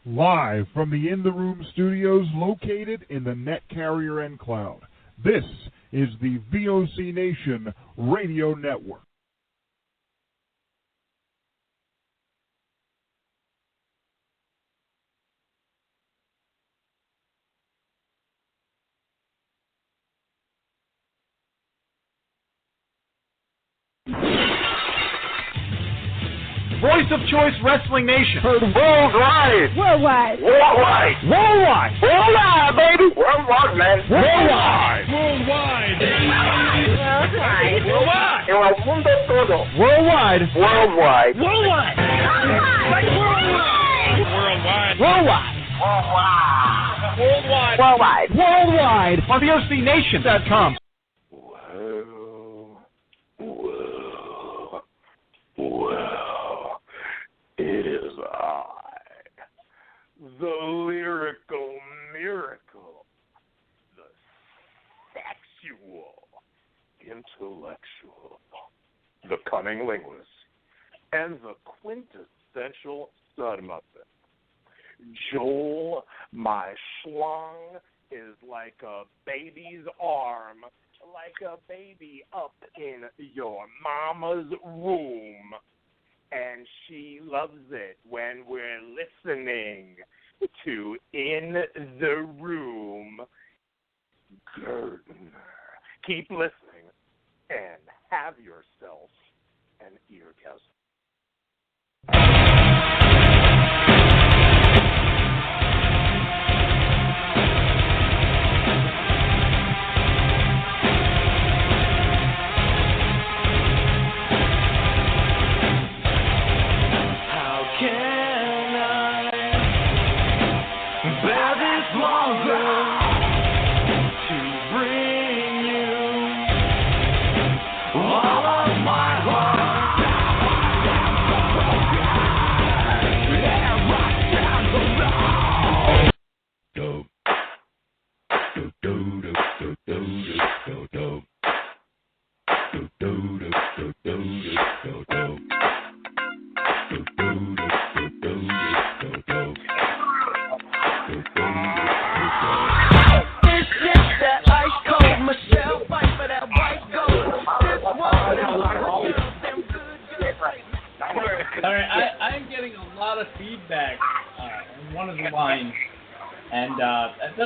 Live from the In the Room studios located in the Net Carrier and Cloud. This is the VOC Nation Radio Network. Voice of Choice Wrestling Nation. Heard worldwide. Worldwide. Worldwide. Worldwide. Worldwide, baby. Worldwide, man. Worldwide. Worldwide. Worldwide. Worldwide. En el mundo todo. Worldwide. Worldwide. Worldwide. Worldwide. Worldwide. Worldwide. Worldwide. Worldwide. Worldwide. On VOCNation.com. Well, it is I, the lyrical miracle, the sexual, intellectual, the cunning linguist, and the quintessential stud muffin. Joel, my schlong is like a baby's arm, like a baby up in your mama's womb. And she loves it when we're listening to In the Room. Gardner. Keep listening and have yourself an eargasm.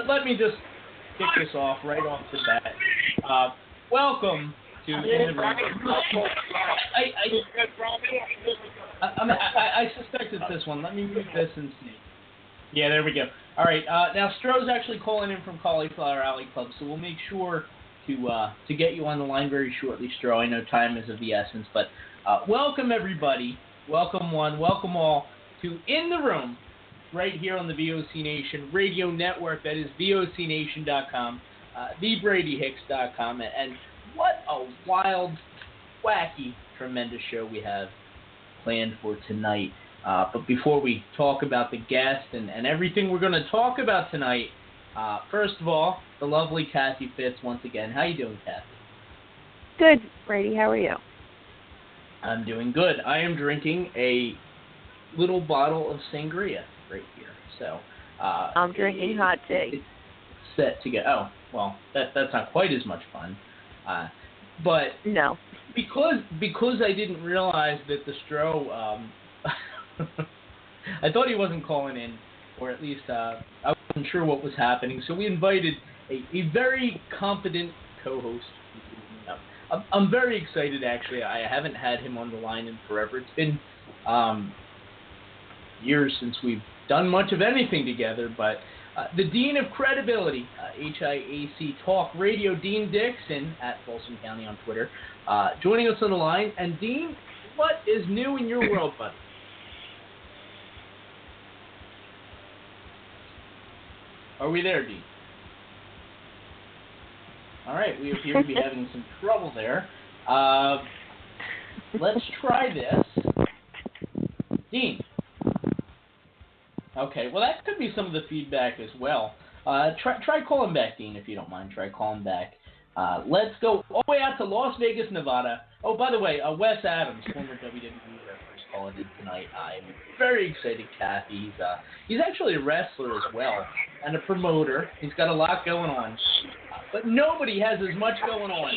Let me just kick this off right off the bat. Welcome to In the Room. I suspected this one. Let me move this and see. Yeah, there we go. All right. Now, Stro's actually calling in from Cauliflower Alley Club, so we'll make sure to get you on the line very shortly, Stro. I know time is of the essence, but welcome, everybody. Welcome one, welcome all to In the Room, right here on the VOC Nation Radio Network. That is VOCNation.com, thebradyhicks.com, and what a wild, wacky, tremendous show we have planned for tonight. But before we talk about the guest and everything we're going to talk about tonight, first of all, the lovely Kathie Fitz once again. How you doing, Kathie? Good, Brady. How are you? I'm doing good. I am drinking a little bottle of sangria right here. So I'm drinking hot tea. It's set to get. Oh, well, that's not quite as much fun. But no, because I didn't realize that the Stro, I thought he wasn't calling in, or at least I wasn't sure what was happening. So we invited a very competent co-host. I'm very excited, actually. I haven't had him on the line in forever. It's been years since we've done much of anything together, but the Dean of Credibility, HIAC Talk Radio, Dean Dixon, at Folsom County on Twitter, joining us on the line. And Dean, what is new in your world, buddy? Are we there, Dean? All right, we appear to be having some trouble there. Let's try this. Dean. Okay, well, that could be some of the feedback as well. Try calling back, Dean, if you don't mind. Try calling back. Let's go all the way out to Las Vegas, Nevada. Oh, by the way, Wes Adams, former WWE referee, calling in tonight. I'm very excited, Kathie. He's actually a wrestler as well and a promoter. He's got a lot going on. But nobody has as much going on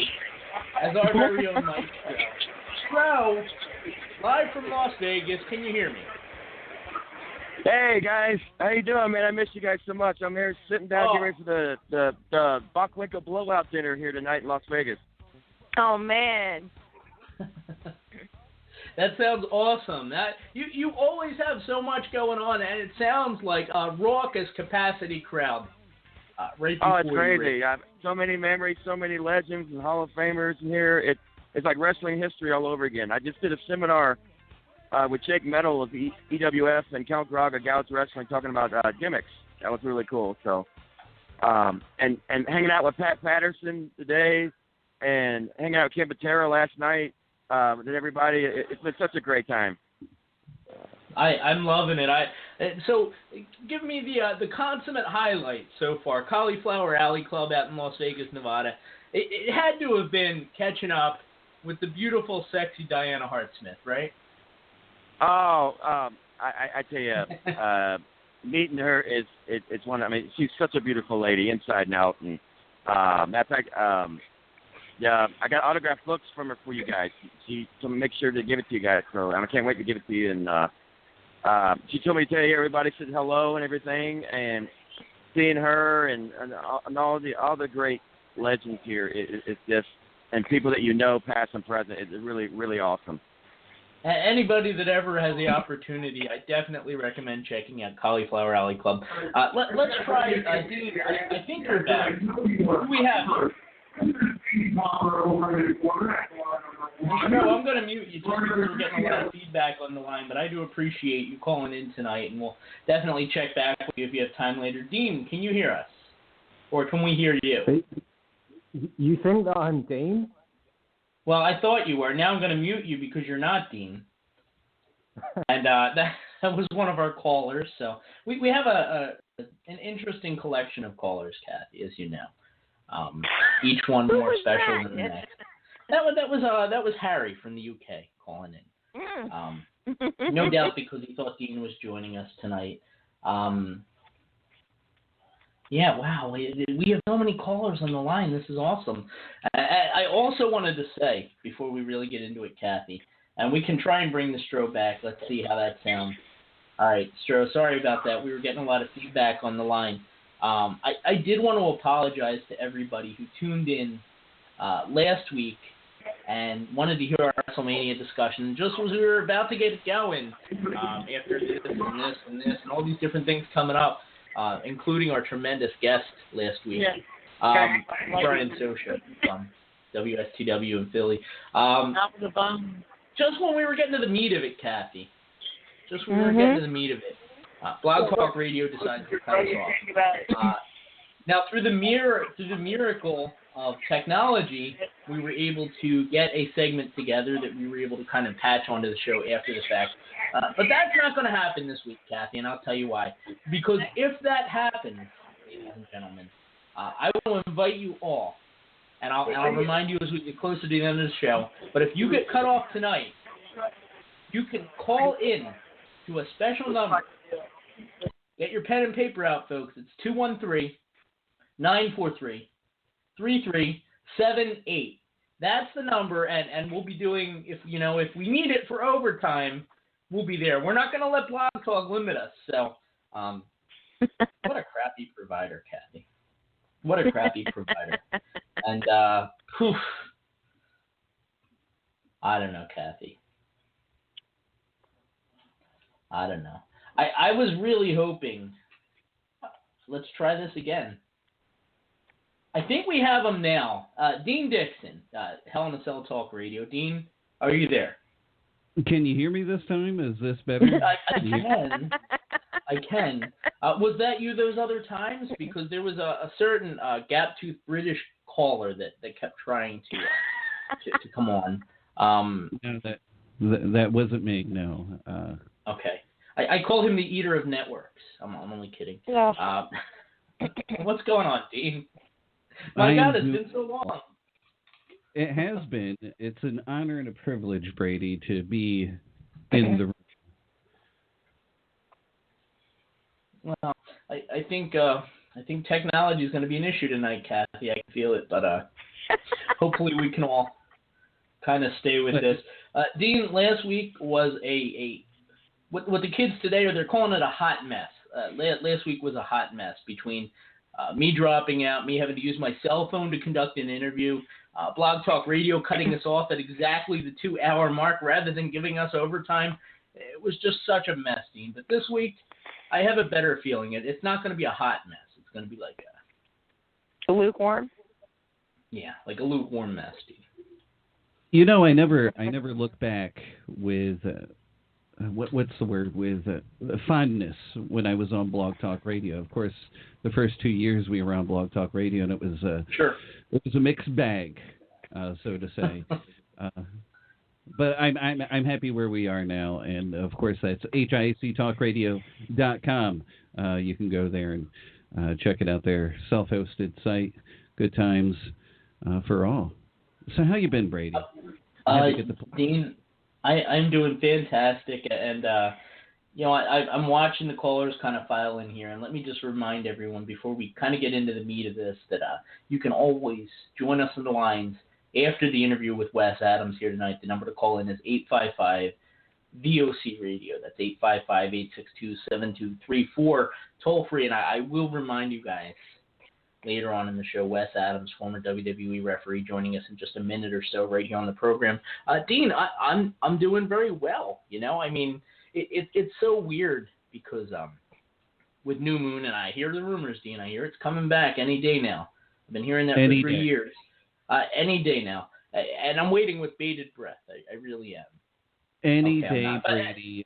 as our very own Mike Stro. Live from Las Vegas. Can you hear me? Hey guys, how you doing, man? I miss you guys so much. I'm here sitting down getting ready for the Bachwinkel blowout dinner here tonight in Las Vegas. Oh man, that sounds awesome. You always have so much going on, and it sounds like a raucous capacity crowd. Right before it's crazy. So many memories, so many legends and Hall of Famers in here. It's like wrestling history all over again. I just did a seminar with Jake Metal of the EWF and Count Graga Gouts Wrestling talking about gimmicks. That was really cool. So, and hanging out with Pat Patterson today and hanging out with Kim Patera last night with everybody. It's been such a great time. I'm loving it. So give me the consummate highlight so far. Cauliflower Alley Club out in Las Vegas, Nevada. It had to have been catching up with the beautiful, sexy Diana Hart-Smith, right? Oh, I tell you, meeting her it's one. I mean, she's such a beautiful lady, inside and out. And matter of fact, yeah, I got autographed books from her for you guys. She told me to make sure to give it to you guys. So I can't wait to give it to you. And she told me to tell you everybody said hello and everything. And seeing her and all the great legends here, it's just, and people that you know, past and present, it's really, really awesome. Anybody that ever has the opportunity, I definitely recommend checking out Cauliflower Alley Club. Let's try, Dean, I think you're back. Who do we have? No, I'm going to mute you just because we're getting a lot of feedback on the line, but I do appreciate you calling in tonight, and we'll definitely check back with you if you have time later. Dean, can you hear us? Or can we hear you? You think that I'm Dean? Well, I thought you were. Now I'm going to mute you because you're not Dean. And that was one of our callers. So we have an interesting collection of callers, Kathie, as you know. Each one more special than the next. That was Harry from the UK calling in. No doubt because he thought Dean was joining us tonight. Yeah, wow. We have so many callers on the line. This is awesome. I also wanted to say, before we really get into it, Kathie, and we can try and bring the Stro back. Let's see how that sounds. All right, Stro, sorry about that. We were getting a lot of feedback on the line. I did want to apologize to everybody who tuned in last week and wanted to hear our WrestleMania discussion just as we were about to get it going after this and this and this and all these different things coming up. Including our tremendous guest last week, Brian Sosha from WSTW in Philly. Just when we were getting to the meat of it, Kathie. Just when we were getting to the meat of it, Blog Talk Radio decided to cut us off. Now, through the miracle of technology, we were able to get a segment together that we were able to kind of patch onto the show after the fact. But that's not going to happen this week, Kathie, and I'll tell you why. Because if that happens, ladies and gentlemen, I will invite you all, and I'll remind you as we get closer to the end of the show, but if you get cut off tonight, you can call in to a special number. Get your pen and paper out, folks. It's 213-943-3378. That's the number, and we'll be doing, if we need it for overtime, we'll be there. We're not going to let Blog Talk limit us. So, what a crappy provider, Kathie. What a crappy provider. And, I don't know, Kathie. I don't know. I was really hoping, let's try this again. I think we have him now. Dean Dixon, Hell in a Cell Talk Radio. Dean, are you there? Can you hear me this time? Is this better? I can. Was that you those other times? Because there was a certain gap-toothed British caller that kept trying to come on. No, that wasn't me. No. Okay. I called him the Eater of Networks. I'm only kidding. Yeah. What's going on, Dean? My God, it's been so long. It has been. It's an honor and a privilege, Brady, to be in the room. Well, I think technology is going to be an issue tonight, Kathie. I can feel it, but hopefully we can all kind of stay with this. Dean, last week was what the kids today they're calling it a hot mess. Last week was a hot mess between me dropping out, me having to use my cell phone to conduct an interview, Blog Talk Radio cutting us off at exactly the 2-hour mark rather than giving us overtime. It was just such a mess, Dean. But this week, I have a better feeling. It's not going to be a hot mess. It's going to be like a lukewarm. Yeah, like a lukewarm mess, Dean. You know, I never look back with what's the word with fondness when I was on Blog Talk Radio. Of course, the first 2 years we were on Blog Talk Radio, and it was it was a mixed bag, so to say. But I'm happy where we are now, and of course that's HIACTalkradio.com. You can go there and check it out there. Self-hosted site, good times for all. So how you been, Brady? Dean, I'm doing fantastic, and I'm watching the callers kind of file in here, and let me just remind everyone before we kind of get into the meat of this that you can always join us on the lines after the interview with Wes Adams here tonight. The number to call in is 855-VOC-RADIO. That's 855-862-7234, toll free. And I will remind you guys later on in the show, Wes Adams, former WWE referee, joining us in just a minute or so right here on the program. Dean, I'm doing very well. You know, I mean, it's so weird because with New Moon, and I hear the rumors, Dean. I hear it's coming back any day now. I've been hearing that for 3 years. Any day now. And I'm waiting with bated breath. I really am. Any day, Brady.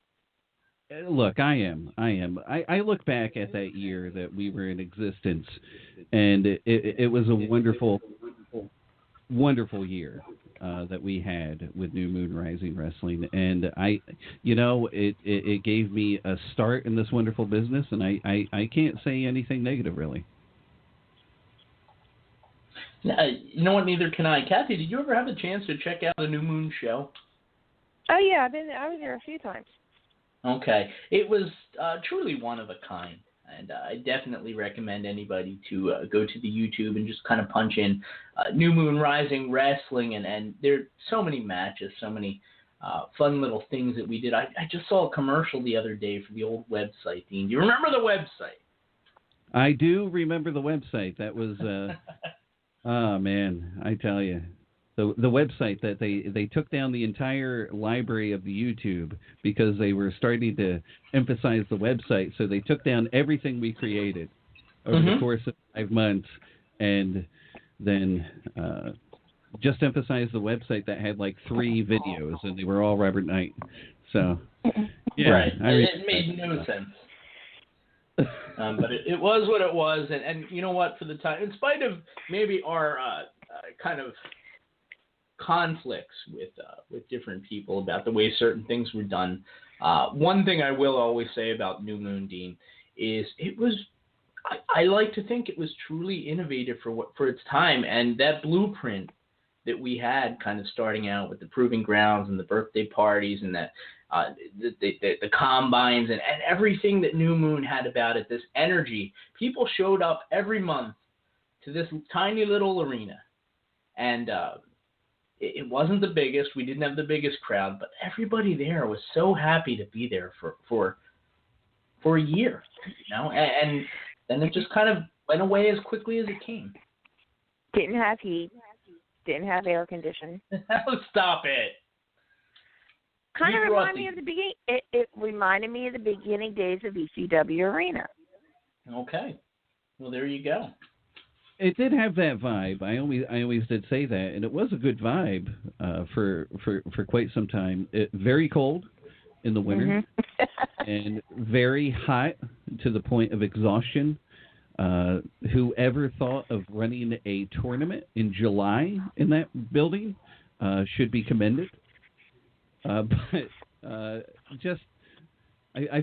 Look, I am. I look back at that year that we were in existence, and it was a wonderful, wonderful year that we had with New Moon Rising Wrestling. And it gave me a start in this wonderful business, and I can't say anything negative, really. You know what? Neither can I. Kathie, did you ever have a chance to check out the New Moon show? Oh yeah, I was there a few times. Okay, it was truly one of a kind, and I definitely recommend anybody to go to the YouTube and just kind of punch in New Moon Rising Wrestling, and there are so many matches, so many fun little things that we did. I just saw a commercial the other day for the old website, Dean. Do you remember the website? I do remember the website. That was. Oh, man, I tell you. The website that they took down the entire library of the YouTube because they were starting to emphasize the website. So they took down everything we created over the course of 5 months and then just emphasized the website that had like 3 videos, and they were all Robert Knight. So, yeah. Right. It made no sense. But it was what it was, and you know what? For the time, in spite of maybe our kind of conflicts with different people about the way certain things were done, one thing I will always say about New Moon, Dean, is it was. I like to think it was truly innovative for its time, and that blueprint that we had, kind of starting out with the Proving Grounds and the birthday parties and that. The combines and everything that New Moon had about it, this energy. People showed up every month to this tiny little arena, and it wasn't the biggest. We didn't have the biggest crowd, but everybody there was so happy to be there for a year, you know. And then it just kind of went away as quickly as it came. Didn't have heat. Didn't have air conditioning. Stop it. Kind of reminded me of the beginning. It reminded me of the beginning days of ECW Arena. Okay, well there you go. It did have that vibe. I always did say that, and it was a good vibe for quite some time. Very cold in the winter, and very hot to the point of exhaustion. Whoever thought of running a tournament in July in that building should be commended. But I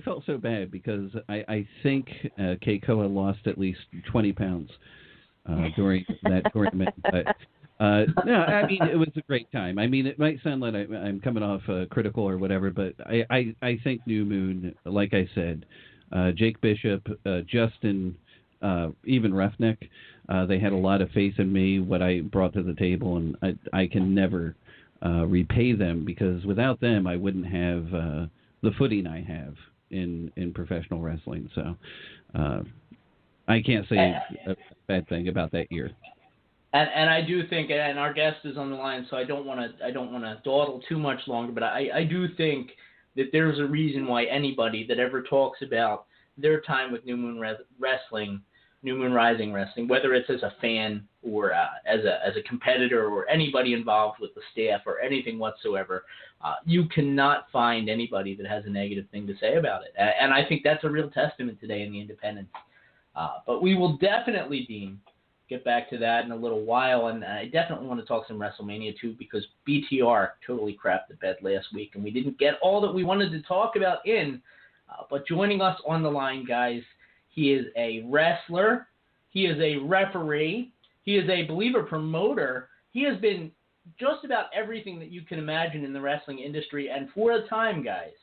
felt so bad because I think Keikoa lost at least 20 pounds during that tournament. But No, I mean, it was a great time. I mean, it might sound like I'm coming off critical or whatever, but I think New Moon, like I said, Jake Bishop, Justin, even Roughneck, they had a lot of faith in me, what I brought to the table, and I can never repay them, because without them, I wouldn't have the footing I have in professional wrestling. So I can't say a bad thing about that year. And I do think, and our guest is on the line, so I don't want to dawdle too much longer, but I do think that there's a reason why anybody that ever talks about their time with New Moon Wrestling, New Moon Rising Wrestling, whether it's as a fan or as a competitor or anybody involved with the staff or anything whatsoever, you cannot find anybody that has a negative thing to say about it. And I think that's a real testament today in the independents. But we will definitely, Dean, get back to that in a little while, and I definitely want to talk some WrestleMania too, because BTR totally crapped the bed last week, and we didn't get all that we wanted to talk about in. But joining us on the line, guys, he is a wrestler, he is a referee, he is a believer promoter. He has been just about everything that you can imagine in the wrestling industry, and for a time, guys,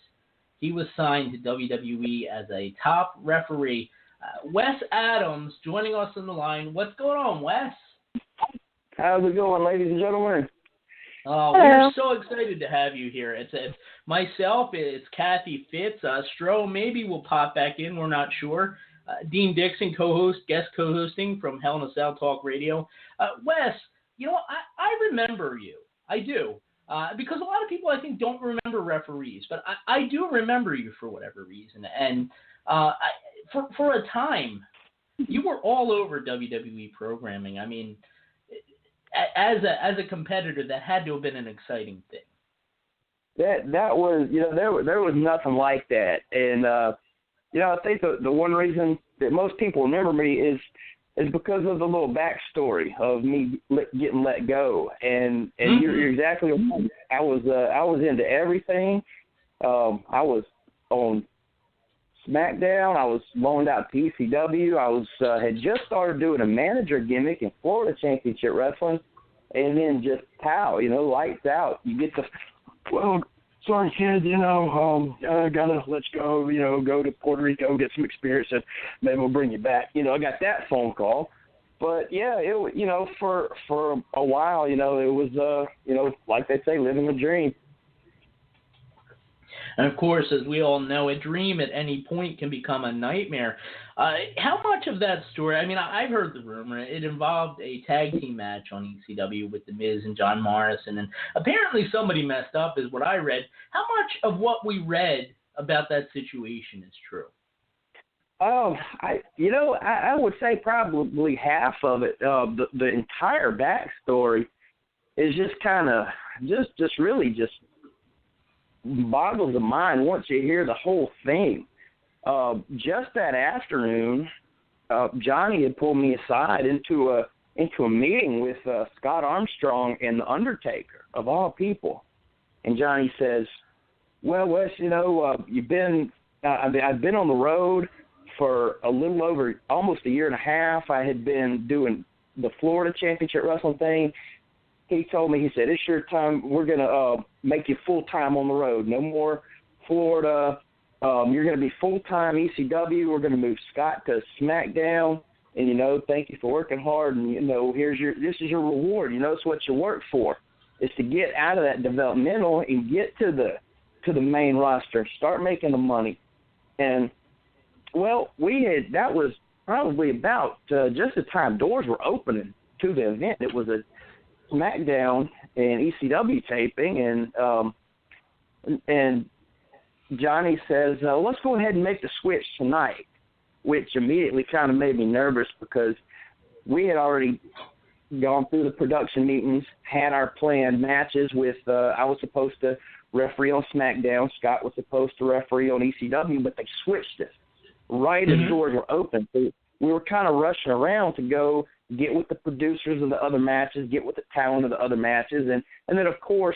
he was signed to WWE as a top referee. Wes Adams joining us on the line. What's going on, Wes? How's it going, ladies and gentlemen? We're so excited to have you here. It's myself, it's Kathie Fitz. Stro maybe will pop back in. We're not sure. Dean Dixon, guest co-hosting from Hell in a Cell Talk Radio. Wes, you know, I remember you. I do. Because a lot of people, I think, don't remember referees. But I do remember you for whatever reason. And for a time, you were all over WWE programming. I mean, as a competitor, that had to have been an exciting thing. That was, you know, there was nothing like that. And you know, I think the one reason that most people remember me is because of the little backstory of me getting let go. And you're exactly right. I was into everything. I was on SmackDown. I was loaned out to ECW. I had just started doing a manager gimmick in Florida Championship Wrestling, and then just lights out. You get the, well, sorry kid, I gotta let you go. Go to Puerto Rico, get some experience, and maybe we'll bring you back. I got that phone call. But yeah, for a while, it was like they say, living a dream. And, of course, as we all know, a dream at any point can become a nightmare. How much of that story, I mean, I've heard the rumor, it involved a tag team match on ECW with The Miz and John Morrison, and apparently somebody messed up is what I read. How much of what we read about that situation is true? I would say probably half of it. The entire backstory is just kind of, just really boggles the mind once you hear the whole thing. Just that afternoon, Johnny had pulled me aside into a meeting with Scott Armstrong and The Undertaker, of all people. And Johnny says, well, Wes, you've been I've been on the road for a little over almost a year and a half. I had been doing the Florida Championship Wrestling thing. He told me, he said, it's your time. We're going to make you full-time on the road. No more Florida. You're going to be full-time ECW. We're going to move Scott to SmackDown. And, thank you for working hard. And, this is your reward. It's what you work for. It's to get out of that developmental and get to the main roster. Start making the money. And, well, that was probably about just the time doors were opening to the event. It was a SmackDown and ECW taping, and Johnny says, let's go ahead and make the switch tonight, which immediately kind of made me nervous because we had already gone through the production meetings, had our planned matches with, I was supposed to referee on SmackDown, Scott was supposed to referee on ECW, but they switched it right as doors were open. So we were kind of rushing around to go get with the producers of the other matches, get with the talent of the other matches, and then, of course,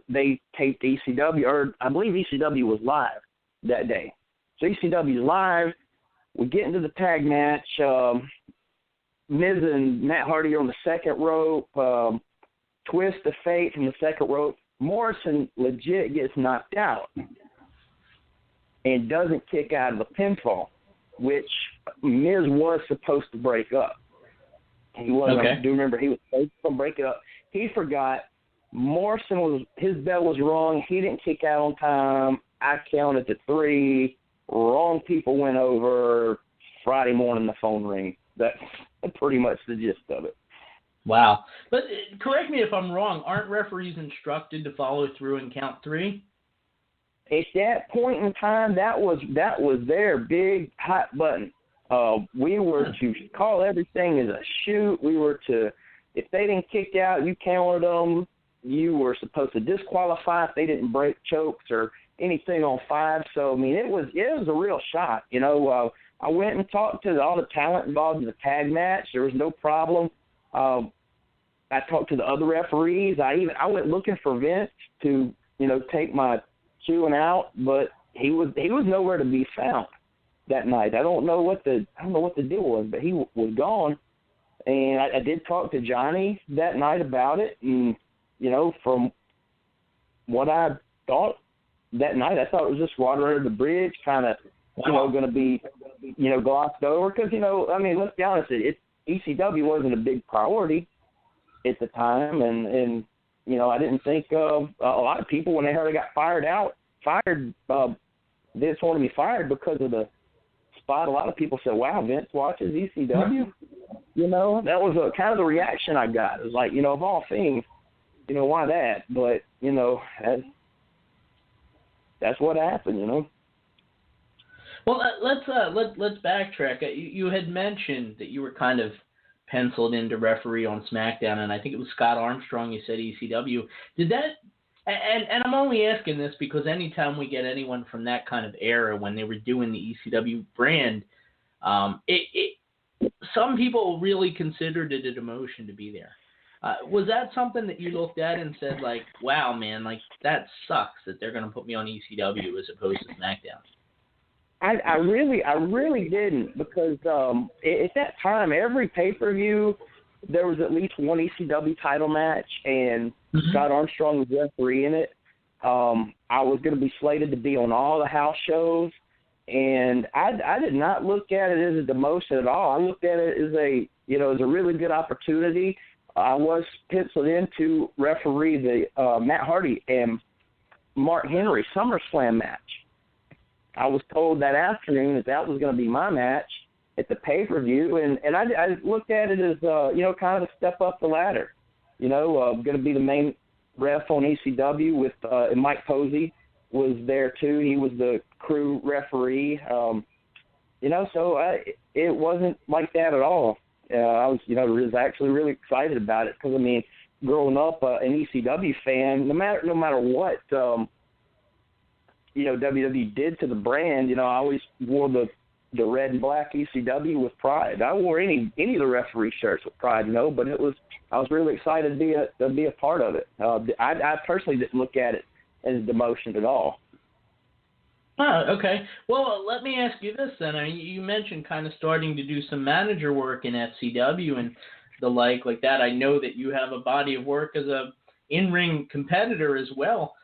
they taped ECW, or I believe ECW was live that day. So ECW's live. We get into the tag match. Miz and Matt Hardy are on the second rope. twist of fate from the second rope. Morrison legit gets knocked out and doesn't kick out of the pinfall, which Miz was supposed to break up. He was. Okay. I do remember he was supposed to break it up. He forgot. His bell was wrong. He didn't kick out on time. I counted to 3. Wrong people went over. Friday morning, the phone rang. That's pretty much the gist of it. Wow. But correct me if I'm wrong. Aren't referees instructed to follow through and count 3? At that point in time, that was their big hot button. We were to call everything as a shoot. We were to, if they didn't kick out, you counted them. You were supposed to disqualify if they didn't break chokes or anything on 5. So, I mean, it was a real shot. You know, I went and talked to all the talent involved in the tag match. There was no problem. I talked to the other referees. I went looking for Vince to, you know, take my chewing out, but he was nowhere to be found that night. I don't know what the deal was, but he was gone. And I did talk to Johnny that night about it, and you know, from what I thought that night, I thought it was just water under the bridge, kind of, you know, going to be, you know, glossed over. Because, you know, I mean, let's be honest, ECW wasn't a big priority at the time. And you know, I didn't think a lot of people, when they heard I got fired, they just wanted me fired because of the spot. A lot of people said, wow, Vince watches ECW? You know, that was kind of the reaction I got. It was like, you know, of all things, you know, why that? But, you know, that's what happened, you know. Well, let's backtrack. You had mentioned that you were kind of penciled in to referee on SmackDown, and I think it was Scott Armstrong. You said ECW. Did that? And I'm only asking this because anytime we get anyone from that kind of era when they were doing the ECW brand, some people really considered it a demotion to be there. Was that something that you looked at and said, like, wow, man, like, that sucks that they're going to put me on ECW as opposed to SmackDown? I really didn't, because at that time, every pay-per-view, there was at least one ECW title match, and Scott Armstrong was referee in it. I was going to be slated to be on all the house shows, and I did not look at it as a demotion at all. I looked at it as a really good opportunity. I was penciled in to referee the Matt Hardy and Mark Henry SummerSlam match. I was told that afternoon that was going to be my match at the pay-per-view, and I looked at it as, kind of a step up the ladder. You know, going to be the main ref on ECW with and Mike Posey was there too. He was the crew referee. So it wasn't like that at all. I was actually really excited about it because, I mean, growing up an ECW fan, no matter what, WWE did to the brand, I always wore the red and black ECW with pride. I wore any of the referee shirts with pride, but I was really excited to be a part of it. I personally didn't look at it as a demotion at all. Oh, okay. Well, let me ask you this then. I mean, you mentioned kind of starting to do some manager work in FCW and the like that. I know that you have a body of work as a in-ring competitor as well.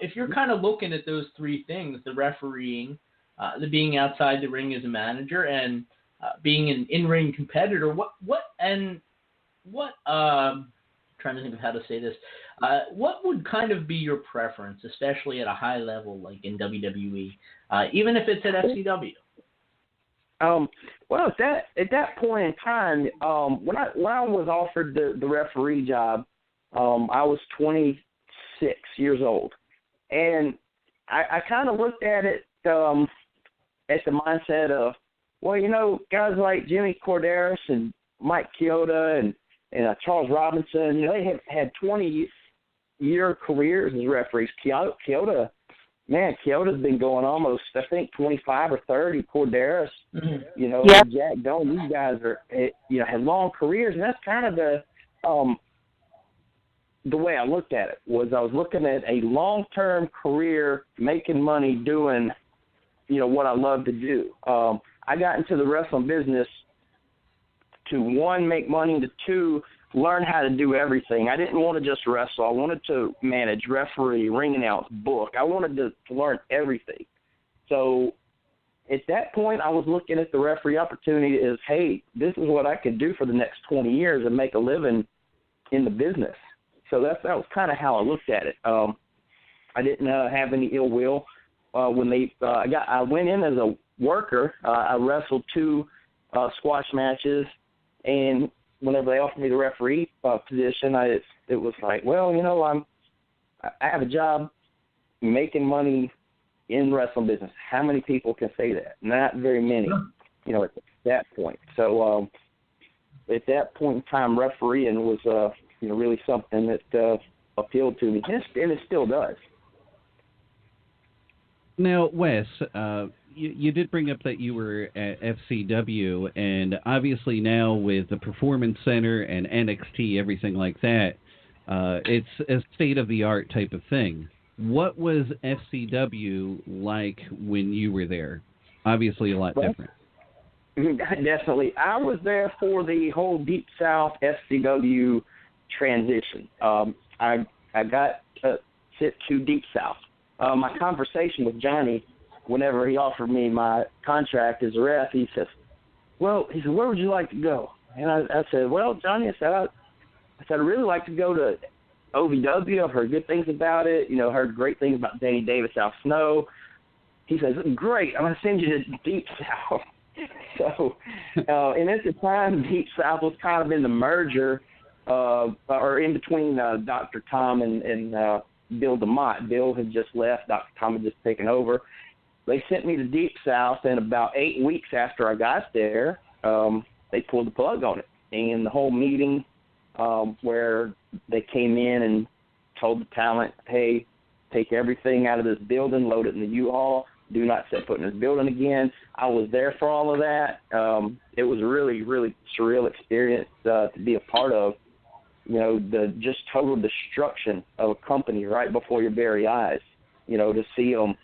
If you're kind of looking at those three things, the refereeing, the being outside the ring as a manager, and being an in-ring competitor, trying to think of how to say this, what would kind of be your preference, especially at a high level like in WWE, even if it's at FCW? Well, at that point in time, when I was offered the referee job, I was 26 years old, and I kind of looked at it at the mindset of, well, guys like Jimmy Corderas and Mike Chioda and Charles Robinson, they have had 20-year careers as referees. Chioda's been going almost, I think, 25 or 30. Corderas, Jack Doan, these guys are, have long careers, and that's kind of the way I looked at it. I was looking at a long-term career, making money, doing, what I love to do. I got into the wrestling business to, one, make money, to two, learn how to do everything. I didn't want to just wrestle. I wanted to manage, referee, ring announce, book. I wanted to learn everything. So at that point, I was looking at the referee opportunity as, hey, this is what I could do for the next 20 years and make a living in the business. So that was kind of how I looked at it. I didn't have any ill will. When I went in as a worker. I wrestled 2 squash matches, and whenever they offered me the referee position, it was like, well, I have a job making money in the wrestling business. How many people can say that? Not very many, at that point. So at that point in time, refereeing was, really something that appealed to me, and it still does. Now, Wes, you did bring up that you were at FCW, and obviously now with the Performance Center and NXT, everything like that, it's a state-of-the-art type of thing. What was FCW like when you were there? Obviously a lot different. Definitely. I was there for the whole Deep South FCW transition. I got sent to Deep South. My conversation with Johnny, whenever he offered me my contract as a ref, he says, where would you like to go? And I said, well, Johnny, I said, I'd really like to go to OVW. I've heard good things about it. Heard great things about Danny Davis, Al Snow. He says, great, I'm going to send you to Deep South. So, and at the time, Deep South was kind of in the merger, or in between Dr. Tom and Bill DeMott. Bill had just left. Dr. Tom had just taken over. They sent me to Deep South, and about 8 weeks after I got there, they pulled the plug on it. And the whole meeting where they came in and told the talent, hey, take everything out of this building, load it in the U-Haul, do not set foot in this building again. I was there for all of that. It was a really, really surreal experience to be a part of. The just total destruction of a company right before your very eyes. To see them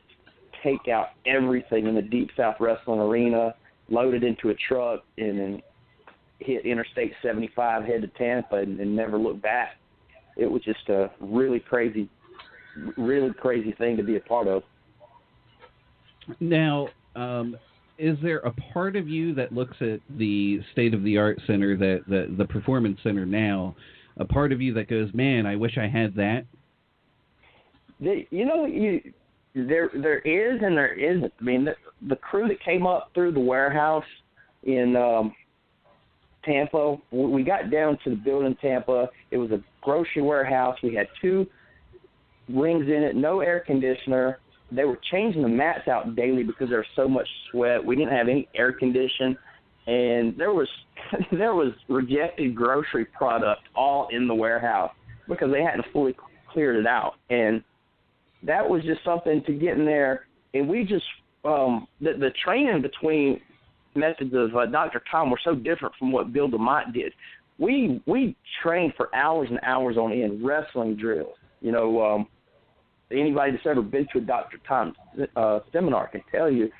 take out everything in the Deep South Wrestling Arena, load it into a truck, and then hit Interstate 75, head to Tampa, and never look back. It was just a really crazy thing to be a part of. Now, is there a part of you that looks at the state-of-the-art center, the Performance Center now, a part of you that goes, man, I wish I had that? There is and there isn't. I mean, the crew that came up through the warehouse in Tampa, we got down to the building in Tampa. It was a grocery warehouse. We had 2 rings in it, no air conditioner. They were changing the mats out daily because there was so much sweat. We didn't have any air condition, and there was rejected grocery product all in the warehouse because they hadn't fully cleared it out. And that was just something to get in there. And we just the training between methods of Dr. Tom were so different from what Bill DeMott did. We trained for hours and hours on end, wrestling drills. Anybody that's ever been to a Dr. Tom seminar can tell you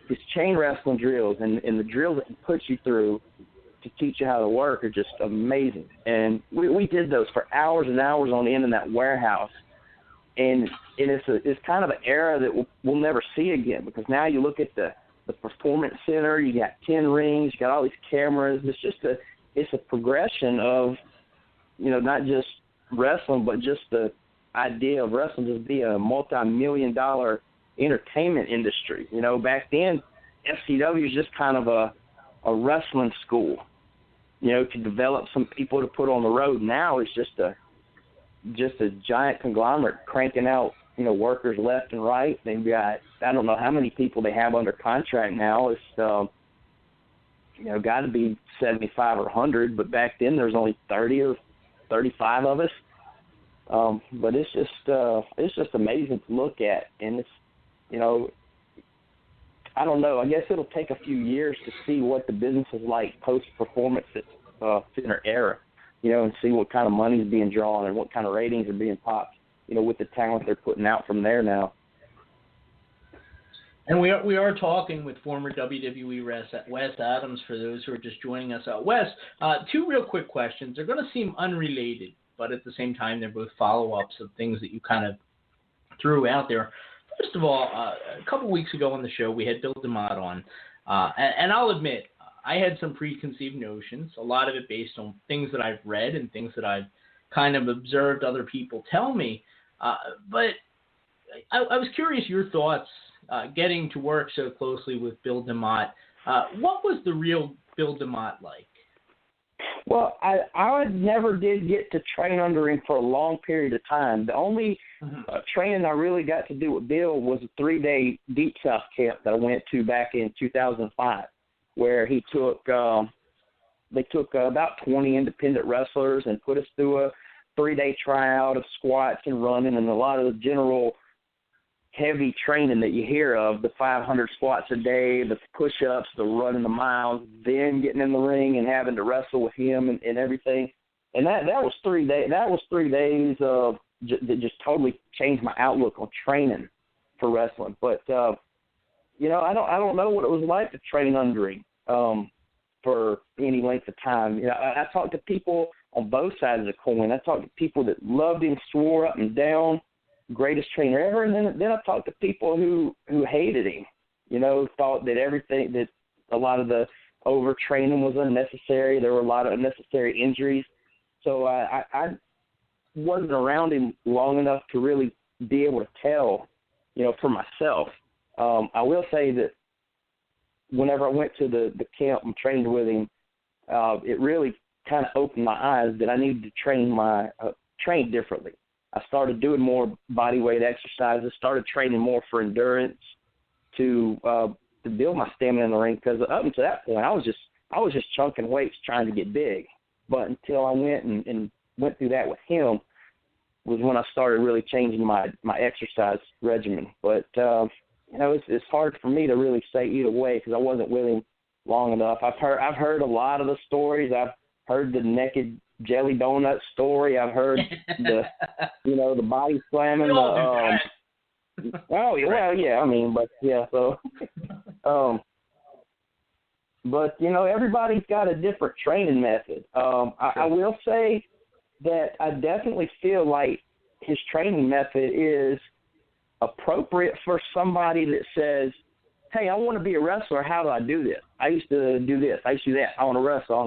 his chain wrestling drills and the drills that he puts you through to teach you how to work are just amazing. And we did those for hours and hours on end in that warehouse. And it's kind of an era that we'll never see again, because now you look at the Performance Center, you got 10 rings, you got all these cameras. It's a progression of, not just wrestling, but just the idea of wrestling just being a multi-million-dollar entertainment industry. Back then, FCW was just kind of a wrestling school, to develop some people to put on the road. Now it's just a giant conglomerate cranking out, workers left and right. They've got, I don't know how many people they have under contract now. It's, got to be 75 or 100, but back then there was only 30 or 35 of us. But it's just amazing to look at, and it's, I don't know. I guess it'll take a few years to see what the business is like post-Performance Center era, and see what kind of money is being drawn and what kind of ratings are being popped, with the talent they're putting out from there now. And we are talking with former WWE Wes Adams, for those who are just joining us. Wes, two real quick questions. They're going to seem unrelated, but at the same time, they're both follow-ups of things that you kind of threw out there. First of all, a couple weeks ago on the show, we had Bill DeMott on, and I'll admit, I had some preconceived notions, a lot of it based on things that I've read and things that I've kind of observed other people tell me. But I was curious your thoughts getting to work so closely with Bill DeMott. What was the real Bill DeMott like? Well, I never did get to train under him for a long period of time. The only training I really got to do with Bill was a 3-day Deep South camp that I went to back in 2005, where he took they took about 20 independent wrestlers and put us through a 3-day tryout of squats and running and a lot of the general heavy training that you hear of, the 500 squats a day, the push-ups, the running the miles, then getting in the ring and having to wrestle with him and everything. And that was 3 days. That was 3 days of that just totally changed my outlook on training for wrestling. But I don't know what it was like to train under him for any length of time. I talked to people on both sides of the coin. I talked to people that loved him, swore up and down, greatest trainer ever, and then I talked to people who hated him, thought that a lot of the overtraining was unnecessary. There were a lot of unnecessary injuries. So I wasn't around him long enough to really be able to tell, for myself. I will say that whenever I went to the camp and trained with him, it really kind of opened my eyes that I needed to train differently. I started doing more body weight exercises, started training more for endurance to build my stamina in the ring, because up until that point I was just chunking weights trying to get big. But until I went and went through that with him was when I started really changing my exercise regimen. But it's hard for me to really say either way because I wasn't with him long enough. I've heard a lot of the stories. I've heard the naked jelly donut story. I've heard the body slamming. Oh well, yeah. I mean, but yeah. So, but everybody's got a different training method. I will say that I definitely feel like his training method is appropriate for somebody that says, "Hey, I want to be a wrestler. How do I do this? I used to do this. I used to do that. I want to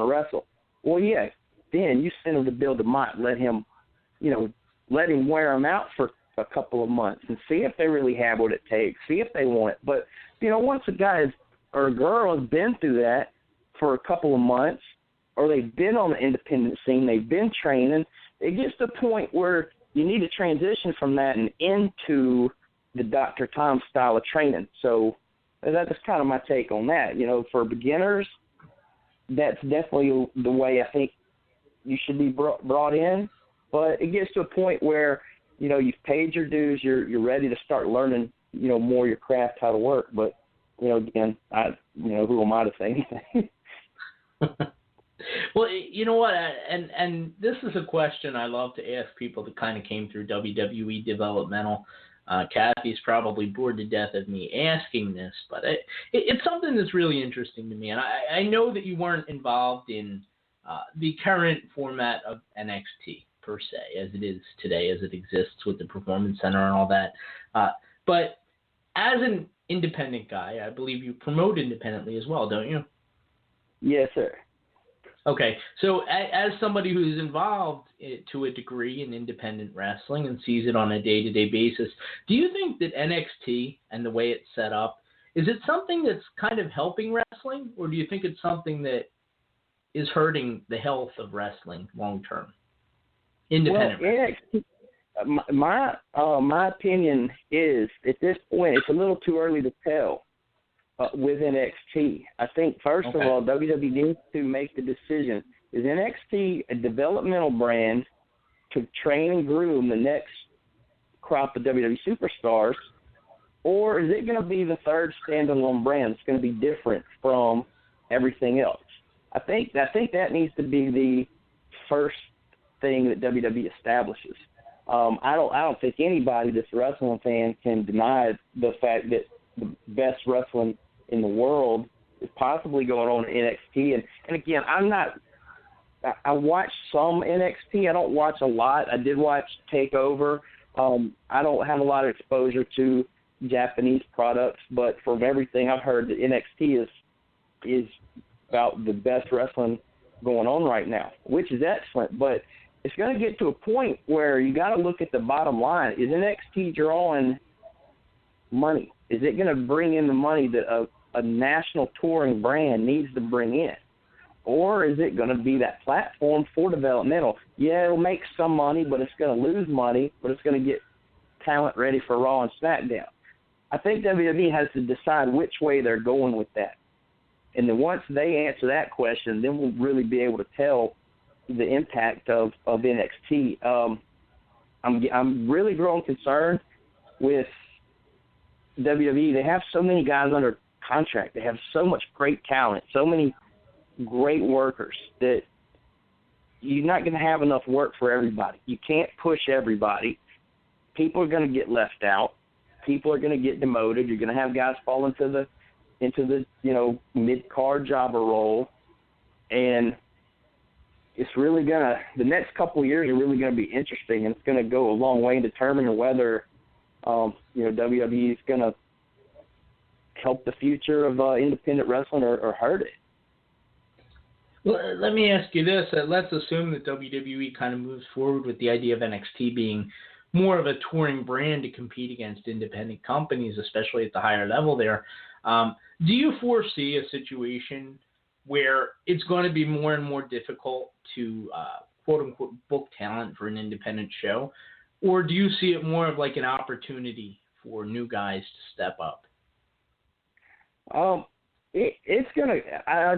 wrestle. Well, yeah. Then you send him to Bill DeMott, let him wear them out for a couple of months and see if they really have what it takes, see if they want it. But, once a guy or a girl has been through that for a couple of months, or they've been on the independent scene, they've been training, it gets to a point where you need to transition from that and into the Dr. Tom style of training. So that's kind of my take on that. For beginners, that's definitely the way I think you should be brought in, but it gets to a point where, you've paid your dues, you're ready to start learning, more your craft, how to work. But, again, who am I to say anything? Well, you know what, and this is a question I love to ask people that kind of came through WWE developmental. Kathie's probably bored to death of me asking this, but it's something that's really interesting to me. And I know that you weren't involved in the current format of NXT, per se, as it is today, as it exists with the Performance Center and all that. But as an independent guy, I believe you promote independently as well, don't you? Yes, sir. Okay, so as somebody who's involved to a degree in independent wrestling and sees it on a day-to-day basis, do you think that NXT and the way it's set up, is it something that's kind of helping wrestling, or do you think it's something that is hurting the health of wrestling long-term? Independent wrestling. My opinion is, at this point, it's a little too early to tell. With NXT, I think first of all, WWE needs to make the decision: is NXT a developmental brand to train and groom the next crop of WWE superstars, or is it going to be the third standalone brand that's going to be different from everything else? I think that needs to be the first thing that WWE establishes. I don't think anybody that's a wrestling fan can deny the fact that the best wrestling in the world is possibly going on in NXT. And again, I watch some NXT. I don't watch a lot. I did watch TakeOver. I don't have a lot of exposure to Japanese products, but from everything I've heard, the NXT is about the best wrestling going on right now, which is excellent. But it's going to get to a point where you got to look at the bottom line. Is NXT drawing money? Is it going to bring in the money that a national touring brand needs to bring in? Or is it going to be that platform for developmental? Yeah, it'll make some money, but it's going to lose money, but it's going to get talent ready for Raw and SmackDown. I think WWE has to decide which way they're going with that. And then once they answer that question, then we'll really be able to tell the impact of NXT. I'm really growing concerned with WWE. They have so many guys under contract. They have so much great talent, so many great workers that you're not going to have enough work for everybody. You can't push everybody. People are going to get left out. People are going to get demoted. You're going to have guys fall into the mid-card jobber role, and it's really the next couple of years are really going to be interesting, and it's going to go a long way in determining whether WWE is going to help the future of independent wrestling or hurt it. Well, let me ask you this. Let's assume that WWE kind of moves forward with the idea of NXT being more of a touring brand to compete against independent companies, especially at the higher level there. Do you foresee a situation where it's going to be more and more difficult to, quote-unquote, book talent for an independent show? Or do you see it more of like an opportunity for new guys to step up? I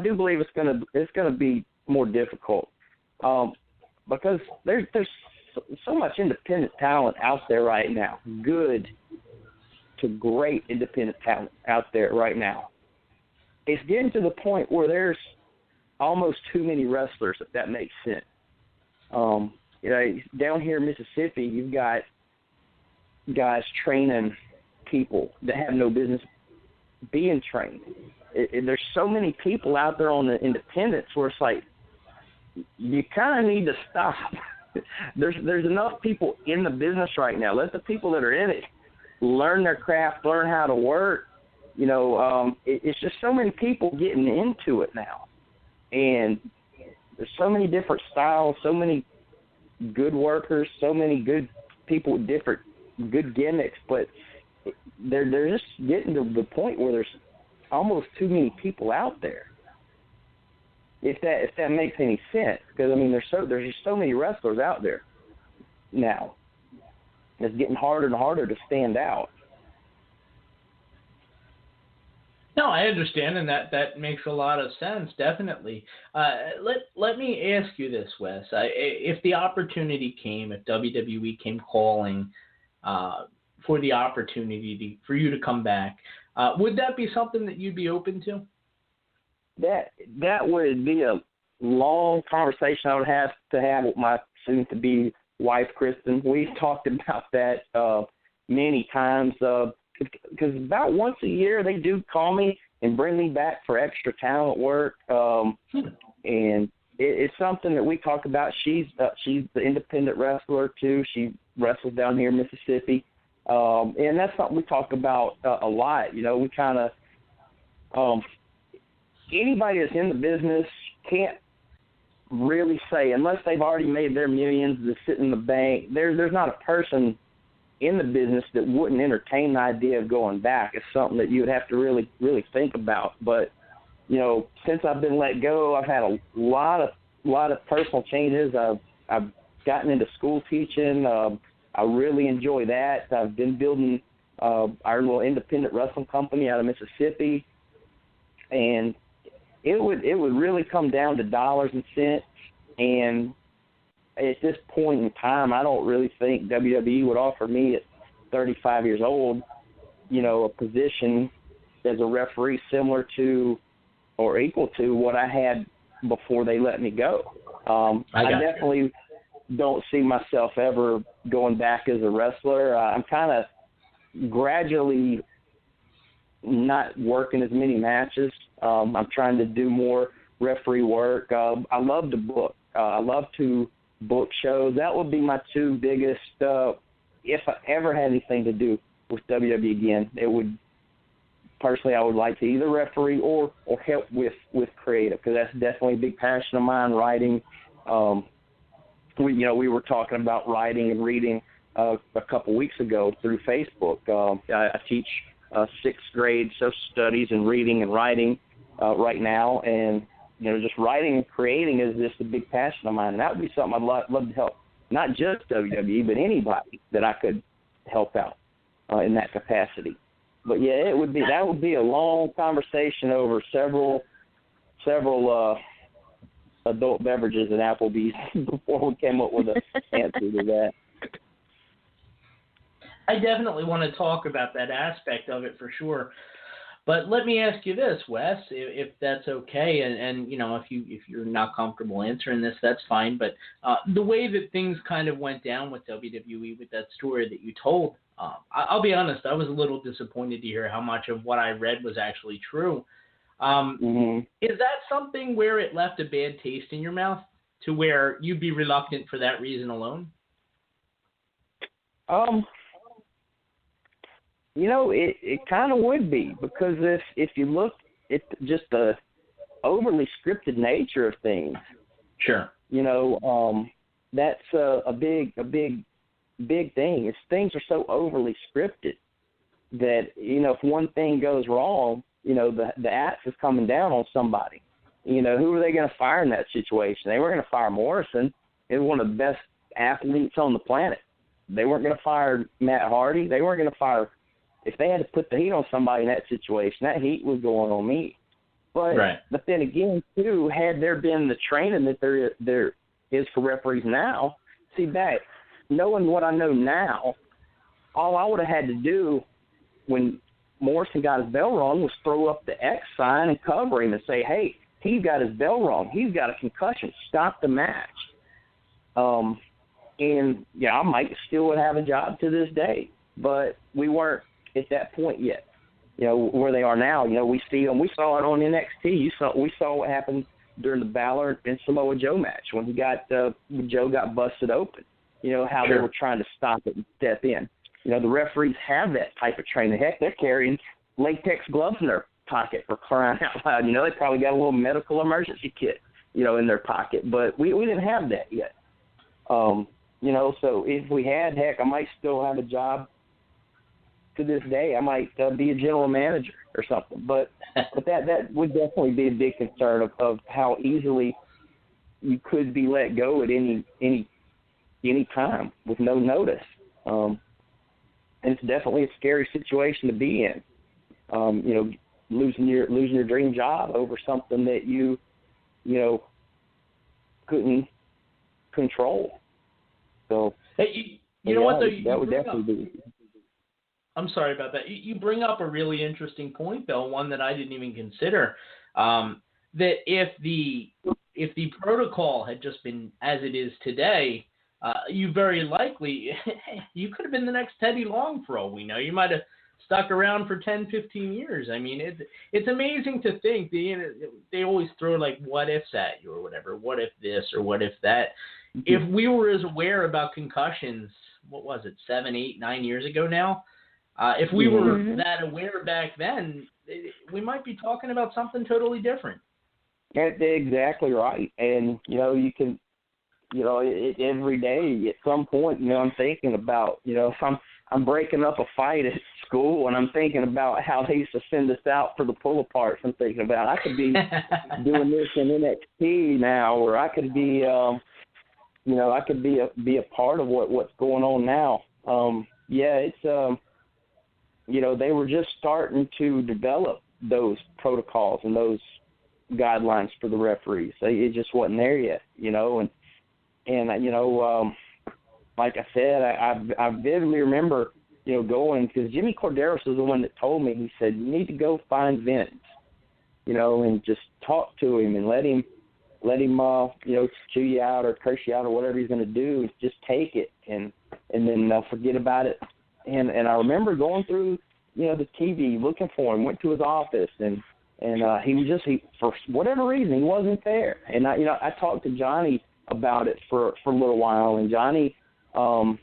do believe it's gonna be more difficult because there's so much independent talent out there right now, good to great independent talent out there right now. It's getting to the point where there's almost too many wrestlers, if that makes sense. Down here in Mississippi, you've got guys training people that have no business being trained. There's so many people out there on the independents where it's like you kind of need to stop. There's enough people in the business right now. Let the people that are in it learn their craft, learn how to work. It's just so many people getting into it now, and there's so many different styles, so many good workers, so many good people with different good gimmicks, but they're just getting to the point where there's almost too many people out there. If that makes any sense, because there's just so many wrestlers out there now. It's getting harder and harder to stand out. No, I understand, and that makes a lot of sense, definitely. Let me ask you this, Wes. If the opportunity came, if WWE came calling for the opportunity for you to come back, would that be something that you'd be open to? That would be a long conversation I would have to have with my soon-to-be wife, Kristen. We've talked about that many times. Because about once a year they do call me and bring me back for extra talent work, and it's something that we talk about. She's the independent wrestler too. She wrestles down here in Mississippi, and that's something we talk about a lot. We kind of anybody that's in the business can't really say, unless they've already made their millions to sit in the bank. There's not a person in the business that wouldn't entertain the idea of going back. It's something that you would have to really, really think about. But, since I've been let go, I've had a lot of personal changes. I've gotten into school teaching. I really enjoy that. I've been building our little independent wrestling company out of Mississippi. And it would really come down to dollars and cents. And at this point in time, I don't really think WWE would offer me at 35 years old, a position as a referee similar to or equal to what I had before they let me go. I definitely don't see myself ever going back as a wrestler. I'm kind of gradually not working as many matches. I'm trying to do more referee work. I love to book. I love to book shows. That would be my two biggest, if I ever had anything to do with WWE again, it would, personally, I would like to either referee or help with creative, because that's definitely a big passion of mine, writing. We were talking about writing and reading a couple weeks ago through Facebook. I teach 6th grade social studies and reading and writing right now, and just writing and creating is just a big passion of mine, and that would be something I'd love to help, not just WWE, but anybody that I could help out in that capacity. But yeah, that would be a long conversation over several adult beverages at Applebee's before we came up with an answer to that. I definitely want to talk about that aspect of it for sure. But let me ask you this, Wes, if that's okay, and if you're not comfortable answering this, that's fine. But the way that things kind of went down with WWE, with that story that you told, I'll be honest, I was a little disappointed to hear how much of what I read was actually true. Is that something where it left a bad taste in your mouth, to where you'd be reluctant for that reason alone? It kind of would be, because if you look at just the overly scripted nature of things, sure, that's a big thing. Things are so overly scripted that if one thing goes wrong, the axe is coming down on somebody. Who are they going to fire in that situation? They weren't going to fire Morrison. He was one of the best athletes on the planet. They weren't going to fire Matt Hardy. They weren't going to fire. If they had to put the heat on somebody in that situation, that heat was going on me. But then again, too, had there been the training that there is for referees now, see, back knowing what I know now, all I would have had to do when Morrison got his bell rung was throw up the X sign and cover him and say, hey, he's got his bell rung. He's got a concussion. Stop the match. And, I might still would have a job to this day. But we weren't at that point yet, where they are now. We see them. We saw it on NXT. We saw what happened during the Balor and Samoa Joe match when when Joe got busted open. How they were trying to stop it and step in. The referees have that type of training. Heck, they're carrying latex gloves in their pocket, for crying out loud. They probably got a little medical emergency kit, in their pocket. But we didn't have that yet. So if we had, heck, I might still have a job to this day. I might be a general manager or something. But that would definitely be a big concern of how easily you could be let go at any time with no notice. And it's definitely a scary situation to be in. Losing your dream job over something that you couldn't control. So hey, you know what though? That would definitely be. I'm sorry about that. You bring up a really interesting point, though, one that I didn't even consider. That if the protocol had just been as it is today, you very likely you could have been the next Teddy Long for all we know. You might have stuck around for 10, 15 years. I mean, it's amazing to think. They always throw like what ifs at you or whatever. What if this or what if that? Mm-hmm. If we were as aware about concussions, what was it, 7, 8, 9 years ago now? If we were that aware back then, we might be talking about something totally different. That's exactly right. And, you can, every day at some point, I'm thinking about, if I'm breaking up a fight at school and I'm thinking about how they used to send us out for the pull-aparts, I'm thinking about I could be doing this in NXT now, or I could be, I could be a part of what's going on now. It's, they were just starting to develop those protocols and those guidelines for the referees. It just wasn't there yet, and like I said, I vividly remember, going, because Jimmy Corderos was the one that told me. He said, you need to go find Vince, and just talk to him and let him chew you out or curse you out or whatever he's going to do. Just take it and then forget about it. And I remember going through the TV looking for him. Went to his office, and he was for whatever reason he wasn't there. And I talked to Johnny about it for a little while, and Johnny was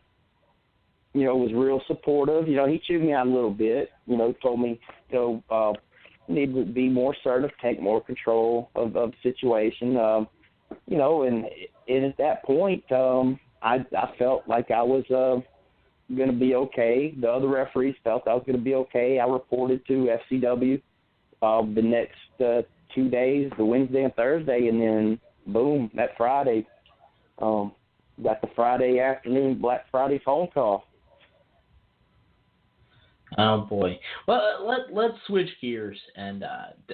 real supportive. He chewed me out a little bit. Told me need to be more assertive, take more control of the situation. And at that point, I felt like I was going to be okay. The other referees felt I was going to be okay. I reported to FCW the next 2 days, the Wednesday and Thursday, and then boom, that Friday, got the Friday afternoon Black Friday phone call. Oh boy. Well, let's switch gears, and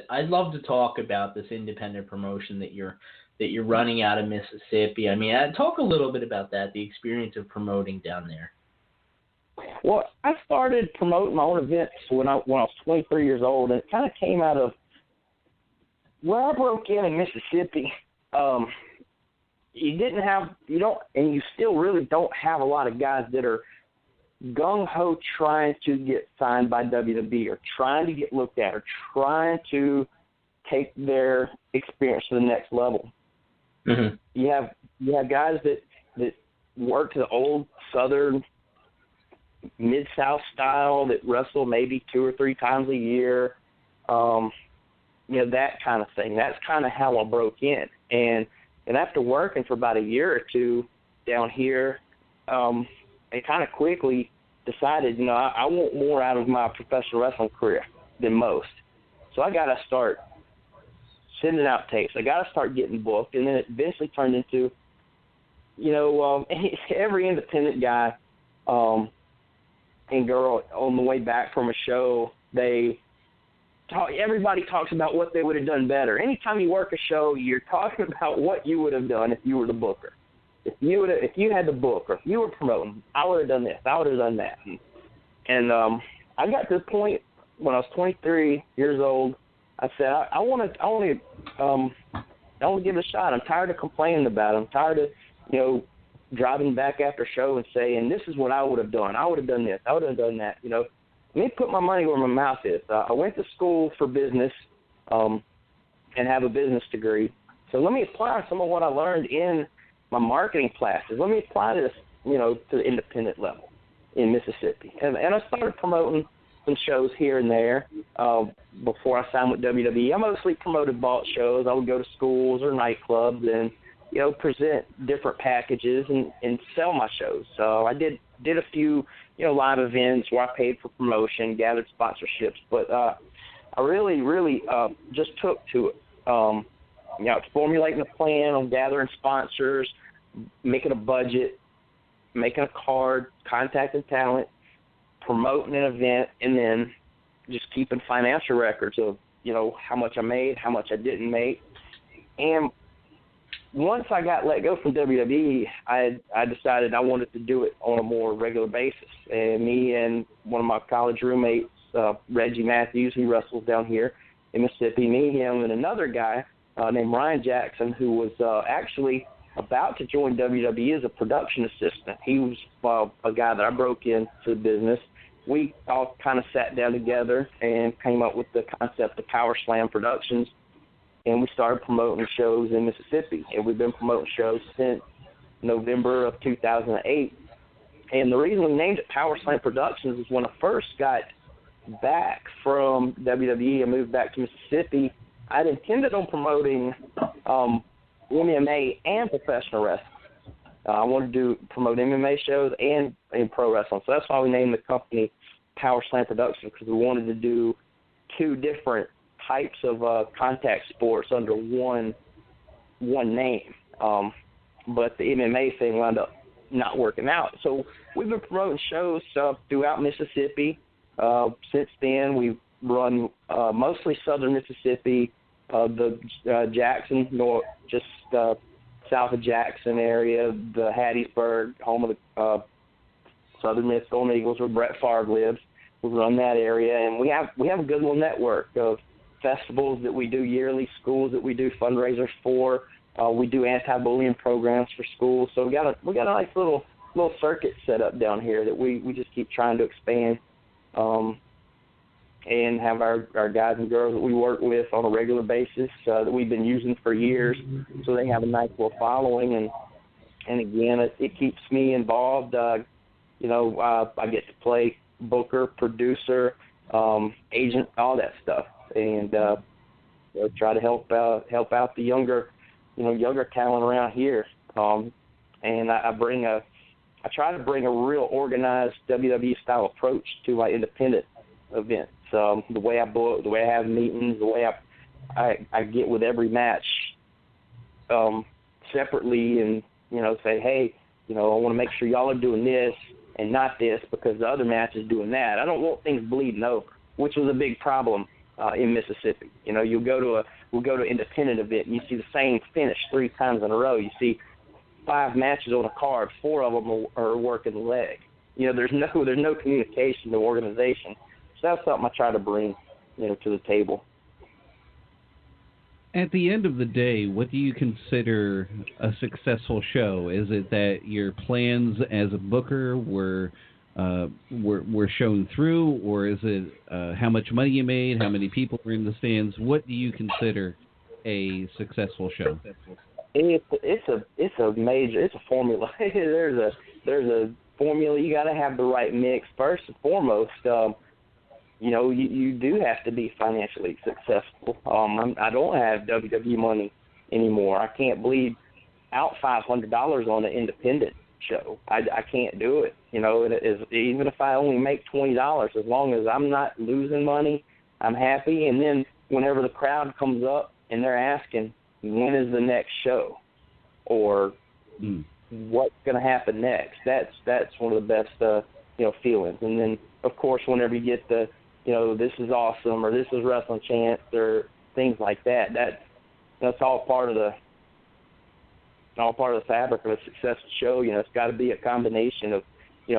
I'd love to talk about this independent promotion that you're running out of Mississippi. I mean, talk a little bit about that, the experience of promoting down there. Well, I started promoting my own events when I was 23 years old, and it kind of came out of where I broke in Mississippi. You still really don't have a lot of guys that are gung-ho trying to get signed by WWE or trying to get looked at or trying to take their experience to the next level. Mm-hmm. You have guys that work the old Southern Mid-South style that wrestle maybe 2 or 3 times a year, that kind of thing. That's kind of how I broke in. And after working for about a year or two down here, I kind of quickly decided, I want more out of my professional wrestling career than most. So I got to start sending out tapes. I got to start getting booked. And then it eventually turned into, every independent guy and girl on the way back from a show, everybody talks about what they would have done better. Anytime you work a show, you're talking about what you would have done if you were the booker. If you had the book, or if you were promoting, I would have done this, I would have done that. And I got to the point when I was 23 years old. I said, I want to give it a shot. I'm tired of complaining about it. I'm tired of driving back after show and saying, this is what I would have done. I would have done this. I would have done that. Let me put my money where my mouth is. I went to school for business and have a business degree. So let me apply some of what I learned in my marketing classes. Let me apply this, to the independent level in Mississippi. And I started promoting some shows here and there before I signed with WWE. I mostly promoted vault shows. I would go to schools or nightclubs and, present different packages and sell my shows. So I did a few, live events where I paid for promotion, gathered sponsorships. But I really, really just took to it. Formulating a plan on gathering sponsors, making a budget, making a card, contacting talent, promoting an event, and then just keeping financial records of, how much I made, how much I didn't make. And once I got let go from WWE, I decided I wanted to do it on a more regular basis. And me and one of my college roommates, Reggie Matthews, who wrestles down here in Mississippi, him, and another guy named Ryan Jackson, who was actually about to join WWE as a production assistant. He was a guy that I broke into the business. We all kind of sat down together and came up with the concept of Power Slam Productions, and we started promoting shows in Mississippi. And we've been promoting shows since November of 2008. And the reason we named it Power Slam Productions is when I first got back from WWE and moved back to Mississippi, I'd intended on promoting MMA and professional wrestling. I wanted to promote MMA shows and pro wrestling. So that's why we named the company Power Slam Productions, because we wanted to do 2 different types of contact sports under one name. But the MMA thing wound up not working out. So we've been promoting shows throughout Mississippi. Since then, we've run mostly southern Mississippi, the Jackson, just south of Jackson area, the Hattiesburg, home of the Southern Miss Golden Eagles, where Brett Favre lives. We run that area, and we have a good little network of festivals that we do yearly, schools that we do fundraisers for. We do anti-bullying programs for schools. So we got a nice little circuit set up down here that we just keep trying to expand. and have our guys and girls that we work with on a regular basis that we've been using for years, so they have a nice little following. And again, it keeps me involved. I get to play booker, producer, agent, all that stuff, and try to help out the younger talent around here. And I try to bring a real organized WWE style approach to my independent events. The way I book, the way I have meetings, the way I get with every match separately, and say, hey, I want to make sure y'all are doing this and not this because the other match is doing that. I don't want things bleeding over, which was a big problem in Mississippi. We'll go to an independent event and you see the same finish 3 times in a row. You see 5 matches on a card, 4 of them are working the leg. There's no communication, no organization. So that's something I try to bring, to the table. At the end of the day, what do you consider a successful show? Is it that your plans as a booker were shown through, or is it how much money you made, how many people were in the stands? What do you consider a successful show? It's a formula. there's a formula. You got to have the right mix. First and foremost, you do have to be financially successful. I don't have WWE money anymore. I can't bleed out $500 on an independent show. I can't do it. Even if I only make $20, as long as I'm not losing money, I'm happy. And then whenever the crowd comes up and they're asking, when is the next show, or what's going to happen next, that's one of the best feelings. And then of course whenever you get the this is awesome, or this is wrestling chance, or things like that, that's all part of the fabric of a successful show. It's got to be a combination of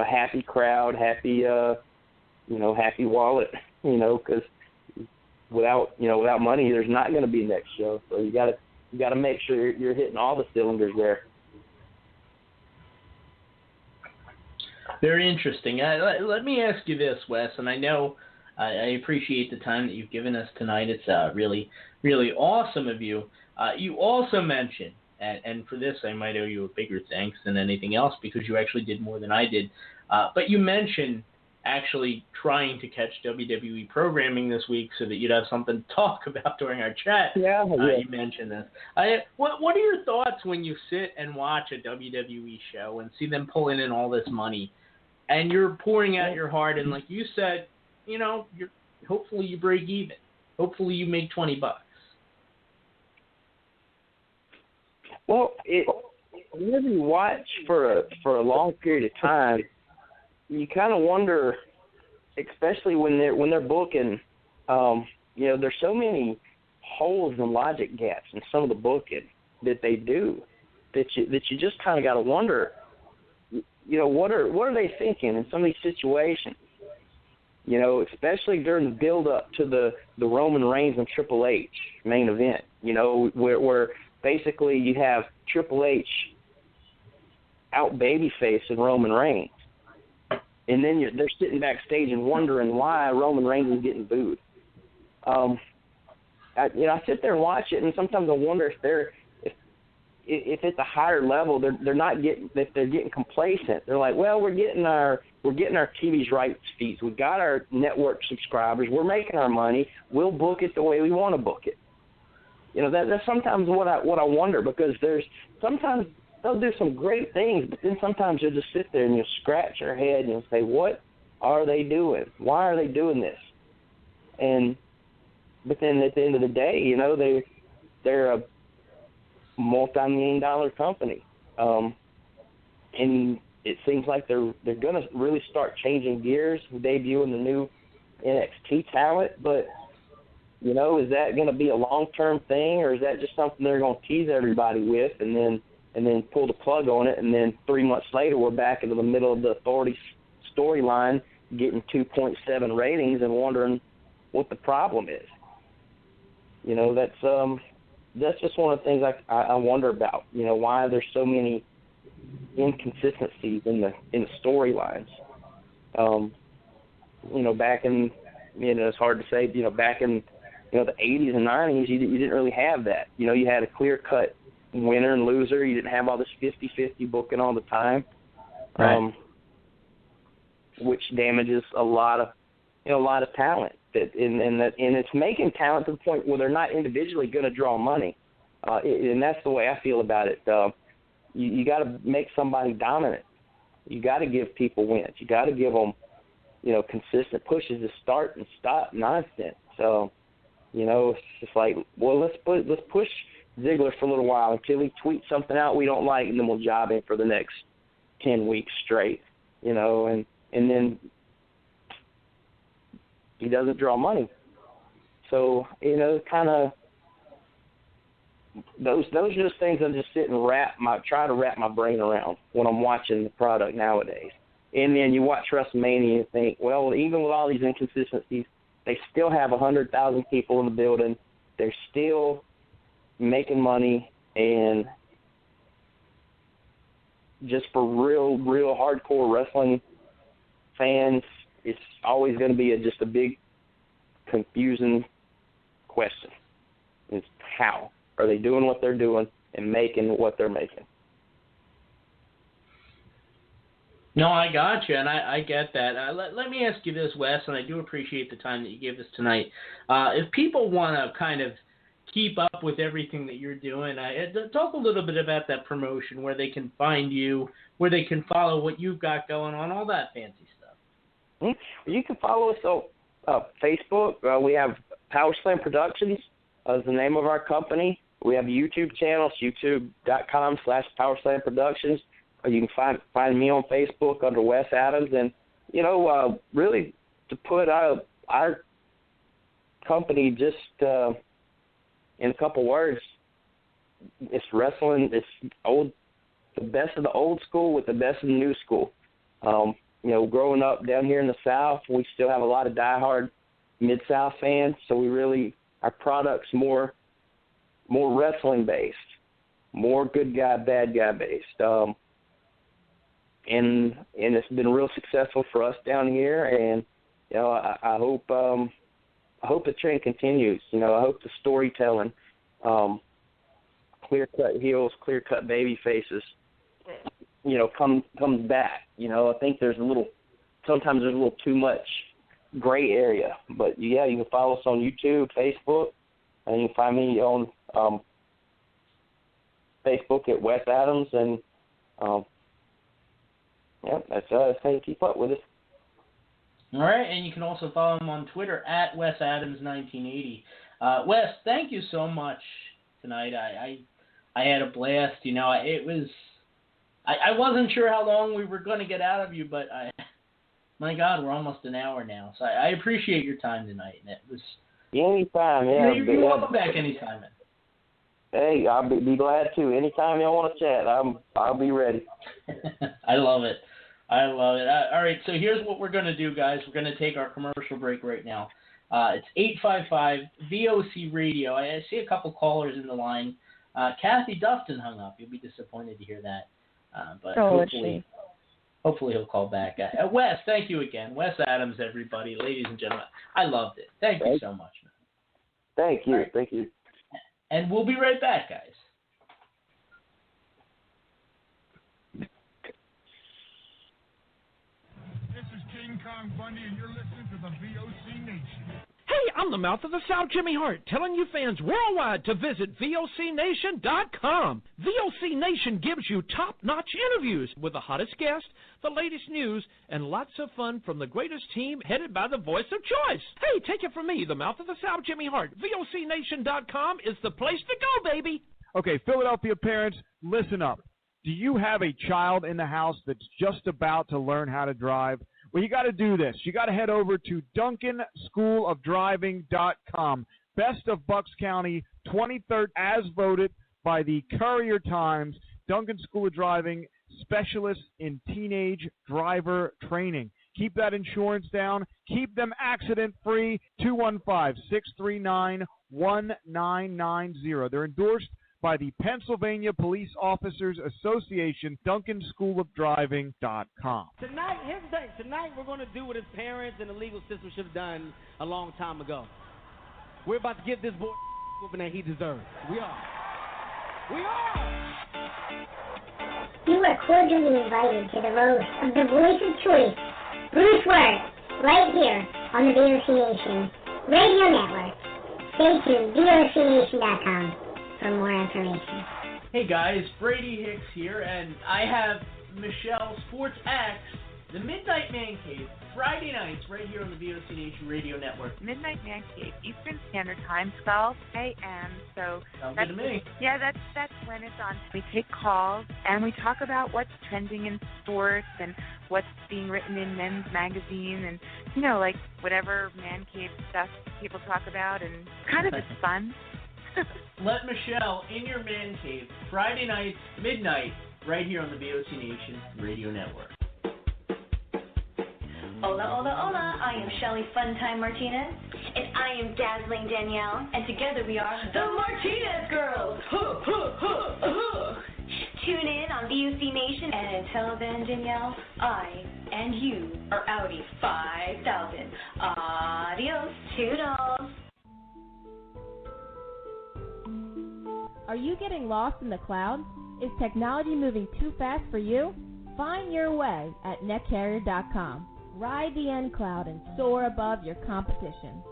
happy crowd, happy happy wallet, because without money there's not going to be a next show. So you got to make sure you're hitting all the cylinders there. Very interesting. Let me ask you this, Wes, and I know I appreciate the time that you've given us tonight. It's really, really awesome of you. You also mentioned, and for this I might owe you a bigger thanks than anything else because you actually did more than I did, but you mentioned actually trying to catch WWE programming this week so that you'd have something to talk about during our chat. Yeah. You mentioned this. What are your thoughts when you sit and watch a WWE show and see them pulling in all this money, and you're pouring out your heart, and like you said, hopefully you break even. Hopefully you make $20. Well, whenever you watch for a long period of time, you kind of wonder, especially when they're booking. There's so many holes and logic gaps in some of the booking that they do that you just kind of got to wonder. What are they thinking in some of these situations? Especially during the build-up to the Roman Reigns and Triple H main event, where basically you have Triple H out babyface and Roman Reigns. And then they're sitting backstage and wondering why Roman Reigns is getting booed. I sit there and watch it, and sometimes I wonder if it's a higher level, they're getting complacent. They're like, well, we're getting our TV's rights fees. We got our network subscribers. We're making our money. We'll book it the way we want to book it. That's sometimes what I wonder, because there's sometimes they'll do some great things, but then sometimes you'll just sit there and you'll scratch your head and you'll say, what are they doing? Why are they doing this? But then at the end of the day, they're a multi-million-dollar company, and it seems like they're going to really start changing gears, debuting the new NXT talent. But is that going to be a long-term thing, or is that just something they're going to tease everybody with, and then pull the plug on it, and then 3 months later we're back into the middle of the Authority storyline, getting 2.7 ratings and wondering what the problem is? That's just one of the things I wonder about. Why there's so many inconsistencies in the storylines. Back in It's hard to say. Back in the 80s and 90s, you didn't really have that. You had a clear-cut winner and loser. You didn't have all this 50-50 booking all the time, right. Which damages a lot of talent. And it's making talent to the point where they're not individually going to draw money. And that's the way I feel about it. You got to make somebody dominant. You got to give people wins. You got to give them, consistent pushes to start and stop nonsense. So, it's just like, well, let's push Ziggler for a little while until he tweets something out we don't like, and then we'll job him for the next 10 weeks straight, and then he doesn't draw money. So, kind of those are just things I just sit and try to wrap my brain around when I'm watching the product nowadays. And then you watch WrestleMania and think, well, even with all these inconsistencies, they still have 100,000 people in the building. They're still making money, and just for real hardcore wrestling fans, it's always going to be just a big confusing question. It's how are they doing what they're doing and making what they're making? No, I got you, and I get that. Let me ask you this, Wes, and I do appreciate the time that you gave us tonight. If people want to kind of keep up with everything that you're doing, talk a little bit about that promotion, where they can find you, where they can follow what you've got going on, all that fancy stuff. You can follow us on Facebook. We have Power Slam Productions is the name of our company. We have a YouTube channel, youtube.com/Power Slam Productions. You can find me on Facebook under Wes Adams. And, really to put our company just in a couple words, it's wrestling. It's the best of the old school with the best of the new school. Growing up down here in the South, we still have a lot of diehard Mid-South fans, so our product's more wrestling based, more good guy, bad guy based. And it's been real successful for us down here, and I hope the trend continues. I hope the storytelling, clear cut heels, clear cut baby faces, comes back. I think sometimes there's a little too much gray area. But yeah, you can follow us on YouTube, Facebook, and you can find me on Facebook at Wes Adams, and that's how you keep up with us. All right, and you can also follow him on Twitter at Wes Adams 1980. Wes, thank you so much tonight. I had a blast. It was. I wasn't sure how long we were going to get out of you, but my God, we're almost an hour now. So I appreciate your time tonight. And it was. Anytime, yeah. You're welcome back anytime. Hey, I'll be glad to. Anytime y'all want to chat, I'll be ready. I love it. All right, so here's what we're going to do, guys. We're going to take our commercial break right now. It's 855-VOC Radio. I see a couple callers in the line. Kathie Dufton hung up. You'll be disappointed to hear that. But hopefully he'll call back. Wes, thank you again. Wes Adams, everybody, ladies and gentlemen. I loved it. Thank you so much, man. Thank you. Right. Thank you. And we'll be right back, guys. This is King Kong Bundy, and you're listening to the VOC Nation. Hey, I'm the mouth of the South, Jimmy Hart, telling you fans worldwide to visit VOCNation.com. VOC Nation gives you top-notch interviews with the hottest guests, the latest news, and lots of fun from the greatest team headed by the voice of choice. Hey, take it from me, the mouth of the South, Jimmy Hart. VOCNation.com is the place to go, baby. Okay, Philadelphia parents, listen up. Do you have a child in the house that's just about to learn how to drive? Well, you got to do this. You got to head over to DuncanschoolofDriving.com. Best of Bucks County, 23rd, as voted by the Courier Times. Duncan School of Driving, specialists in teenage driver training. Keep that insurance down. Keep them accident-free. 215-639-1990. They're endorsed by the Pennsylvania Police Officers Association, DuncanSchoolOfDriving.com. Tonight, here's the thing. Tonight we're going to do what his parents and the legal system should have done a long time ago. We're about to give this boy whooping that he deserves. We are. You are cordially invited to the roast of the voice of choice, Bruce Worth, right here on the VOC Nation Radio Network. Stay tuned, VOCNation.com for more information. Hey guys, Brady Hicks here, and I have Michelle Sports X, the Midnight Man Cave, Friday nights right here on the VOC Nation Radio Network. Midnight Man Cave, Eastern Standard Time, 12 a.m. So sounds good to me. Yeah, that's when it's on. We take calls and we talk about what's trending in sports and what's being written in men's magazine and like whatever man cave stuff people talk about, and kind of it's fun. Let Michelle in your man cave, Friday nights, midnight, right here on the VOC Nation Radio Network. Hola, hola, hola. I am Shelly Funtime Martinez. And I am Dazzling Danielle. And together we are the Martinez Girls. Tune in on VOC Nation. And until then, Danielle, I and you are Audi 5000. Adios, toodles. Are you getting lost in the clouds? Is technology moving too fast for you? Find your way at netcarrier.com. Ride the end cloud and soar above your competition.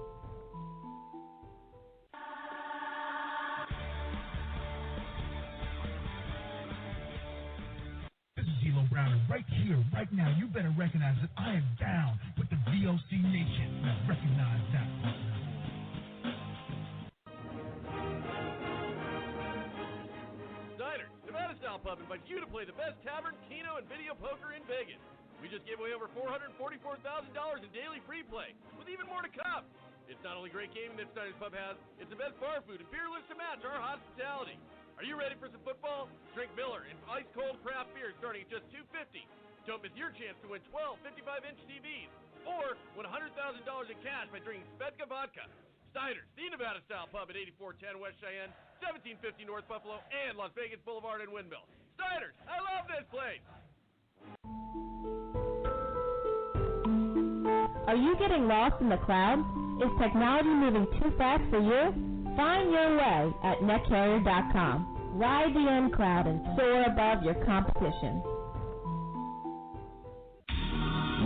This is D'Lo Brown, and right here, right now, you better recognize that I am down with the VOC Nation. Now recognize that. Nevada Style Pub invites you to play the best tavern, keno, and video poker in Vegas. We just gave away over $444,000 in daily free play, with even more to come. It's not only great gaming that Snyder's Pub has, it's the best bar food and beer lists to match our hospitality. Are you ready for some football? Drink Miller and ice-cold craft beer starting at just $2.50. Don't miss your chance to win 12 55-inch TVs, or win $100,000 in cash by drinking Svedka vodka. Snyder's, the Nevada Style Pub at 8410 West Cheyenne, 1750 North Buffalo, and Las Vegas Boulevard in Windmill. Snyder's, I love this place! Are you getting lost in the clouds? Is technology moving too fast for you? Find your way at netcarrier.com. Ride the end cloud and soar above your competition.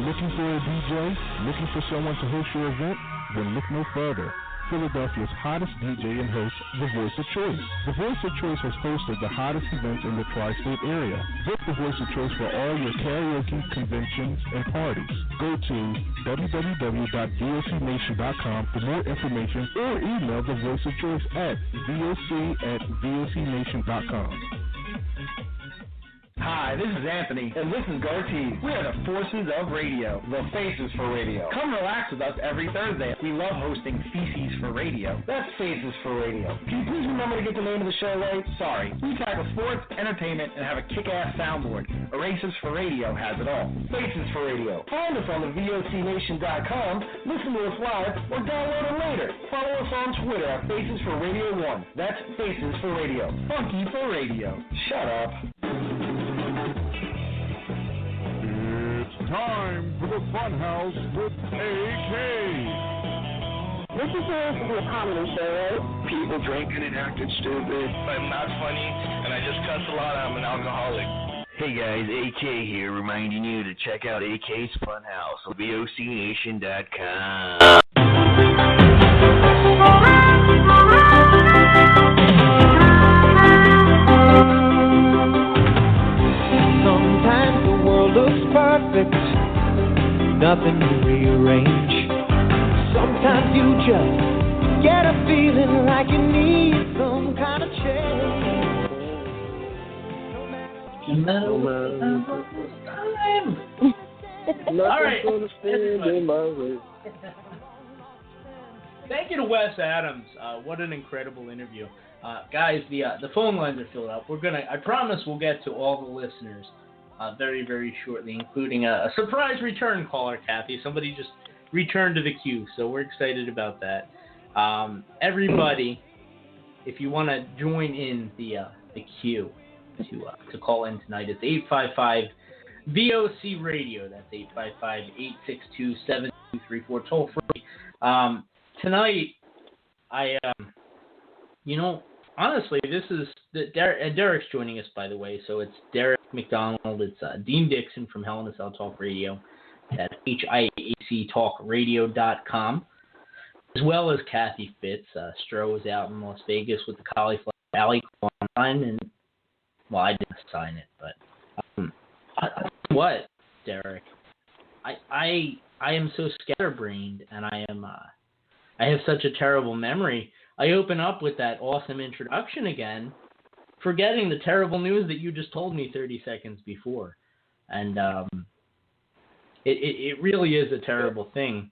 Looking for a DJ? Looking for someone to host your event? Then look no further. Philadelphia's hottest DJ and host, The Voice of Choice. The Voice of Choice has hosted the hottest events in the tri-state area. Book The Voice of Choice for all your karaoke, conventions, and parties. Go to www.vocnation.com for more information, or email The Voice of Choice at voc@vocnation.com. Hi, this is Anthony, and this is Gartee. We are the forces of radio, the faces for radio. Come relax with us every Thursday. We love hosting Feces for Radio. That's Faces for Radio. Can you please remember to get the name of the show right? Sorry. We tackle sports, entertainment, and have a kick-ass soundboard. Erases for Radio has it all. Faces for Radio. Find us on the VOCNation.com, listen to us live, or download it later. Follow us on Twitter at Faces for Radio 1. That's Faces for Radio. Funky for Radio. Shut up. Time for the Funhouse with AK. This is supposed to be a comedy show, right? People drinking and acting stupid. I'm not funny, and I just cuss a lot. I'm an alcoholic. Hey guys, AK here, reminding you to check out AK's Funhouse on VOCNation.com. Sometimes the world looks perfect, nothing to rearrange. Sometimes you just get a feeling like you need some kind of change. No All right. Thank you to Wes Adams. What an incredible interview. Guys, the phone lines are filled up. I promise we'll get to all the listeners very, very shortly, including a surprise return caller, Kathie. Somebody just returned to the queue, so we're excited about that. Everybody, if you want to join in the queue to call in tonight, it's 855 VOC Radio. That's 855-862-7234. Toll free. Tonight, honestly, this is Derrick's joining us, by the way. So it's Derrick McDonald. It's Dean Dixon from Hell in a Cell Talk Radio. That's HIACTalkradio.com. As well as Kathie Fitz. Stro is out in Las Vegas with the Cauliflower Alley line, and I didn't sign it, but what, Derrick? I am so scatterbrained, and I have such a terrible memory. I open up with that awesome introduction again, forgetting the terrible news that you just told me 30 seconds before, and it really is a terrible thing.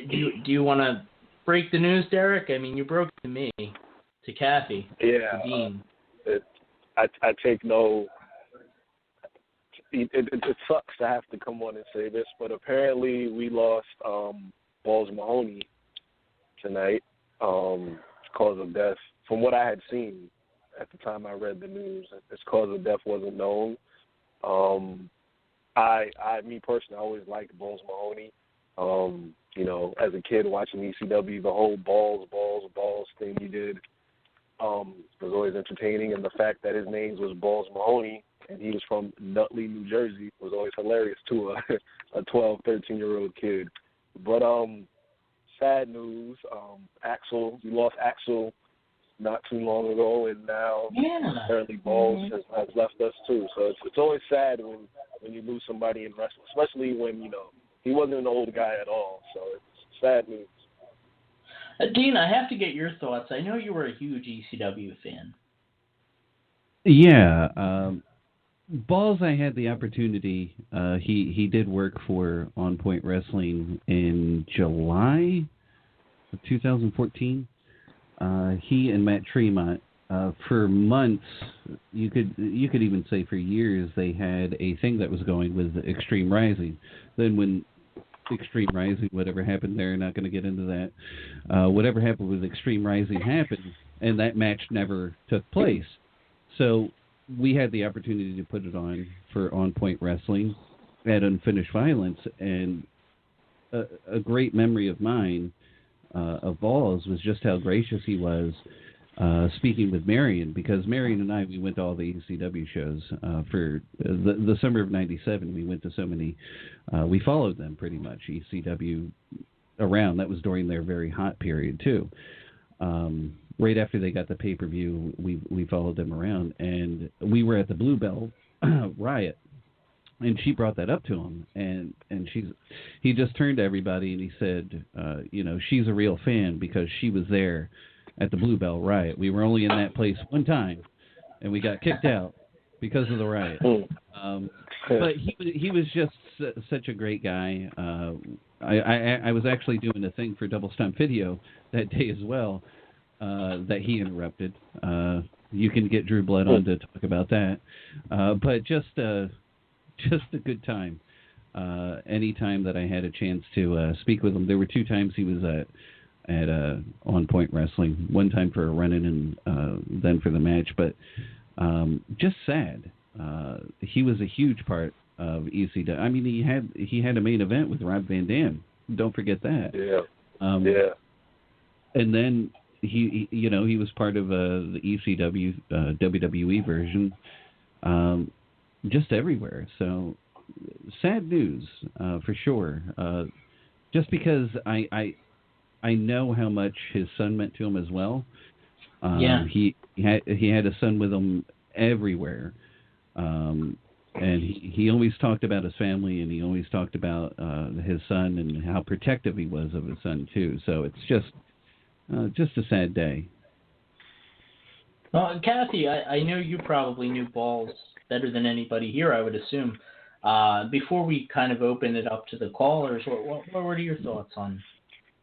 Do you want to break the news, Derrick? I mean, you broke it to me, to Kathie, to Dean. I take no. It sucks to have to come on and say this, but apparently we lost Balls Mahoney tonight. Cause of death, from what I had seen at the time I read the news, his cause of death wasn't known. Me personally, I always liked Balls Mahoney. As a kid watching ECW, the whole balls thing he did was always entertaining, and the fact that his name was Balls Mahoney and he was from Nutley, New Jersey, was always hilarious to a 12, 13-year-old kid. But sad news, we lost Axel not too long ago, and now apparently Balls has left us too. So it's always sad when you lose somebody in wrestling, especially when, he wasn't an old guy at all. So it's sad news. Dean, I have to get your thoughts. I know you were a huge ECW fan. Yeah. Balls, I had the opportunity. He did work for On Point Wrestling in July of 2014. He and Matt Tremont, for months, you could even say for years, they had a thing that was going with Extreme Rising. Then when Extreme Rising, whatever happened there, not going to get into that. Whatever happened with Extreme Rising happened, and that match never took place. So we had the opportunity to put it on for On Point Wrestling at Unfinished Violence, and a great memory of mine of Balls was just how gracious he was speaking with Marion, because Marion and I, we went to all the ECW shows for the summer of '97. We went to so many. We followed them pretty much, ECW around. That was during their very hot period too. Right after they got the pay-per-view, we followed them around, and we were at the Bluebell Riot, and she brought that up to him, and he just turned to everybody and he said, she's a real fan because she was there at the Bluebell Riot. We were only in that place one time, and we got kicked out because of the riot. But he was just such a great guy. I was actually doing a thing for Double Stump Video that day as well. That he interrupted. You can get Drew Blood on to talk about that. But just a good time. Any time that I had a chance to speak with him, there were 2 times he was at On Point Wrestling. One time for a run-in and then for the match. But just sad. He was a huge part of ECW. I mean, he had a main event with Rob Van Dam. Don't forget that. Yeah. And then he was part of the ECW WWE version, just everywhere. So sad news for sure. Just because I know how much his son meant to him as well. He had a son with him everywhere, and he always talked about his family, and he always talked about his son and how protective he was of his son too. So it's just a sad day. Well, Kathie, I know you probably knew Balls better than anybody here, I would assume. Before we kind of open it up to the callers, what were your thoughts on?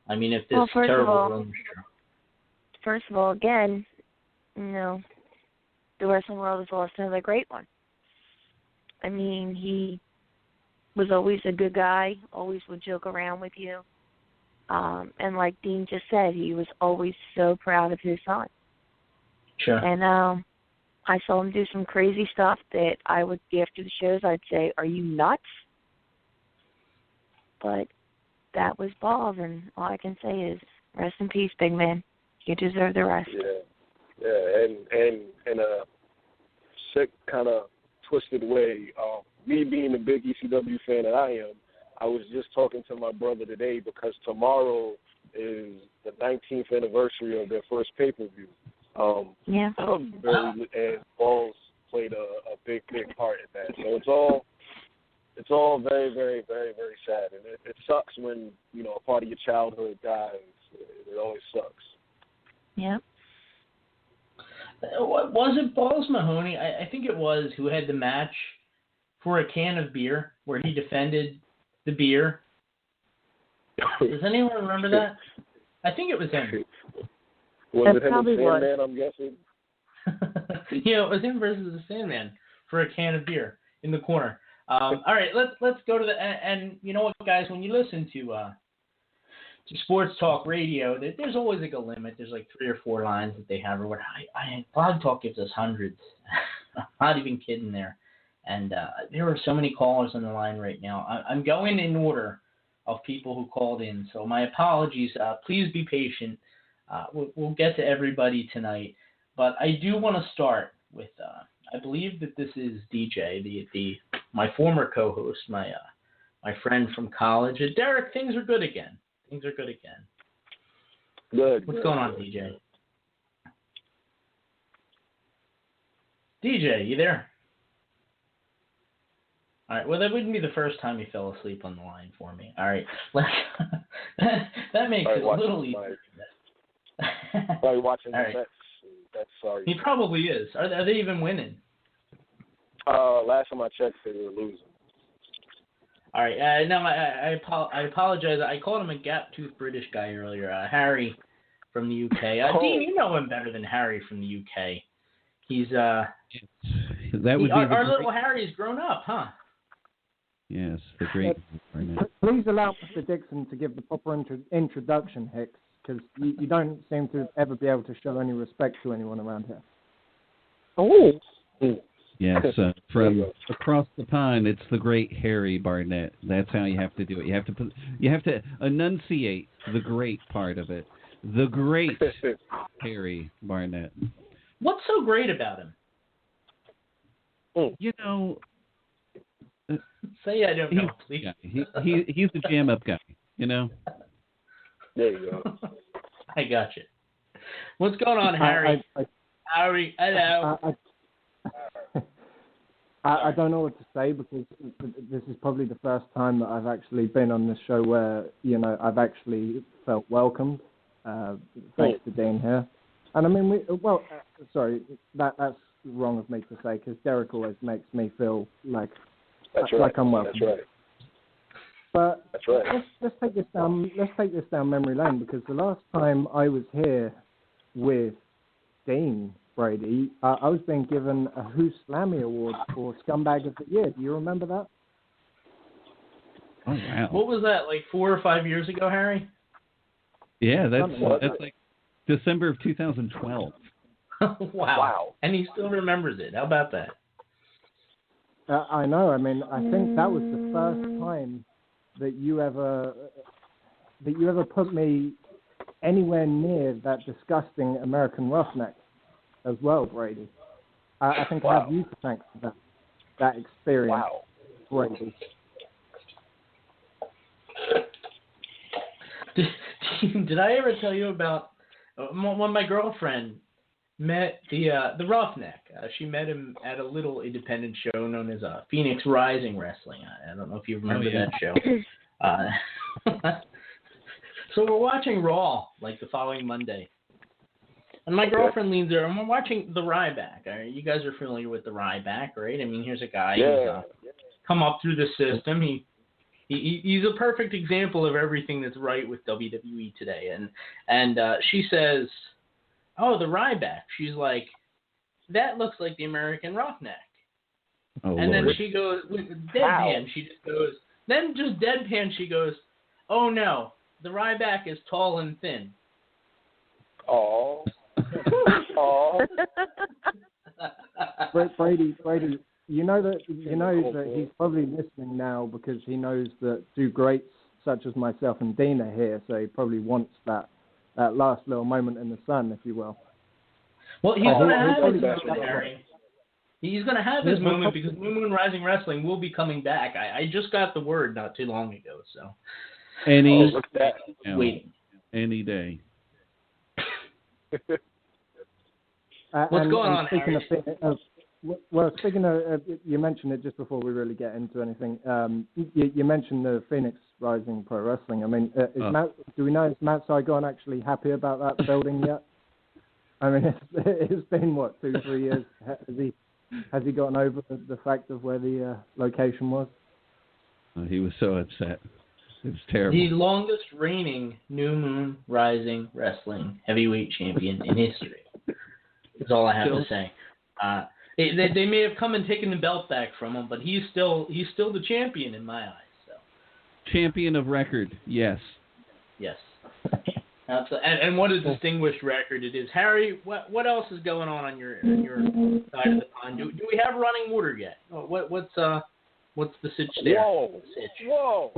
I mean, if this terrible rumor is true. First of all, again, the wrestling world has lost another great one. I mean, he was always a good guy, always would joke around with you. And like Dean just said, he was always so proud of his son. Sure. And I saw him do some crazy stuff that I would, after the shows, I'd say, "Are you nuts?" But that was balls, and all I can say is, rest in peace, big man. You deserve the rest. Yeah, and in a sick kind of twisted way, me being the big ECW fan that I am, I was just talking to my brother today because tomorrow is the 19th anniversary of their first pay-per-view. And balls played a big part in that. So it's all very, very, very, very sad, and it sucks when a part of your childhood dies. It always sucks. Yeah. Was it Balls Mahoney? I think it was, who had the match for a can of beer where he defended the beer. Does anyone remember that? I think it was him. Was it him and Sandman, I'm guessing? It was him versus the Sandman for a can of beer in the corner. All right, let's go to the and you know what, guys, when you listen to sports talk radio, there's always like a limit. There's like 3 or 4 lines that they have, or what. Blog Talk gives us hundreds. I'm not even kidding there. And there are so many callers on the line right now. I'm going in order of people who called in, so my apologies. Please be patient. We'll get to everybody tonight, but I do want to start with. I believe that this is DJ, my former co-host, my friend from college. Derek, things are good again. Good. What's going on, DJ? DJ, you there? All right. Well, that wouldn't be the first time he fell asleep on the line for me. All right. That makes it a little easier. Probably watching the All right. Mets. That's sorry. He probably is. Are they even winning? Last time I checked, they were losing. All right. No, I apologize. I called him a gap-toothed British guy earlier. Harry from the UK. Dean, you know him better than Harry from the UK. He's that would be our little Harry's grown up, huh? Yes, the great. Please allow Mr. Dixon to give the proper introduction, Hicks, because you don't seem to ever be able to show any respect to anyone around here. Oh. Yes, from across the pond, it's the great Harry Barnett. That's how you have to do it. You have to enunciate the great part of it. The great Harry Barnett. What's so great about him? You know, say I don't know, please. He's a jam up guy. You know. There you go. I got you. What's going on, Harry? Harry, hello. I don't know what to say because this is probably the first time that I've actually been on this show where, I've actually felt welcomed, thanks to Dean here. And I mean, that's wrong of me to say because Derek always makes me feel like I'm welcome. That's right. But that's right. Let's take this down memory lane because the last time I was here with Dean Brady, I was being given a Who Slammy Award for Scumbag of the Year. Do you remember that? Oh wow! What was that, like 4 or 5 years ago, Harry? Yeah, that's like December of 2012. Wow! And he still remembers it. How about that? I know. I mean, I think that was the first time that you ever put me anywhere near that disgusting American Roughneck as well, Brady. I think I have you to thank for that experience, Brady. Did I ever tell you about when my girlfriend met the Roughneck? She met him at a little independent show known as Phoenix Rising Wrestling. I don't know if you remember that show. So we're watching Raw like the following Monday. And my girlfriend leans there, and we're watching the Ryback. Right? You guys are familiar with the Ryback, right? I mean, here's a guy who's come up through the system. He's a perfect example of everything that's right with WWE today. And she says, "Oh, the Ryback." She's like, "That looks like the American Roughneck." Oh, and Lord. then she goes, deadpan. She just goes, then just deadpan. She goes, "Oh no, the Ryback is tall and thin. Oh. Oh. Brady, you know that he's probably listening now because he knows that two greats such as myself and Dean are here, so he probably wants that last little moment in the sun, if you will. Well, he's going to have his moment, Harry. He's going to have his moment because New Moon Rising Wrestling will be coming back. I just got the word not too long ago, so. Any day. What's going on, Harry? Speaking of, you mentioned it just before we really get into anything. You mentioned the Phoenix Rising Pro Wrestling. I mean, do we know is Matt Saigon actually happy about that building yet? I mean, it's been, 2-3 years? Has he gotten over the fact of where the location was? He was so upset. It was terrible. The longest reigning New Moon Rising Wrestling heavyweight champion in history. That's all I have to say. They may have come and taken the belt back from him, but he's still the champion in my eyes. So. Champion of record, yes. Yes. And what a distinguished record it is. Harry, what else is going on your side of the pond? Do we have running water yet? What's the sitch there? Whoa!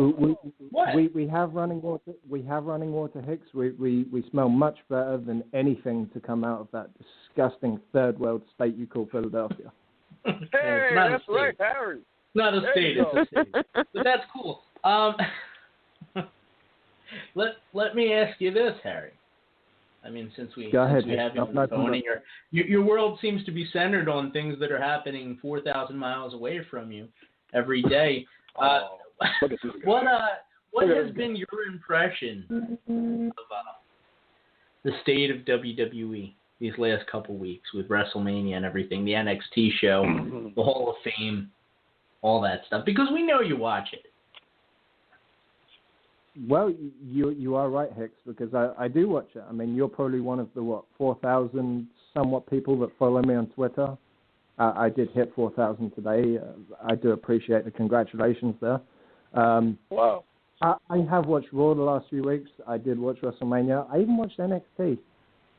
What? We have running water. We have running water, Hicks. We smell much better than anything to come out of that disgusting third world state you call Philadelphia. Hey, that's right, Harry. Not a state, it's a state. But that's cool. Let me ask you this, Harry. I mean, since we have you on the phone, and your world seems to be centered on things that are happening 4,000 miles away from you every day. What has been your impression of the state of WWE these last couple weeks with WrestleMania and everything, the NXT show, the Hall of Fame, all that stuff? Because we know you watch it. Well, you are right, Hicks, because I do watch it. I mean, you're probably one of the 4,000 somewhat people that follow me on Twitter. I did hit 4,000 today. I do appreciate the congratulations there. Wow. I have watched Raw the last few weeks. I did watch WrestleMania. I even watched NXT,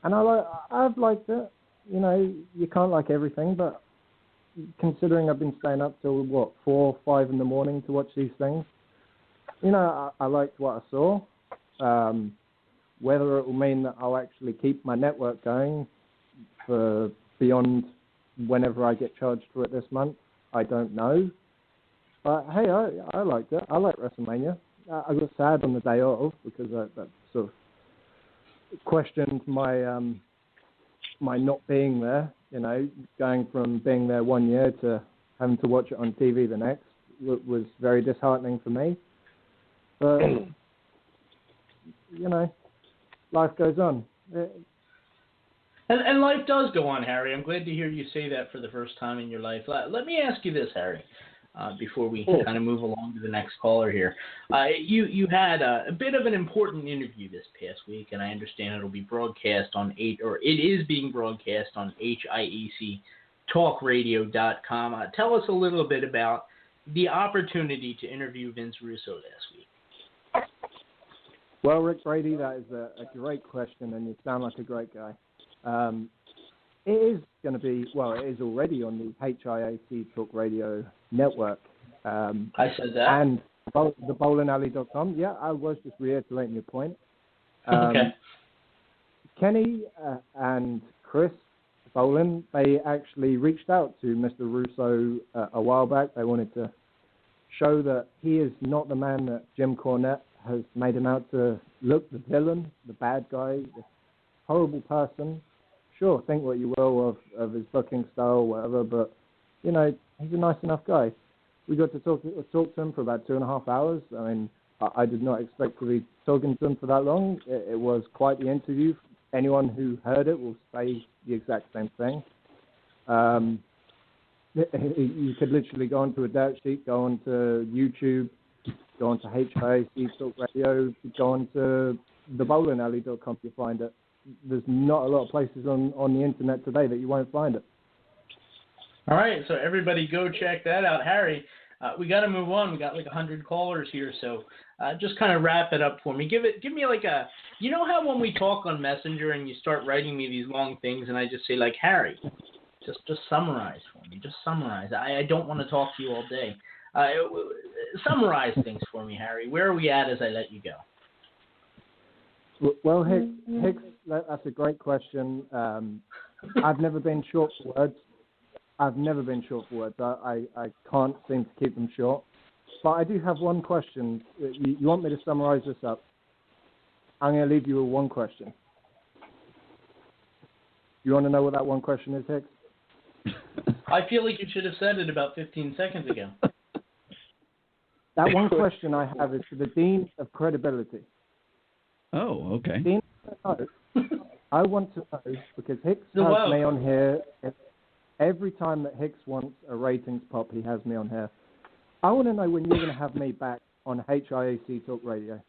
and I've liked it. You know, you can't like everything, but considering I've been staying up till 4 or 5 in the morning to watch these things, you know, I liked what I saw. Whether it will mean that I'll actually keep my network going for beyond whenever I get charged for it this month, I don't know. But hey, I liked it. I like WrestleMania. I got sad on the day of because that sort of questioned my my not being there. You know, going from being there 1 year to having to watch it on TV the next was very disheartening for me. But you know, life goes on. And life does go on, Harry. I'm glad to hear you say that for the first time in your life. Let me ask you this, Harry, before we kind of move along to the next caller here. You had a bit of an important interview this past week, and I understand it'll be broadcast on it is being broadcast on HIECTalkradio.com. Tell us a little bit about the opportunity to interview Vince Russo last week. Well, Rick Brady, that is a great question, and you sound like a great guy. It is going to be, well, it is already on the HIAC Talk Radio network. I said that. And the bowlingalley.com. Yeah, I was just reiterating your point. Okay. Kenny and Chris Bolin, they actually reached out to Mr. Russo a while back. They wanted to show that he is not the man that Jim Cornette has made him out to look, the villain, the bad guy, the horrible person. Sure, think what you will of his booking style, whatever, but, you know, he's a nice enough guy. We got to talk to him for about 2.5 hours. I mean, I did not expect to be talking to him for that long. It was quite the interview. Anyone who heard it will say the exact same thing. You could literally go onto a dirt sheet, go onto YouTube, go onto HIAC Talk Radio, go onto thebowlingalley.com, you'll find it. There's not a lot of places on the internet today that you won't find it. All right, so everybody go check that out. Harry, We got to move on. We got like 100 callers here, so just kind of wrap it up for me. Give me like a, you know how when we talk on Messenger and you start writing me these long things, and I just say like, Harry, just summarize for me. Just summarize. I don't want to talk to you all day. Summarize things for me, Harry. Where are we at as I let you go? Well, Hicks, that's a great question. I've never been short for words. I can't seem to keep them short. But I do have one question. You want me to summarize this up? I'm going to leave you with one question. You want to know what that one question is, Hicks? I feel like you should have said it about 15 seconds ago. That one question I have is for the Dean of Credibility. Oh, okay. Dean, I want to know, because Hicks has me on here. Every time that Hicks wants a ratings pop, he has me on here. I want to know when you're going to have me back on HIAC Talk Radio.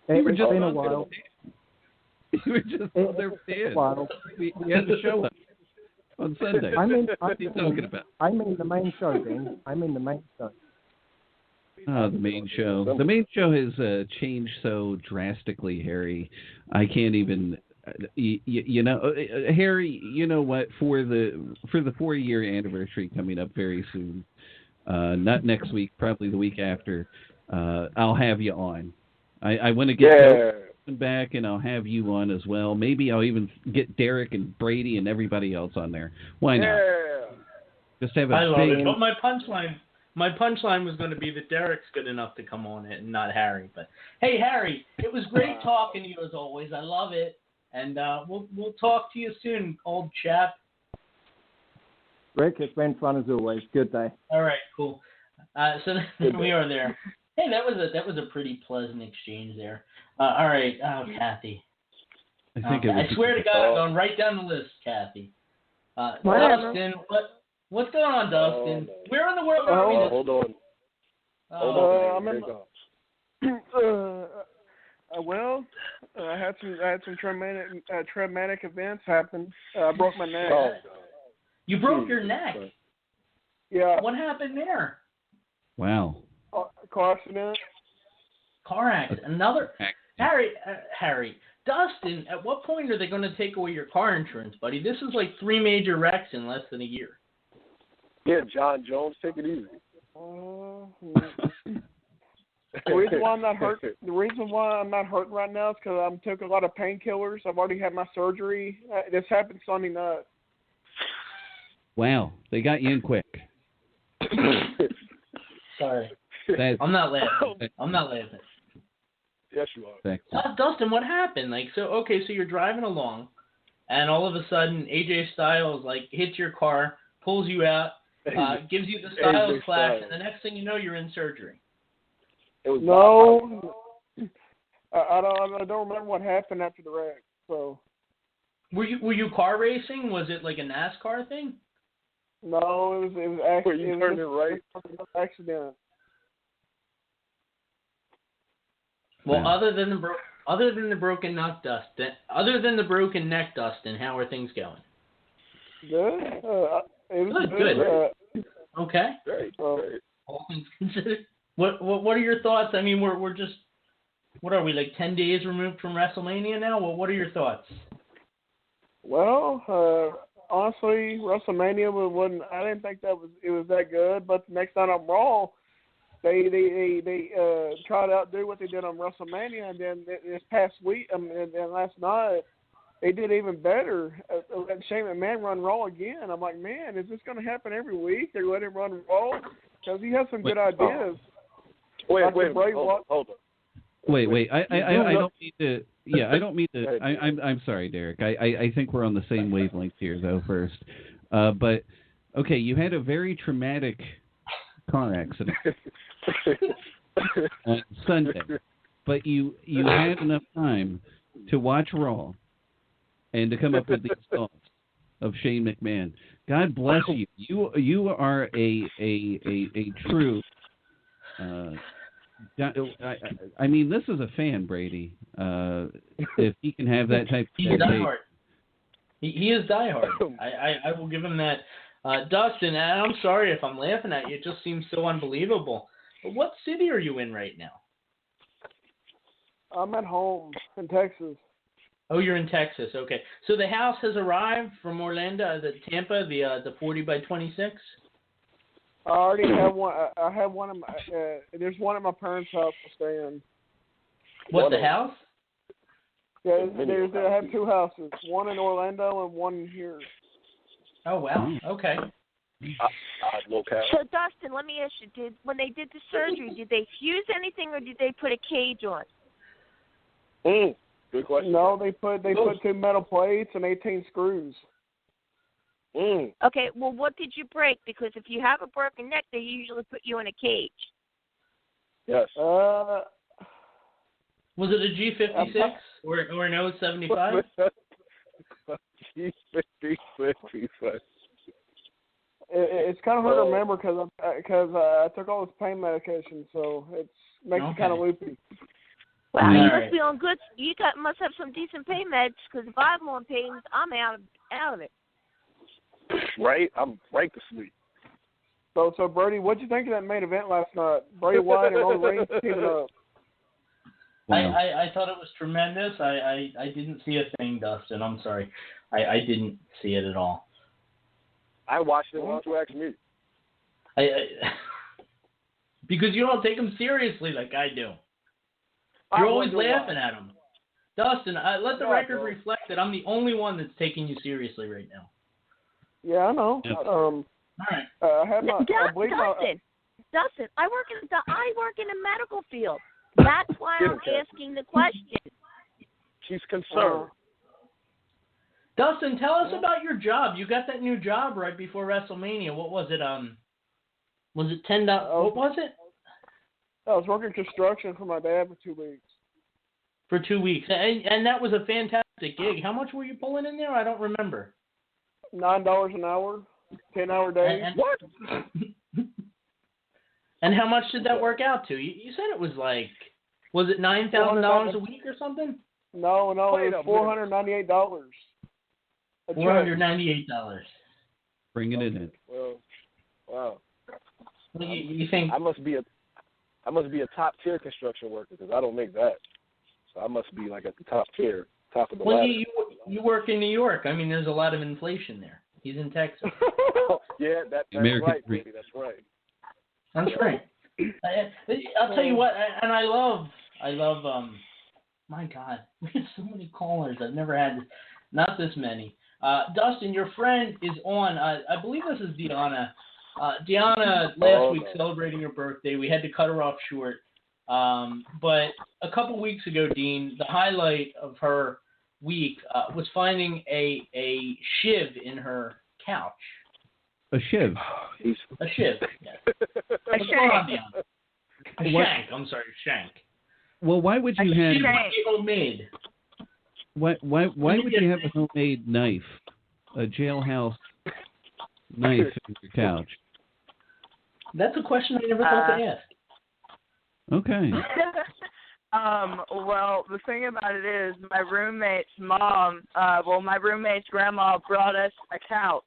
It's been a while. You were just on there for while. We had the show on Sunday. I mean the main show, Dean. I mean the main show. Oh, the main show. The main show has changed so drastically, Harry. I can't even. You know, Harry. You know what? For the 4-year anniversary coming up very soon, not next week, probably the week after. I'll have you on. I want to get back, and I'll have you on as well. Maybe I'll even get Derrick and Brady and everybody else on there. Why not? Just have a I love big. it. But my punchline was going to be that Derrick's good enough to come on it and not Harry. But hey, Harry, it was great talking to you as always. I love it, and we'll talk to you soon, old chap. Rick, it's been fun as always. Good day. All right, cool. So we are there. Hey, that was a pretty pleasant exchange there. All right, Kathie. I swear to God, I'm going right down the list, Kathie. Dustin, what's going on, Dustin? Where in the world are we? Hold on. I had some traumatic events happen. I broke my neck. You broke your neck? Yeah. What happened there? Wow. Car accident. Car accident. Another. Harry. Dustin, at what point are they going to take away your car insurance, buddy? This is like 3 major wrecks in less than a year. Yeah, John Jones, take it easy. The reason why I'm not hurt right now is because I took a lot of painkillers. I've already had my surgery. This happened Sunday night. Wow, they got you in quick. Sorry. I'm not laughing. Yes, you are. Dustin, what happened? So you're driving along, and all of a sudden, AJ Styles hits your car, pulls you out, gives you the Styles clash, and the next thing you know, you're in surgery. No, I don't remember what happened after the wreck. So, were you car racing? Was it like a NASCAR thing? No, it was actually you turned it right. Accident. Well, other than the broken neck, Dustin, how are things going? Good. It was Good. Okay. Great. All things considered. What are your thoughts? I mean, we're just, what are we, 10 days removed from WrestleMania now? Well, what are your thoughts? Well, honestly, WrestleMania wasn't. I didn't think it was that good. But the next night on Raw, they tried to outdo what they did on WrestleMania, and then this past week, and last night, they did even better. Let Shane McMahon run Raw again. I'm like, man, is this going to happen every week? They let him run Raw because he has some good ideas. Wait, hold on. Wait. I don't mean to. Yeah, I don't mean to. I'm sorry, Derrick. I think we're on the same wavelength here, though. First, but okay, you had a very traumatic car accident on Sunday, but you had enough time to watch Raw and to come up with these thoughts of Shane McMahon. God bless you. You are a true. I mean, this is a fan, Brady. If he can have that type of He's diehard. He is diehard. I will give him that. Dustin, and I'm sorry if I'm laughing at you. It just seems so unbelievable. But what city are you in right now? I'm at home in Texas. Oh, you're in Texas. Okay. So the house has arrived from Orlando, Tampa, the 40 by 26. I already have one. I have one in my. There's one at my parents' house to stay in. What, the house? Yeah, I have two houses. One in Orlando and one here. Oh wow. Okay. So Dustin, let me ask you: when they did the surgery, did they fuse anything, or did they put a cage on? Good question. No, they put 2 metal plates and 18 screws. Okay, well, what did you break? Because if you have a broken neck, they usually put you in a cage. Yes. Was it a G56 or an 075? G56. It's kind of hard to remember because I took all this pain medication, so it makes it kind of loopy. Wow, you must be on good. Must have some decent pain meds, because if I'm on pain, I'm out of it. Right, I'm right to sleep. So Brady, what'd you think of that main event last night? Bray Wyatt and Roman Reigns teaming up. I thought it was tremendous. I didn't see a thing, Dustin. I'm sorry. I didn't see it at all. I watched it. Why don't you ask me? Because you don't take them seriously like I do. You're always laughing at them. Dustin, let the record reflect that I'm the only one that's taking you seriously right now. Yeah, I know. Yep. All right. I have my. Dustin, I work in the medical field. That's why I'm asking the question. She's concerned. Dustin, tell us about your job. You got that new job right before WrestleMania. What was it? Was it $10? What was it? I was working construction for my dad for 2 weeks. For 2 weeks, and that was a fantastic gig. How much were you pulling in there? I don't remember. $9 an hour, 10-hour days. What? And how much did that work out to? You said it was like, was it $9,000 a week or something? No, it was $498. $498. Bringing it in. Well, wow. Well, you think I must be a top tier construction worker because I don't make that. So I must be like at the top tier, top of the ladder. You work in New York. I mean, there's a lot of inflation there. He's in Texas. Yeah, that's American right, baby. That's right. That's right. I'll tell you what, and I love. My God, we have so many callers. I've never had not this many. Dustin, your friend is on. I believe this is Deanna. Deanna last week celebrating her birthday. We had to cut her off short. But a couple weeks ago, Dean, the highlight of her week was finding a shiv in her couch. A shiv? A shiv, yes. A shank. A shank. I'm sorry, shank. Well, why would you have... homemade. Why would you have a homemade knife, a jailhouse knife in your couch? That's a question I never thought to ask. Okay. Well, the thing about it is my roommate's grandma brought us a couch.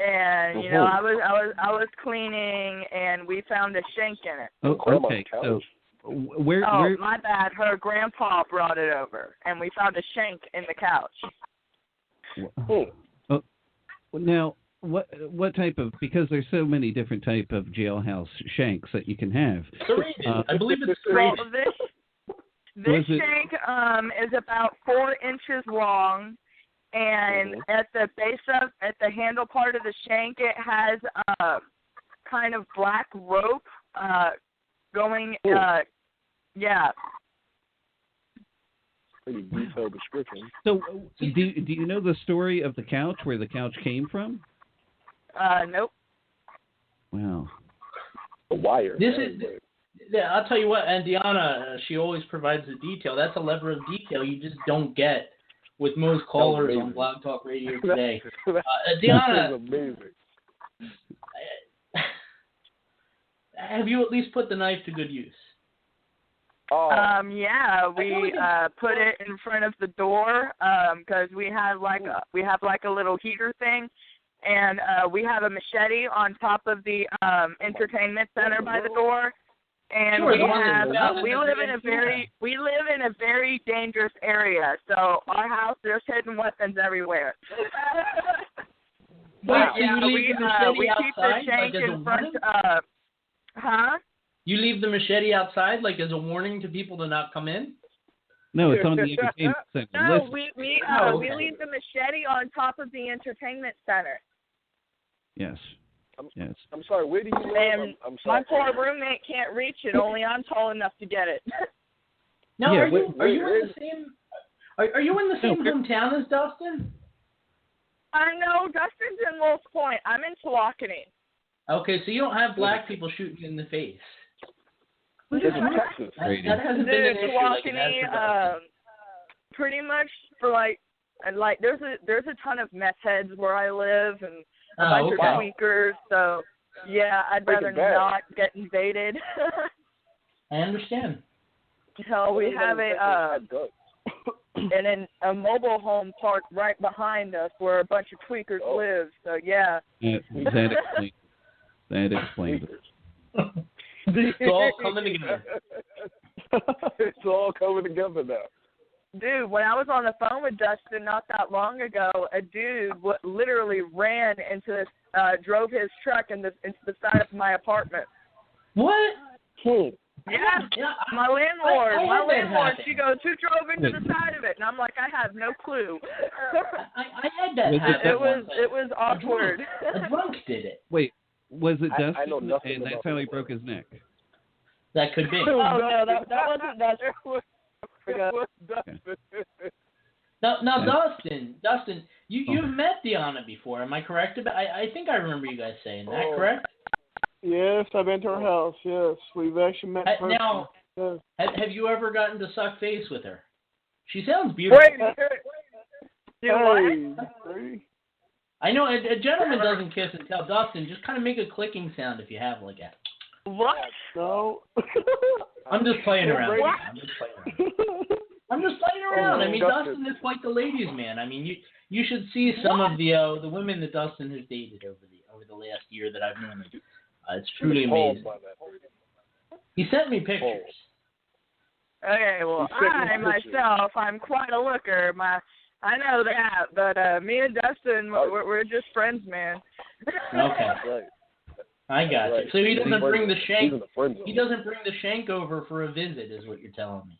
And, you know, I was cleaning and we found a shank in it. Oh, okay. So where my bad. Her grandpa brought it over and we found a shank in the couch. Oh, now what type of, because there's so many different type of jailhouse shanks that you can have. I believe it's serrated. This shank is about 4 inches long, and at the handle part of the shank, it has kind of black rope going. Yeah. Pretty detailed description. So, do you know the story of the couch, where the couch came from? Nope. Wow. A wire. Yeah, I'll tell you what, and Deanna, she always provides the detail. That's a level of detail you just don't get with most callers on Blog Talk Radio today. Deanna, amazing. Have you at least put the knife to good use? Yeah, we put it in front of the door because we have like a little heater thing, and we have a machete on top of the entertainment center by the door. And Sure, we live in a very dangerous area. So our house, there's hidden weapons everywhere. Wow. We keep the shank in front. You leave the machete outside, like as a warning to people to not come in? No, it's on the entertainment center. No, we leave the machete on top of the entertainment center. Yes. Yes. I'm sorry, where do you live? And I'm sorry. my poor roommate can't reach it. Only I'm tall enough to get it. Now, Yeah, are you in the same? Are you in the same hometown as Dustin? No, Dustin's in Wills Point. I'm in Tawakoni. Okay, so you don't have black people shooting in the face. This is Texas. That hasn't been an issue like it has for Dustin. Pretty much for like there's a ton of meth heads where I live and a bunch of tweakers. So yeah, I'd rather not get invaded. I understand. So we have a mobile home park right behind us where a bunch of tweakers live. So yeah. That explains it. It's all coming together. It's all coming together now. Dude, when I was on the phone with Dustin not that long ago, a dude literally ran into drove his truck into the side of my apartment. What? Yeah. My landlord, she goes, who drove into the side of it? And I'm like, I have no clue. I had that happen. It was awkward. A drunk did it. Wait, was it Dustin? I know nothing and that's how he broke his neck. That could be. Oh no, that wasn't Dustin. Now, Dustin, you've met Deanna before. Am I correct? I think I remember you guys saying that. Correct? Yes, I've been to her house. Yes, we've actually met. Now, yes. Have you ever gotten to suck face with her? She sounds beautiful. I know a gentleman doesn't kiss and tell. Dustin, just kind of make a clicking sound if you have like that. What? No. I'm just playing around. I'm just playing around. I mean, Dustin is quite the ladies' man. I mean, you should see some of the women that Dustin has dated over the last year that I've known him. It's truly amazing. He sent me pictures. Okay, well, I'm quite a looker. I know that, but me and Dustin, we're just friends, man. Okay. I got you. So he doesn't bring the shank. He doesn't bring the shank over for a visit, is what you're telling me.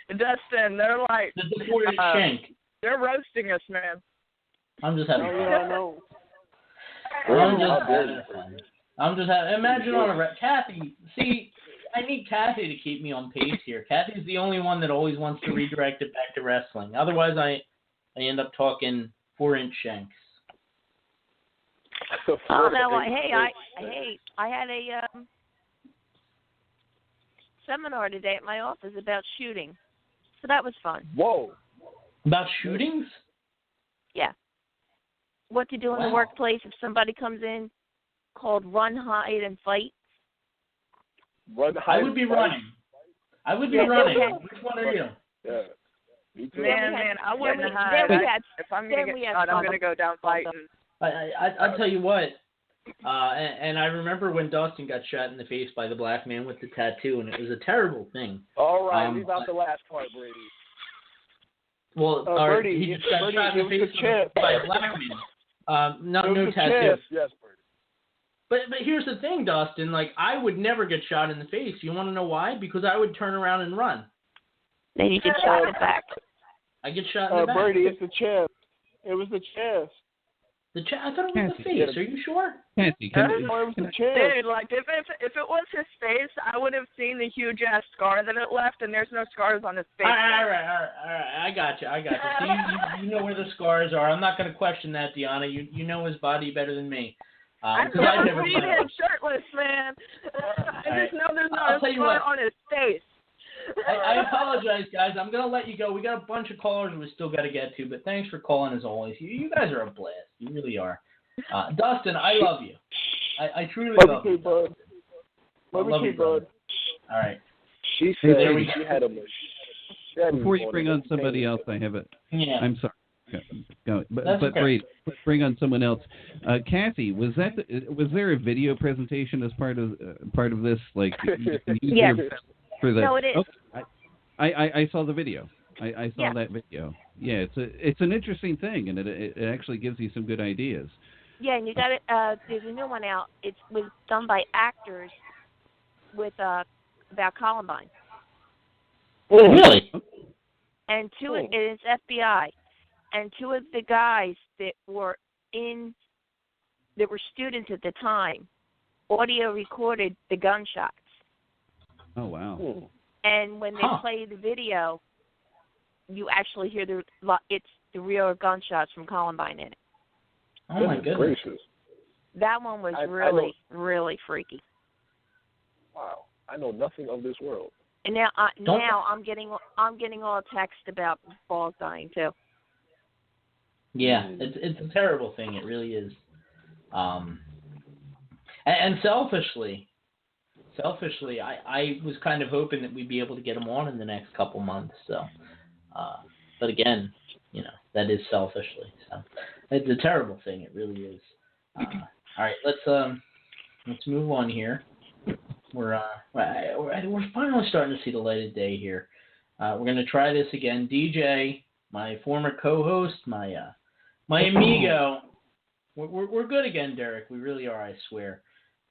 Dustin, they're like the deported shank. They're roasting us, man. I'm just having fun. I know. I'm just having. Imagine on a Kathie. See, I need Kathie to keep me on pace here. Kathie's the only one that always wants to redirect it back to wrestling. Otherwise, I end up talking 4-inch shanks. Oh no! I had a seminar today at my office about shooting, so that was fun. Whoa! About shootings? Yeah. What to do in the workplace if somebody comes in called run, hide, and fight. I would be running. Running. Which one are you? Yeah. Me too. Man, I wouldn't hide. If I'm going to get shot, I'm going to go down fighting. I'll tell you what, and I remember when Dustin got shot in the face by the black man with the tattoo, and it was a terrible thing. All right, leave out the last part, Brady. Well, Brady, he just got shot in the face by a black man. No tattoo. Yes, Brady. But here's the thing, Dustin. Like, I would never get shot in the face. You want to know why? Because I would turn around and run. Then you get shot in the back. I get shot in the back. Brady, it's the chest. It was the chest. I thought it was the face. Are you sure? Kathie, Dude, like if it was his face, I would have seen the huge ass scar that it left, and there's no scars on his face. All right. I got you. So you know where the scars are. I'm not going to question that, Deanna. You know his body better than me. I've never seen him shirtless, man. I just know there's not a scar on his face. I apologize, guys. I'm going to let you go. We got a bunch of callers we still got to get to, but thanks for calling as always. You guys are a blast. You really are. Dustin, I love you. I truly love you. Bud. Love you, bud. All right. She said she had a Before you bring on somebody else, I have it. Yeah. I'm sorry. going. But okay. Brady, let's bring on someone else. Kathie, was there a video presentation as part of this? Like, yes. For the, no, it is. Oh, I saw the video. I saw that video. Yeah, it's an interesting thing, and it actually gives you some good ideas. Yeah, and you got it. There's a new one out. It was done by actors with about Columbine. Oh, really? And it is FBI, and two of the guys that were students at the time, audio recorded the gunshots. Oh wow! And when they play the video, you actually hear it's the real gunshots from Columbine in it. Oh my goodness! Gracious. That one was really freaky. Wow, I know nothing of this world. And now I'm getting all text about balls dying too. Yeah, it's a terrible thing. It really is. And selfishly, I was kind of hoping that we'd be able to get them on in the next couple months. So, but again, that is selfishly. So it's a terrible thing. It really is. All right, let's move on here. We're finally starting to see the light of day here. We're going to try this again. DJ, my former co-host, my amigo. We're good again, Derek. We really are, I swear.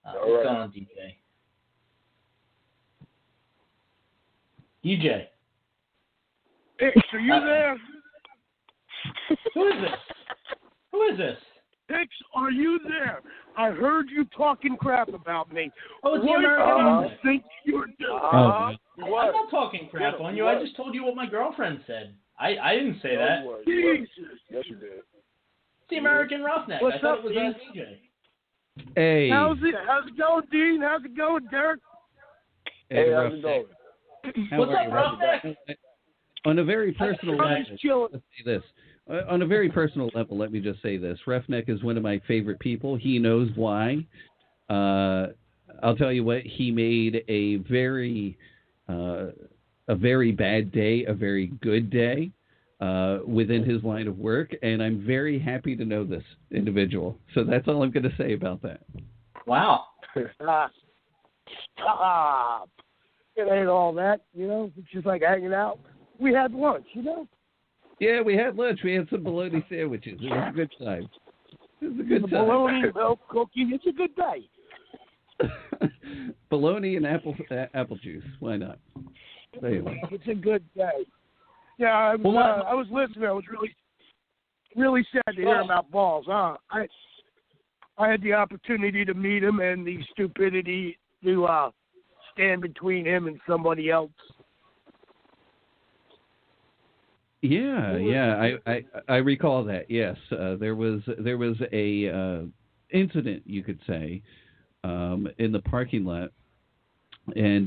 What's going on, DJ? DJ. Hicks, are you there? Who is this? Who is this? Hicks, are you there? I heard you talking crap about me. Oh, it's the American Roughneck. Think you're doing? I'm not talking crap on you. I just told you what my girlfriend said. I didn't say that. Jesus. Yes, you did. It's the American Roughneck. What's I thought up, it was Dean? DJ. Hey. How's it going, Dean? How's it going, Derek? Hey, how's it going? What's up, Roughneck? On a very personal level, let's say this. On a very personal level, let me just say this. Roughneck is one of my favorite people. He knows why. I'll tell you what, he made a very bad day a very good day within his line of work, and I'm very happy to know this individual. So that's all I'm going to say about that. Wow. Stop. It ain't all that, It's just like hanging out. We had lunch, Yeah, we had lunch. We had some bologna sandwiches. It was a good time. Bologna, milk, cookie. It's a good day. Bologna and apple juice. Why not? Anyway. It's a good day. Yeah, I was listening. I was really sad to hear about balls. I had the opportunity to meet him, and the stupidity to stand between him and somebody else. Yeah. I recall that. Yes, there was a incident, you could say, in the parking lot, and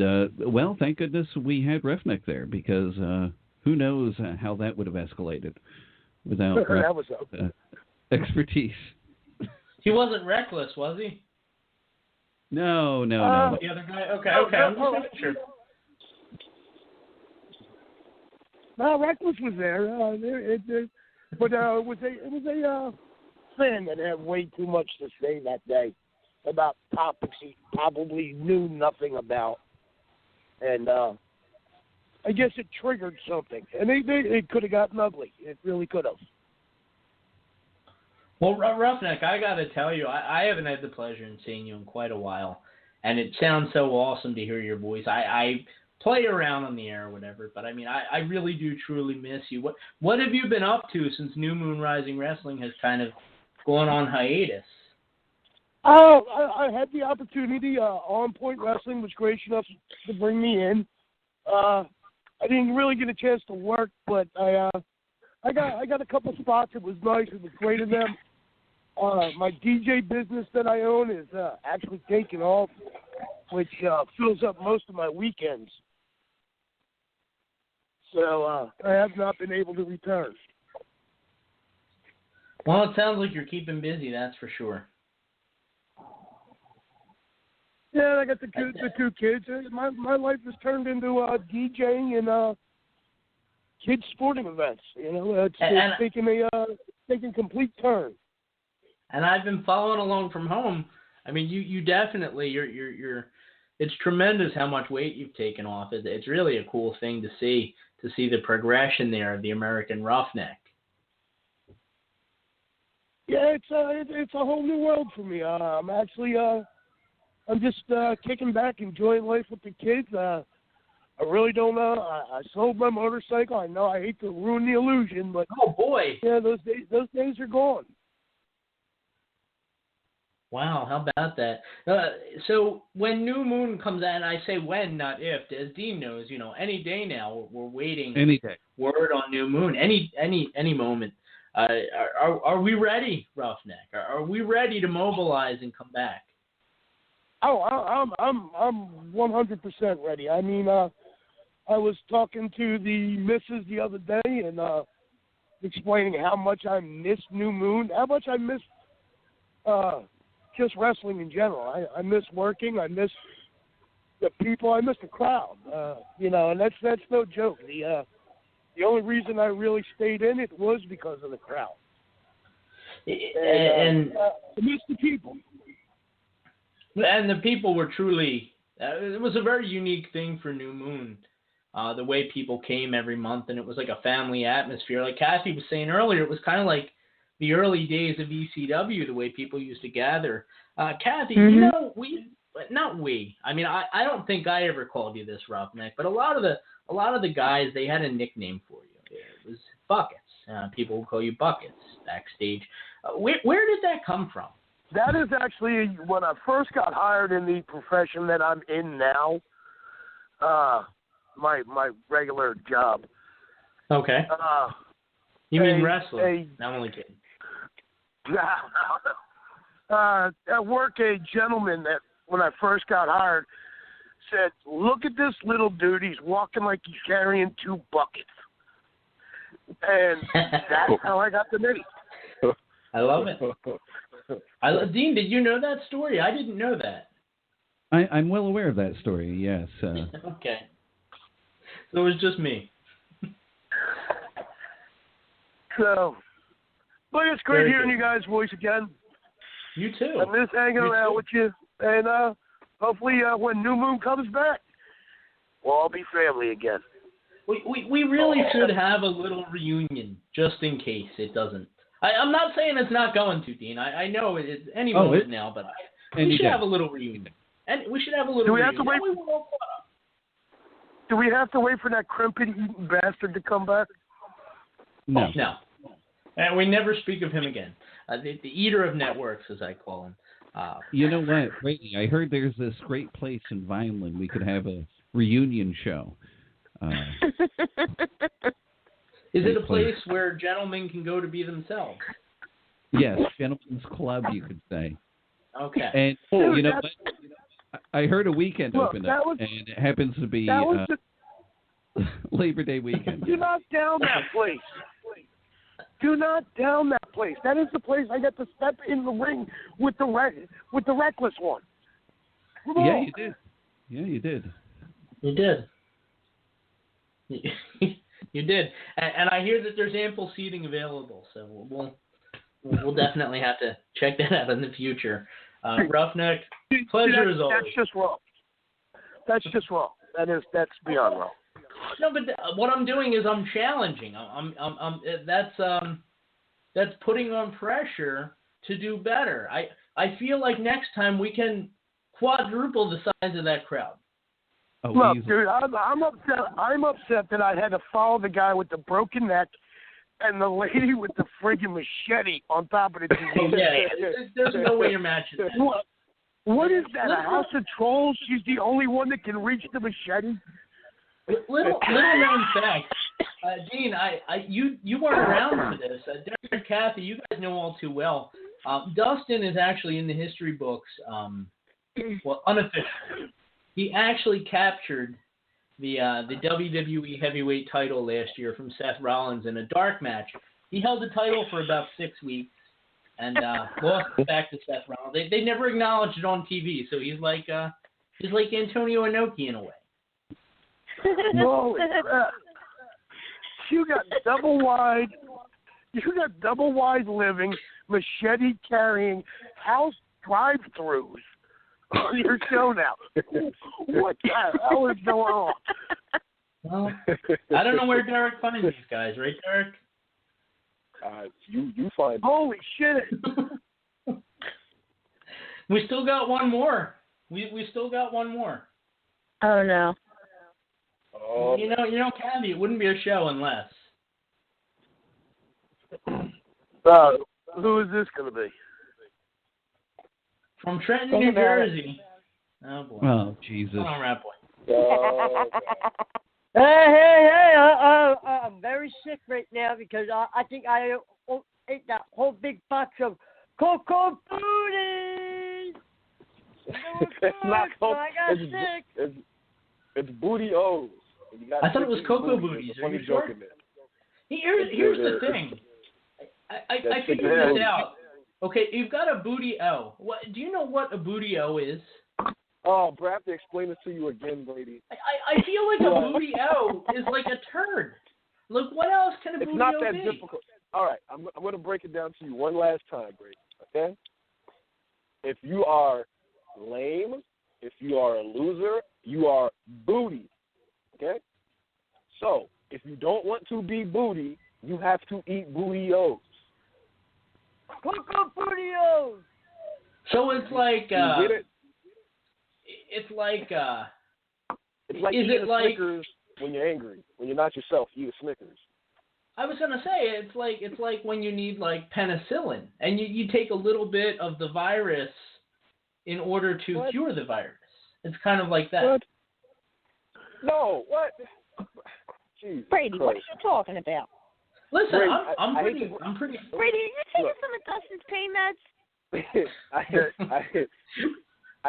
thank goodness we had Roughneck there, because who knows how that would have escalated without expertise. He wasn't reckless, was he? No. The other guy. Okay. I'm just making sure. No, Reckless was there. But it was a fan that had way too much to say that day about topics he probably knew nothing about, and I guess it triggered something, and it could have gotten ugly. It really could have. Well, Roughneck, I got to tell you, I haven't had the pleasure in seeing you in quite a while, and it sounds so awesome to hear your voice. I play around on the air or whatever, but I mean, I really do truly miss you. What have you been up to since New Moon Rising Wrestling has kind of gone on hiatus? I had the opportunity. On Point Wrestling was gracious enough to bring me in. I didn't really get a chance to work, but I got a couple spots. It was nice. It was great of them. My DJ business that I own is actually taking off, which fills up most of my weekends. So I have not been able to return. Well, it sounds like you're keeping busy, that's for sure. Yeah, I got the two kids. My life has turned into DJing and kids sporting events. It's taking complete turn. And I've been following along from home. I mean, you definitely you're. It's tremendous how much weight you've taken off. It's really a cool thing to see the progression there of the American Roughneck. Yeah, it's a whole new world for me. I'm actually I'm just kicking back, enjoying life with the kids. I really don't know. I sold my motorcycle. I know I hate to ruin the illusion, but oh boy, yeah, those days are gone. Wow, how about that? So when New Moon comes out, and I say when, not if, as Dean knows, any day now we're waiting. Any day. Word on New Moon, any moment. Are we ready, Roughneck? Are we ready to mobilize and come back? Oh, I'm 100% ready. I mean, I was talking to the missus the other day and explaining how much I miss New Moon, how much I miss just wrestling in general. I miss working. I miss the people. I miss the crowd. And that's no joke. The only reason I really stayed in it was because of the crowd. And I miss the people. And the people were truly. It was a very unique thing for New Moon. The way people came every month, and it was like a family atmosphere. Like Kathie was saying earlier, it was kind of like the early days of ECW, the way people used to gather. Kathie, I mean, I don't think I ever called you this, Roughneck, but a lot of the guys, they had a nickname for you. It was Buckets. People would call you Buckets backstage. Where did that come from? That is actually when I first got hired in the profession that I'm in now. My regular job. Okay. You mean wrestling? No, I'm only kidding. At work, a gentleman that when I first got hired said, "Look at this little dude. He's walking like he's carrying 2 buckets." And that's how I got the name. I love it. Dean, did you know that story? I didn't know that. I'm well aware of that story, yes. Okay. So it was just me. So, but it's great hearing you guys' voice again. You too. I miss hanging around with you. And hopefully when New Moon comes back, we'll all be family again. We really should have a little reunion, just in case it doesn't. I'm not saying it's not going to, Dean. I know it's any moment now, but we should have a little reunion. And we should have a little reunion. Do we have to wait for that crimpet-eating bastard to come back? No. No. And we never speak of him again. The eater of networks, as I call him. You know what, Brady? I heard there's this great place in Vineland we could have a reunion show. Is it a place where gentlemen can go to be themselves? Yes, gentlemen's club, you could say. Okay. And you know what? I heard a weekend opened up, and it happens to be Labor Day weekend. Do not down that place. Do not down that place. That is the place I got to step in the ring with the reckless one. Yeah, you did. Yeah, you did. You did. You did. And I hear that there's ample seating available, so we'll definitely have to check that out in the future. Roughneck, pleasure as always. That's just wrong. That's beyond wrong. No, but what I'm doing is I'm challenging. That's putting on pressure to do better. I feel like next time we can quadruple the size of that crowd. Oh, look, dude, I'm upset. I'm upset that I had to follow the guy with the broken neck and the lady with the friggin' machete on top of the TV. Yeah, there's no way you're matching that. What is that? A house of trolls? She's the only one that can reach the machete. Little known fact, Dean, you weren't around for this. Derrick, Kathie, you guys know all too well. Dustin is actually in the history books. Unofficially, he actually captured the WWE heavyweight title last year from Seth Rollins in a dark match. He held the title for about 6 weeks and lost it back to Seth Rollins. They never acknowledged it on TV, so he's like Antonio Inoki in a way. Holy crap. You got double wide living, machete carrying, house drive-throughs on your show now. What the hell is going on? Well, I don't know where Derek finds these guys, right, Derek? You find. Holy shit! We still got one more. We still got one more. Oh no. Oh, you know, Kathie, it wouldn't be a show unless. Who is this going to be? From Trenton, New Jersey. Oh boy. Oh Jesus. Come on, Rat Boy. Hey! I'm very sick right now because I think I ate that whole big box of cocoa booties. It's not so I got sick. It's booty O's. I thought it was cocoa booties. Are you sure? Here's the thing. I figured this out. Okay, you've got a booty O. What do you know what a booty O is? Oh, bro, I have to explain this to you again, Brady. I feel like a booty O is like a turd. Look, what else can a booty O be? It's not that difficult. All right, I'm going to break it down to you one last time, Brady, okay? If you are lame, if you are a loser, you are booty, okay? So, if you don't want to be booty, you have to eat booty O's. Cocoa booty O's! So it's like, you get it? It's like eating a Snickers when you're angry. When you're not yourself, you eat a Snickers. I was gonna say it's like when you need like penicillin, and you take a little bit of the virus in order to cure the virus. It's kind of like that. What? No, what? Jeez, Brady, what are you talking about? Listen, Brady, I'm pretty. Brady, are you taking some of Dustin's pain meds? I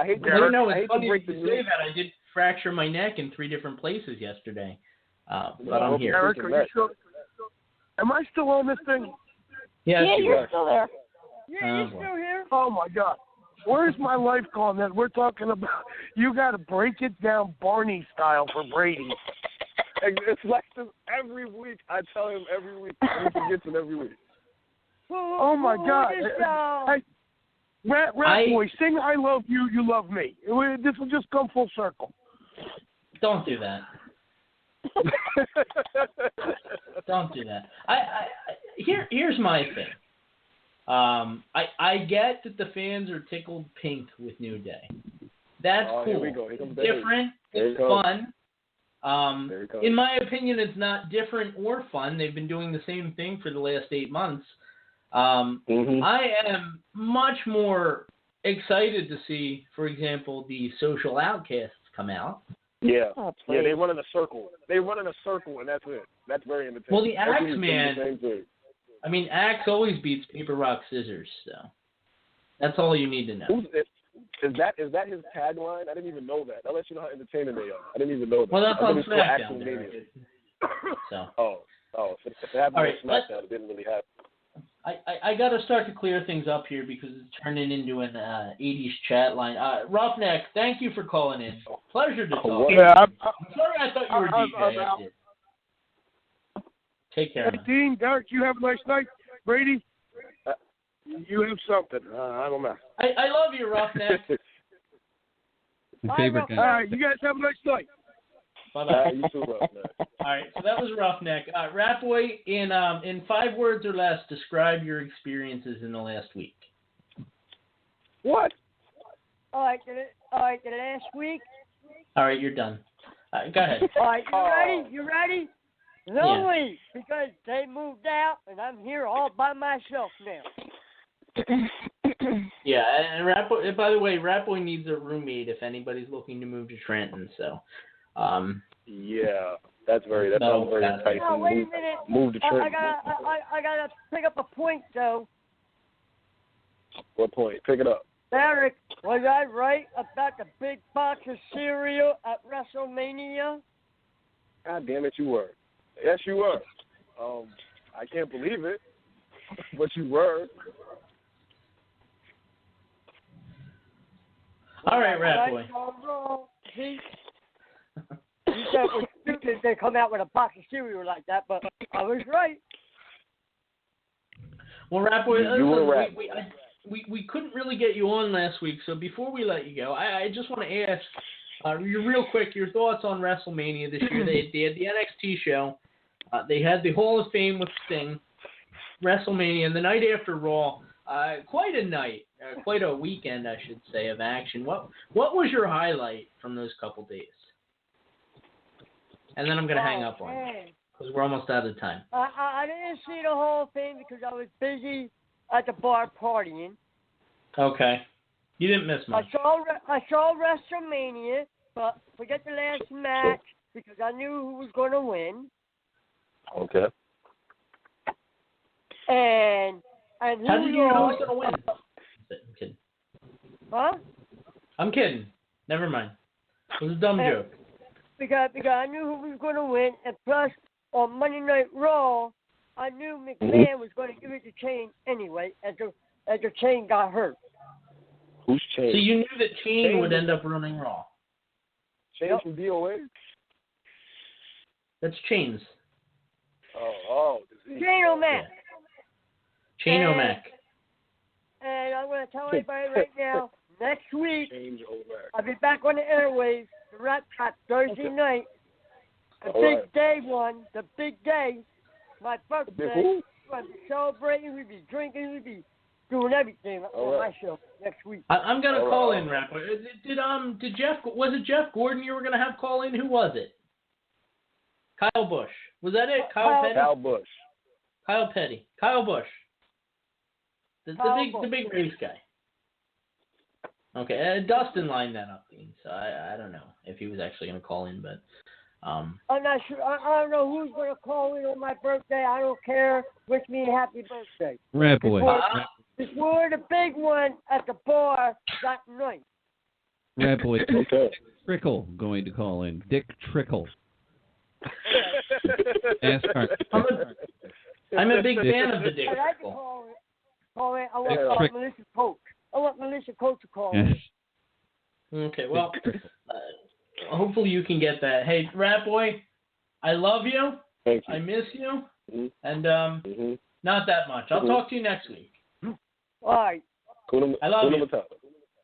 hate to it's funny break you the say news. that. I did fracture my neck in 3 different places yesterday, but I'm here. Eric, are you still? Am I still on this thing? Yes, you're still there. Yeah, you're still here. Oh my God, where's my life gone? That we're talking about. You got to break it down Barney style for Brady. It's like this every week. I tell him every week. And he forgets it every week. Oh my God. Hey, Rat Boy, sing I Love You, You Love Me. This will just come full circle. Don't do that. Don't do that. Here's my thing. I get that the fans are tickled pink with New Day. That's cool. Here we go. Here comes different. It's fun. In my opinion, it's not different or fun. They've been doing the same thing for the last 8 months. I am much more excited to see, for example, the Social Outcasts come out. Yeah. Yeah, they run in a circle. They run in a circle, and that's it. That's very entertaining. Well, the Axe Man, I mean, Axe always beats paper, rock, scissors, so that's all you need to know. Is that his tagline? I didn't even know that. That lets you know how entertaining they are. I didn't even know that. Well, that's on SmackDown. So. Oh. If it happened on SmackDown, it didn't really happen. I got to start to clear things up here because it's turning into an 80s chat line. Roughneck, thank you for calling in. Pleasure to talk. Yeah, I'm sorry I thought you were DJ. Take care. Hey, Dean, Derek, you have a nice night. Brady, you have something. I don't know. I love you, Roughneck. My favorite guy. All right, you guys have a nice night. Bye-bye. You too, Roughneck. All right, so that was Roughneck. Ratboy, in 5 words or less, describe your experiences in the last week. What? All right, the last week. All right, you're done. Go ahead. All right, you ready? No way, because they moved out, and I'm here all by myself now. Yeah, and Ratboy, by the way, Ratboy needs a roommate if anybody's looking to move to Trenton, so... yeah, that sounds very enticing. No, wait a minute. Move to Trenton. I gotta pick up a point though. What point? Pick it up. Derek, was I right about the big box of cereal at WrestleMania? God damn it, you were. Yes, you were. I can't believe it, but you were. All right, Ratboy. You said it was stupid they come out with a box of cereal like that, but I was right. Well, Rapboy, You were right. we couldn't really get you on last week, so before we let you go, I just want to ask real quick your thoughts on WrestleMania this year. They had the NXT show. They had the Hall of Fame with Sting, WrestleMania, and the night after Raw. Quite a night, quite a weekend, I should say, of action. What was your highlight from those couple days? And then I'm going to hang up on you because we're almost out of time. I didn't see the Hall of Fame because I was busy at the bar partying. Okay. You didn't miss much. I saw WrestleMania, but forget the last match because I knew who was going to win. Okay. And how did you know who was going to win? I'm kidding. Huh? I'm kidding. Never mind. It was a dumb joke. Because I knew who was going to win, and plus on Monday Night Raw, I knew McMahon was going to give it the chain anyway, as the chain got hurt. Who's Chain? So you knew that Chain would end up running Raw. Chain from DOA? That's Chains. Oh. Chain O'Mac. Yeah. Chain O'Mac. And I'm going to tell everybody right now, next week, I'll be back on the airwaves, the Rat Trap, Thursday night. The big day one, the big day, my birthday. We'll be celebrating, we'll be drinking, we'll be doing everything on my show next week. I'm going to call in, Rapper. Did Jeff, was it Jeff Gordon you were going to have call in? Who was it? Kyle Busch. Was that it? Kyle Petty? Kyle Busch. Kyle Petty. Kyle Busch. The big race guy. Okay, Dustin lined that up, Dean, so I don't know if he was actually going to call in, but... I'm not sure. I don't know who's going to call in on my birthday. I don't care. Wish me a happy birthday. Rat boy. We're the big one at the bar that night. Rat boy. Dick Trickle going to call in. Dick Trickle. I'm a big fan of the Dick Trickle. I want Melissa Coach. I want Melissa Coach to call in. Okay, well... hopefully you can get that. Hey, Rat Boy, I love you. Thank you. I miss you. And not that much. I'll talk to you next week. All right. I love you.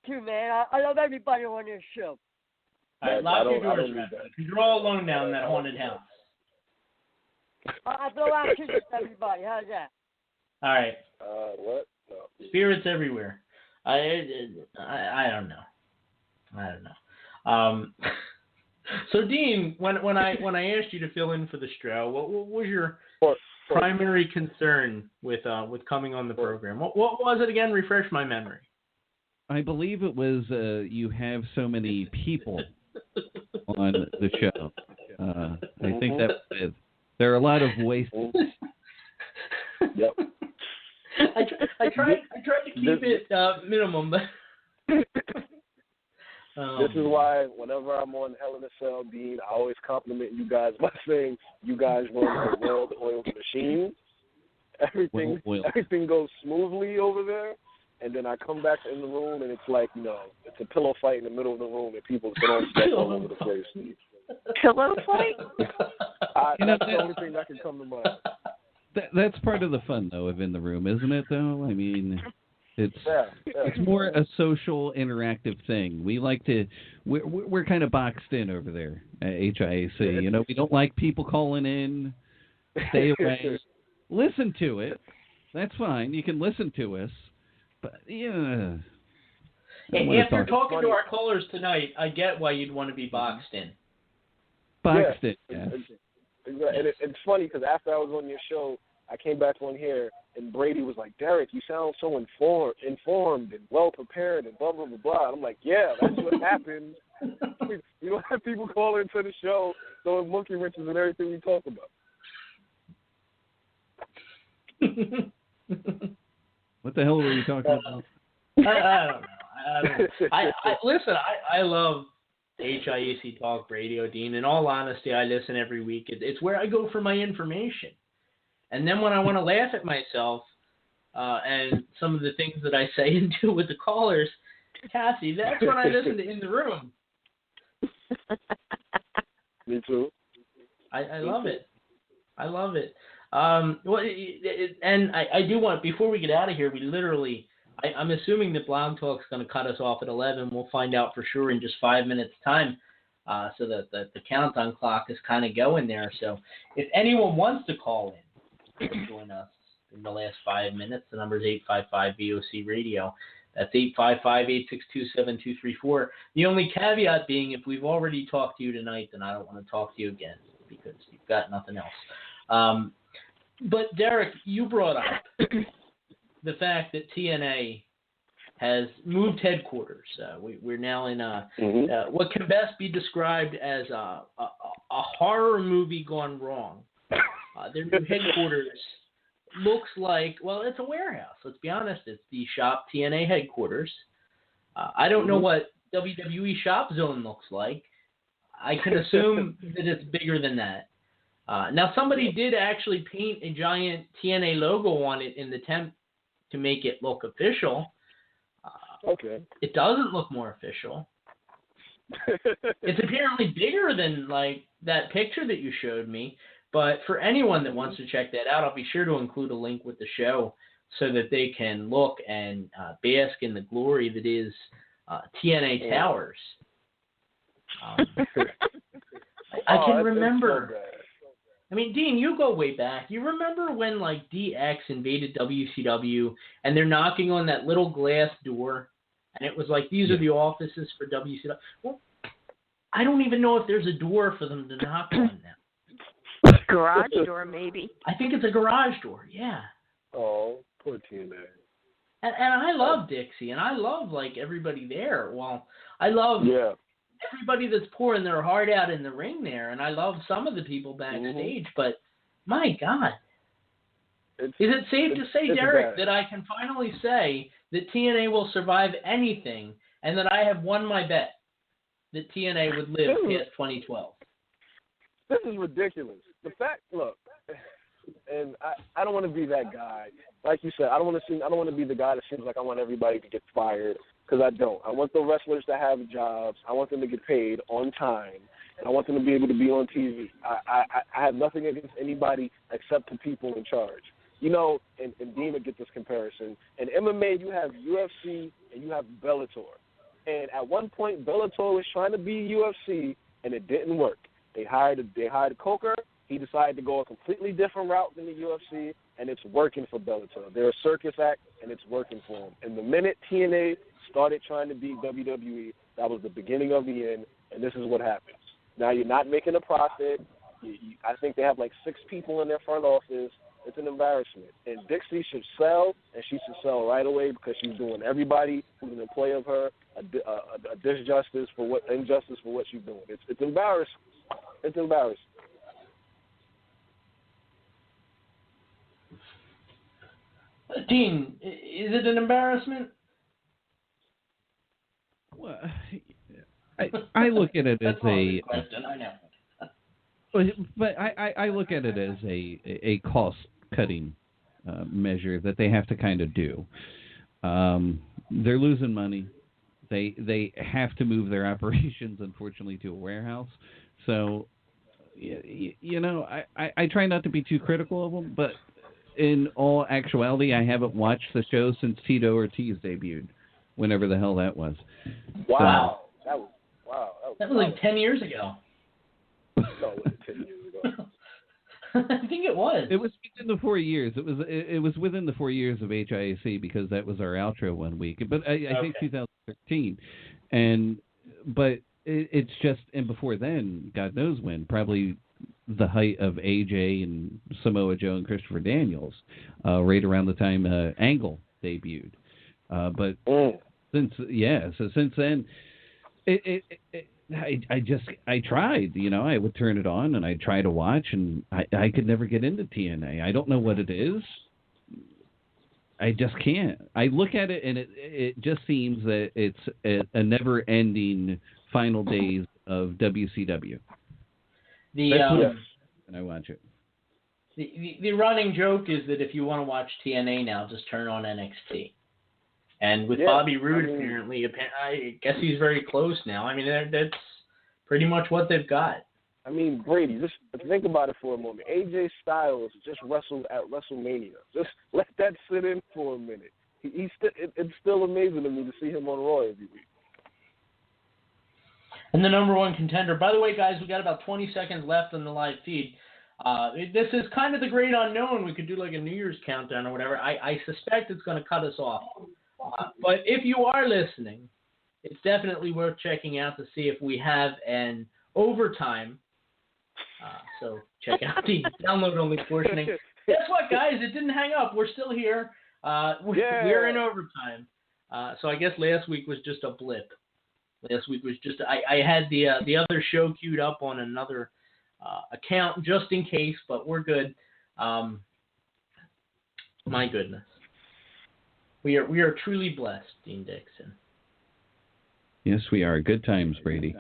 Too, man. I love everybody on this show. All right, lock your doors, Rat Boy. You're all alone now in that haunted house. I throw out kisses to everybody. How's that? All right. What? No. Spirits everywhere. I don't know. I don't know. So Dean, when I asked you to fill in for the Stro, what was your primary concern with coming on the program? What was it again? Refresh my memory. I believe it was you have so many people on the show. I think that there are a lot of voices. Yep. I tried to keep it minimum, but. This is why whenever I'm on Hell in a Cell, Dean, I always compliment you guys by saying you guys run a well-oiled machine. Everything goes smoothly over there, and then I come back in the room and it's like, it's a pillow fight in the middle of the room and people throwing stuff all over the place. Pillow fight? That's the only thing that can come to mind. That's part of the fun, though, of In the Room, isn't it, though? I mean... It's more a social, interactive thing. We like to, we're kind of boxed in over there at HIAC. We don't like people calling in. Stay away. Listen to it. That's fine. You can listen to us. But, after talking to our callers tonight, I get why you'd want to be boxed in. Boxed in, yes. And it's funny because after I was on your show, I came back on here, and Brady was like, Derek, you sound so informed and well-prepared and blah, blah, blah, blah. And I'm like, yeah, that's what happens. We don't have people call into the show throwing monkey wrenches and everything we talk about. What the hell were you talking about? I don't know. Listen, I love HIAC Talk Radio, Dean. In all honesty, I listen every week. It's where I go for my information. And then when I want to laugh at myself and some of the things that I say and do with the callers, Kathie, that's when I listen to In the Room. Me too. I love it. I love it. And I do want, before we get out of here, I'm assuming that Blog Talk's going to cut us off at 11. We'll find out for sure in just 5 minutes' time, so that the countdown clock is kind of going there. So if anyone wants to call in and join us in the last 5 minutes, the number is 855-VOC Radio. That's 855-862-7234. The only caveat being, if we've already talked to you tonight, then I don't want to talk to you again because you've got nothing else. But Derek, you brought up the fact that TNA has moved headquarters. We're now in what can best be described as a horror movie gone wrong. Their new headquarters looks like, well, it's a warehouse. Let's be honest. It's the Shop TNA headquarters. I don't know what WWE Shop Zone looks like. I can assume that it's bigger than that. Now, somebody did actually paint a giant TNA logo on it in the attempt to make it look official. Okay. It doesn't look more official. It's apparently bigger than like that picture that you showed me. But for anyone that wants to check that out, I'll be sure to include a link with the show so that they can look and bask in the glory that is TNA Towers. I can remember. So I mean, Dean, you go way back. You remember when like DX invaded WCW and they're knocking on that little glass door, and it was like, these are the offices for WCW. Well, I don't even know if there's a door for them to knock on now. Garage door, maybe. I think it's a garage door, yeah. Oh, poor TNA. And I love Dixie, and I love, like, everybody there. Well, I love everybody that's pouring their heart out in the ring there, and I love some of the people backstage, but my God. Is it safe to say, Derek, that I can finally say that TNA will survive anything, and that I have won my bet that TNA would live past 2012? This is ridiculous. The fact, look, and I don't want to be that guy. Like you said, I don't want to be the guy that seems like I want everybody to get fired, because I don't. I want the wrestlers to have jobs. I want them to get paid on time, and I want them to be able to be on TV. I have nothing against anybody except the people in charge. You know, and Dean would get this comparison. In MMA, you have UFC and you have Bellator. And at one point, Bellator was trying to be UFC, and it didn't work. They hired Coker. He decided to go a completely different route than the UFC, and it's working for Bellator. They're a circus act, and it's working for them. And the minute TNA started trying to beat WWE, that was the beginning of the end, and this is what happens. Now you're not making a profit. I think they have like 6 people in their front office. It's an embarrassment. And Dixie should sell, and she should sell right away, because she's doing everybody who's an employee of her a injustice for what she's doing. It's embarrassing. It's embarrassing. Dean, is it an embarrassment? Well, I look at it as a. But I look at it as a cost cutting measure that they have to kind of do. They're losing money. They have to move their operations, unfortunately, to a warehouse. So, you know, I try not to be too critical of them, but in all actuality, I haven't watched the show since Tito Ortiz debuted, whenever the hell that was. Wow. So, that was like 10 years ago. No, it was 10 years ago. I think it was. It was within the 4 years. It was within the 4 years of HIAC, because that was our outro one week. But I think 2013. But it's just, and before then, God knows when, probably the height of AJ and Samoa Joe and Christopher Daniels, right around the time Angle debuted. But since then, I tried, you know, I would turn it on and I'd try to watch, and I could never get into TNA. I don't know what it is. I just can't. I look at it and it just seems that it's a never-ending final days of WCW. And I watch it. The running joke is that if you want to watch TNA now, just turn on NXT. And with Bobby Roode, apparently, I guess he's very close now. I mean, that's pretty much what they've got. I mean, Brady, just think about it for a moment. AJ Styles just wrestled at WrestleMania. Just let that sit in for a minute. It's still amazing to me to see him on Raw every week. And the number one contender. By the way, guys, we got about 20 seconds left on the live feed. This is kind of the great unknown. We could do like a New Year's countdown or whatever. I suspect it's going to cut us off. But if you are listening, it's definitely worth checking out to see if we have an overtime. So check out the download-only portioning. Guess what, guys? It didn't hang up. We're still here. We're in overtime. So I guess last week was just a blip. Last week was just I had the other show queued up on another account just in case, but we're good. My goodness, we are truly blessed, Dean Dixon. Yes, we are. Good times, Brady.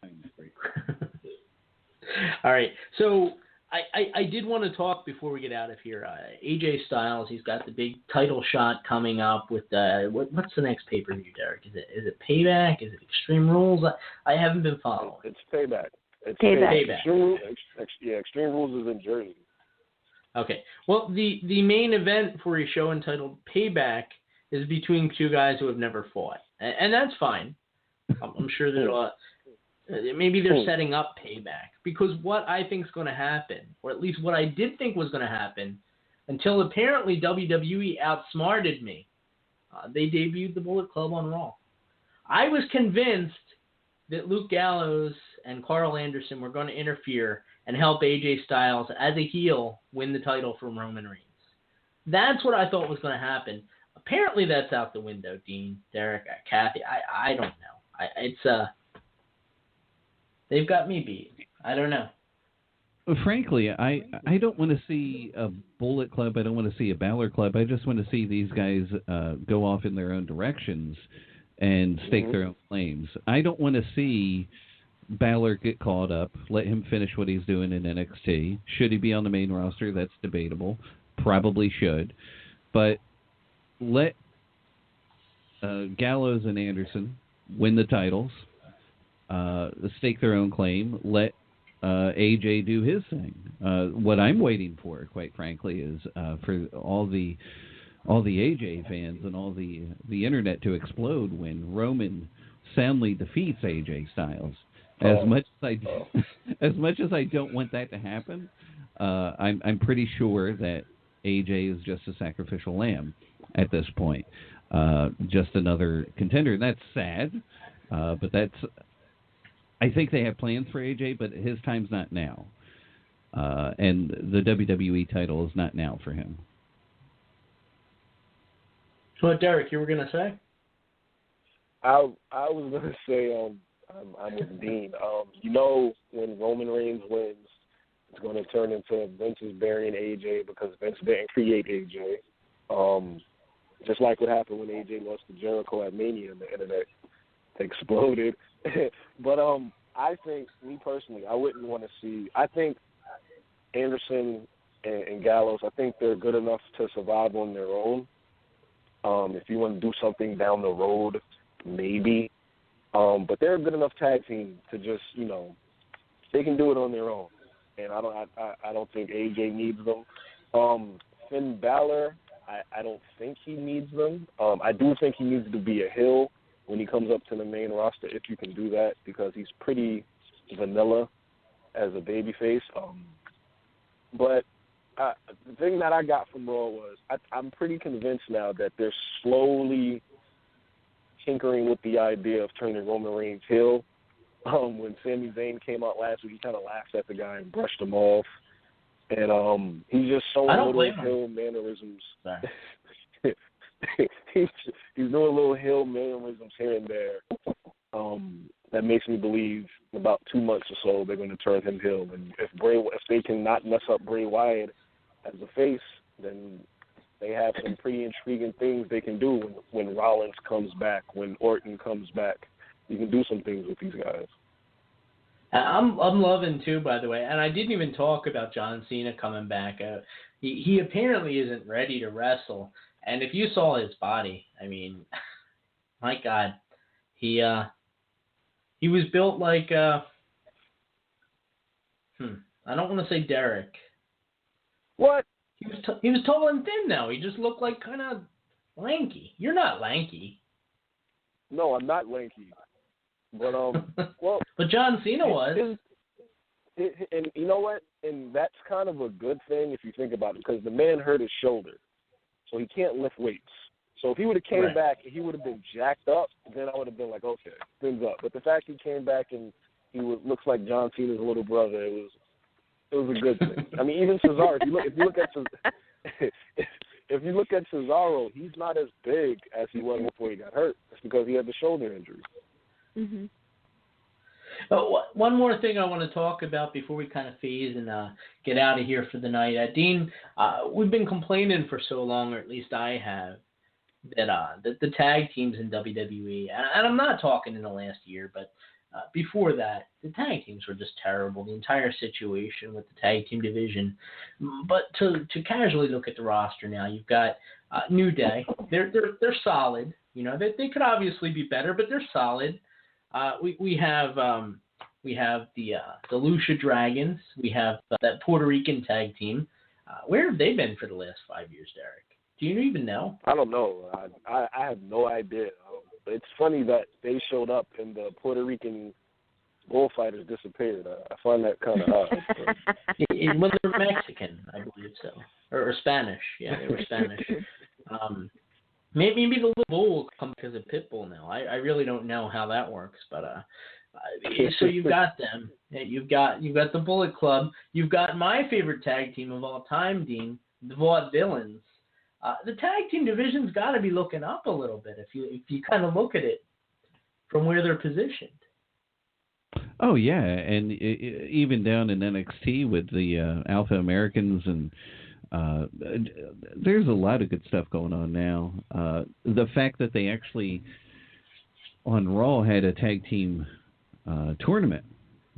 All right, so I did want to talk before we get out of here. AJ Styles, he's got the big title shot coming up with what's the next pay-per-view, Derek? Is it Payback? Is it Extreme Rules? I haven't been following. It's Payback. It's Payback. Extreme Rules is in Jersey. Okay. Well, the main event for a show entitled Payback is between two guys who have never fought, and that's fine. I'm sure that maybe they're setting up Payback, because what I think is going to happen, or at least what I did think was going to happen, until apparently WWE outsmarted me, they debuted the Bullet Club on Raw. I was convinced that Luke Gallows and Carl Anderson were going to interfere and help AJ Styles as a heel win the title from Roman Reigns. That's what I thought was going to happen. Apparently that's out the window, Dean, Derek, Kathie. I don't know. They've got me beat. I don't know. Frankly, I don't want to see a Bullet Club. I don't want to see a Balor Club. I just want to see these guys go off in their own directions and stake their own claims. I don't want to see Balor get caught up, let him finish what he's doing in NXT. Should he be on the main roster? That's debatable. Probably should. But let Gallows and Anderson win the titles, stake their own claim, let AJ do his thing. What I'm waiting for, quite frankly, is for all the AJ fans and all the internet to explode when Roman soundly defeats AJ Styles. As much as I don't want that to happen, I'm pretty sure that AJ is just a sacrificial lamb at this point, just another contender. And that's sad, but that's. I think they have plans for AJ, but his time's not now, and the WWE title is not now for him. So, Derek, you were going to say? I was going to say I'm with Dean. When Roman Reigns wins, it's going to turn into Vince is burying AJ because Vince didn't create AJ. Just like what happened when AJ lost to Jericho at Mania and the internet exploded. But I think, me personally, I wouldn't want to see. I think Anderson and Gallows, I think they're good enough to survive on their own. If you want to do something down the road, maybe. But they're a good enough tag team to just, they can do it on their own. And I don't think AJ needs them. Finn Balor, I don't think he needs them. I do think he needs to be a heel when he comes up to the main roster, if you can do that, because he's pretty vanilla as a babyface. But the thing that I got from Raw was I'm pretty convinced now that they're slowly tinkering with the idea of turning Roman Reigns heel. When Sami Zayn came out last week, he kind of laughed at the guy and brushed him off. And he's just showing little heel mannerisms. He's doing little heel mannerisms here and there. That makes me believe in about 2 months or so they're going to turn him heel. And if they can not mess up Bray Wyatt as a face, then they have some pretty intriguing things they can do when Rollins comes back, when Orton comes back. You can do some things with these guys. I'm loving, too, by the way, and I didn't even talk about John Cena coming back. He apparently isn't ready to wrestle, and if you saw his body, I mean, my God, he was built like, I don't want to say Derrick. What? He was tall and thin now. He just looked like kind of lanky. You're not lanky. No, I'm not lanky. But well, but John Cena was. And you know what? And that's kind of a good thing if you think about it, because the man hurt his shoulder, so he can't lift weights. So if he would have came back and he would have been jacked up, then I would have been like, okay, things up. But the fact he came back and he looks like John Cena's little brother, it was a good thing. I mean, even Cesaro. If you look at Cesaro, he's not as big as he was before he got hurt. It's because he had the shoulder injury. Mhm. One more thing I want to talk about before we kind of phase and get out of here for the night. Dean, we've been complaining for so long, or at least I have, that the tag teams in WWE, and I'm not talking in the last year, but before that, the tag teams were just terrible. The entire situation with the tag team division. But to casually look at the roster now, you've got New Day. They're solid. You know, they could obviously be better, but they're solid. We have the Lucha Dragons. We have that Puerto Rican tag team. Where have they been for the last 5 years, Derek? Do you even know? I don't know. I have no idea. It's funny that they showed up and the Puerto Rican bullfighters disappeared. I find that kind of odd. Well, they're Mexican, I believe so, or Spanish. Yeah, they were Spanish. Maybe the little bull will come because of Pitbull now. I really don't know how that works, but so you've got them. You've got the Bullet Club. You've got my favorite tag team of all time, Dean, the Vaudevillains. The tag team division's got to be looking up a little bit if you kind of look at it from where they're positioned. Oh yeah, and even down in NXT with the Alpha Americans, and there's a lot of good stuff going on now. The fact that they actually on Raw had a tag team tournament,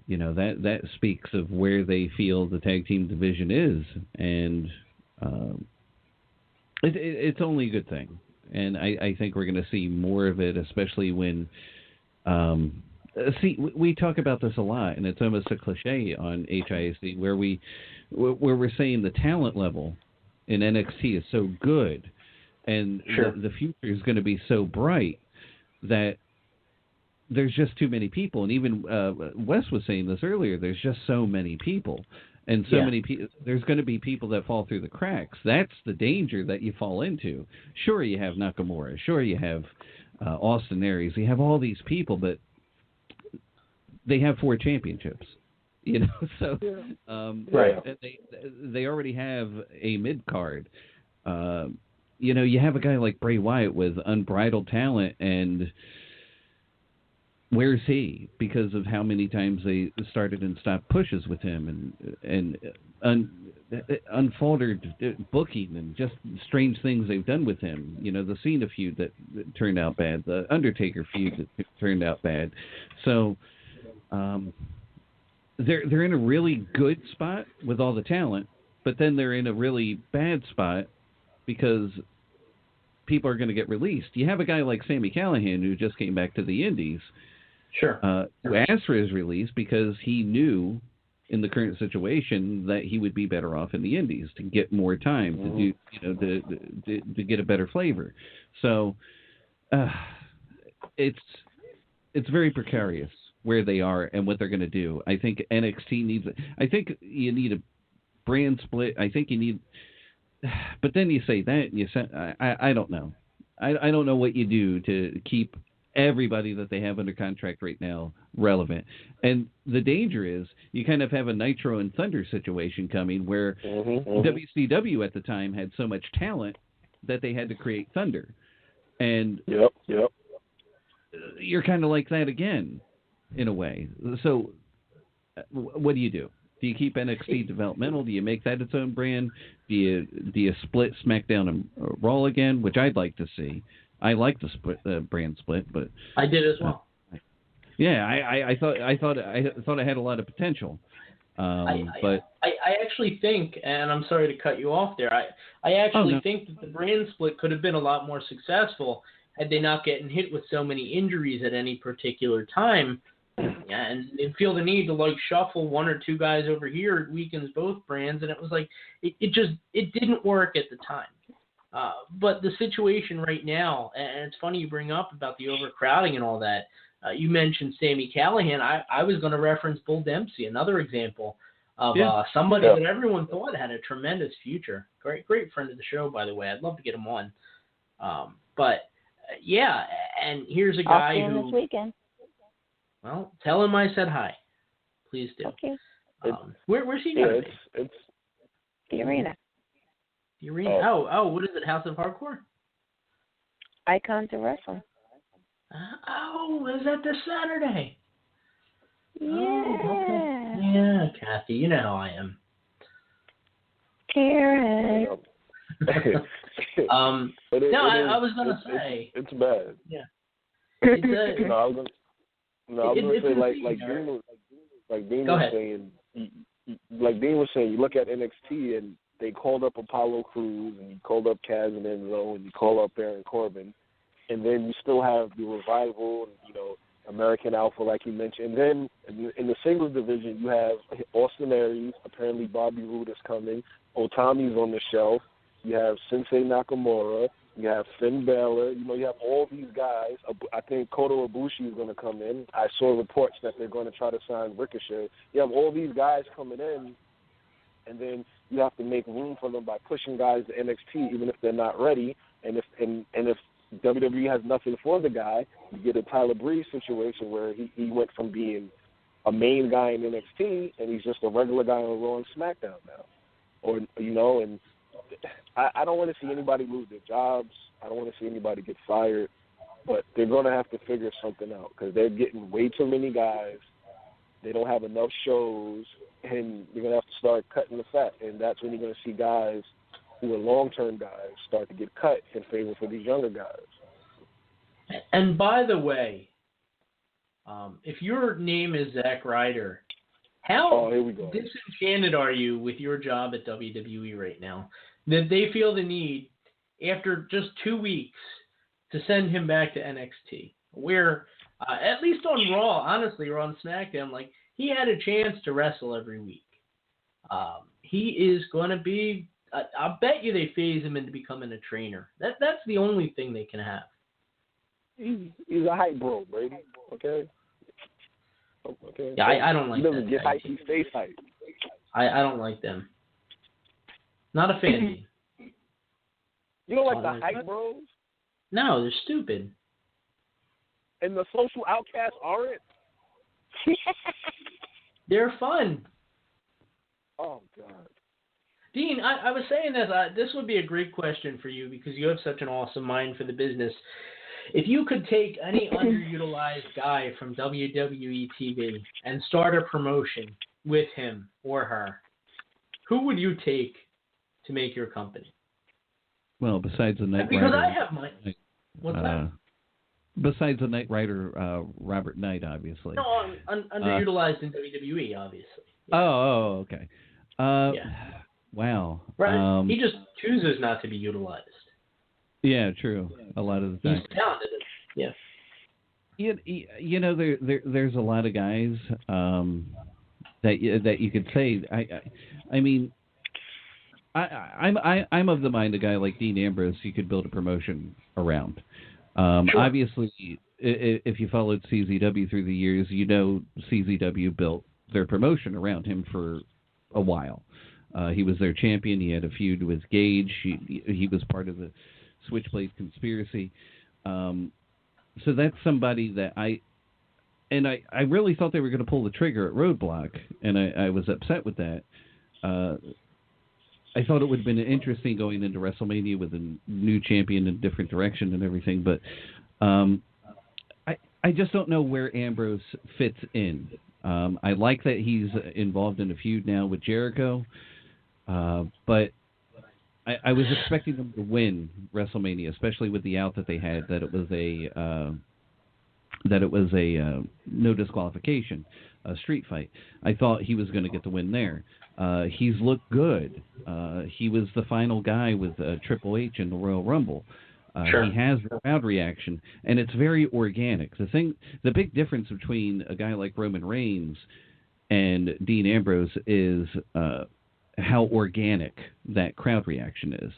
you know, that speaks of where they feel the tag team division is, and it's only a good thing. And I think we're going to see more of it, especially when we talk about this a lot, and it's almost a cliche on HISD, where we're saying the talent level in NXT is so good, and the future is going to be so bright that there's just too many people. And even Wes was saying this earlier, there's just so many people. And so many people, there's going to be people that fall through the cracks. That's the danger that you fall into. Sure, you have Nakamura. Sure, you have Austin Aries. You have all these people, but they have 4 championships. You know, so they already have a mid card. You know, you have a guy like Bray Wyatt with unbridled talent, and where's he? Because of how many times they started and stopped pushes with him, and unfaltered booking, and just strange things they've done with him. You know, the Cena feud that turned out bad, the Undertaker feud that turned out bad. So they're in a really good spot with all the talent, but then they're in a really bad spot because people are going to get released. You have a guy like Sami Callihan who just came back to the Indies. Who asked for his release because he knew in the current situation that he would be better off in the Indies to get more time to do, to get a better flavor. So it's very precarious where they are and what they're going to do. I think NXT needs. I think you need a brand split. I think you need. But then you say that and you say I don't know. I don't know what you do to keep everybody that they have under contract right now relevant. And the danger is you kind of have a Nitro and Thunder situation coming where WCW at the time had so much talent that they had to create Thunder. And you're kind of like that again in a way. So what do you do? Do you keep NXT developmental? Do you make that its own brand? Do you split SmackDown and Raw again, which I'd like to see? I like the brand split, but I did as well. I thought it had a lot of potential. But I actually think, and I'm sorry to cut you off there. I actually think that the brand split could have been a lot more successful had they not gotten hit with so many injuries at any particular time Yeah, and they feel the need to like shuffle one or two guys over here. It weakens both brands, and it was like it didn't work at the time. But the situation right now, and it's funny you bring up about the overcrowding and all that. You mentioned Sami Callihan. I was going to reference Bull Dempsey, another example of somebody that everyone thought had a tremendous future. Great friend of the show, by the way. I'd love to get him on. And here's a guy I'll see him this weekend. Well, tell him I said hi. Please do. Okay. Where's he going to be? It's the arena. The arena. Oh, what is it? House of Hardcore? Icons of Wrestling. Is that this Saturday? Yeah. Oh, okay. Yeah, Kathie, you know how I am. Karen. I was going to say. It's bad. Yeah. I was going to say, like Dean was saying, Dean was saying, you look at NXT and they called up Apollo Crews and you called up Kaz and Enzo and you call up Baron Corbin, and then you still have the Revival and, American Alpha, like you mentioned. And then in the singles division, you have Austin Aries, apparently Bobby Roode is coming, Otami's on the shelf, you have Sensei Nakamura, you have Finn Balor, you have all these guys. I think Kota Ibushi is going to come in. I saw reports that they're going to try to sign Ricochet. You have all these guys coming in, and then you have to make room for them by pushing guys to NXT, even if they're not ready. And if WWE has nothing for the guy, you get a Tyler Breeze situation where he went from being a main guy in NXT and he's just a regular guy on Raw and SmackDown now. And I don't want to see anybody lose their jobs. I don't want to see anybody get fired. But they're going to have to figure something out because they're getting way too many guys. They don't have enough shows, and you're going to have to start cutting the fat. And that's when you're going to see guys who are long-term guys start to get cut in favor for these younger guys. And by the way, if your name is Zack Ryder, how disenchanted are you with your job at WWE right now that they feel the need, after just 2 weeks, to send him back to NXT? Where, at least on Raw, honestly, or on SmackDown, he had a chance to wrestle every week. He is going to be, I'll bet you they phase him into becoming a trainer. That's the only thing they can have. He's a hype bro, Brady. Okay? Yeah, I don't like that. He doesn't get hype, he stays hype. I don't like them. Not a fan. You don't like the hype bros? No, they're stupid. And the social outcasts aren't? They're fun. Oh, God. Dean, I was saying this would be a great question for you because you have such an awesome mind for the business. If you could take any underutilized guy from WWE TV and start a promotion with him or her, who would you take to make your company? Well, besides the Knight Rider. Because I have mine. What's that? Besides the Knight Rider, Robert Knight, obviously. No, underutilized in WWE, obviously. Yeah. Oh, okay. Wow. Right. He just chooses not to be utilized. Yeah, true. A lot of the time. He's talented. Yeah. There's a lot of guys that you could say. I mean, I'm of the mind a guy like Dean Ambrose you could build a promotion around. Sure. Obviously, if you followed CZW through the years, CZW built their promotion around him for a while. He was their champion. He had a feud with Gage. He was part of the Switchblade conspiracy. So that's somebody that I really thought they were going to pull the trigger at Roadblock, and I was upset with that. I thought it would have been interesting going into WrestleMania with a new champion in a different direction and everything, but I just don't know where Ambrose fits in. I like that he's involved in a feud now with Jericho, but I was expecting them to win WrestleMania, especially with the out that they had, that it was a no disqualification, a street fight. I thought he was going to get the win there. He's looked good. He was the final guy with Triple H in the Royal Rumble. Sure. He has the crowd reaction, and it's very organic. The big difference between a guy like Roman Reigns and Dean Ambrose is how organic that crowd reaction is.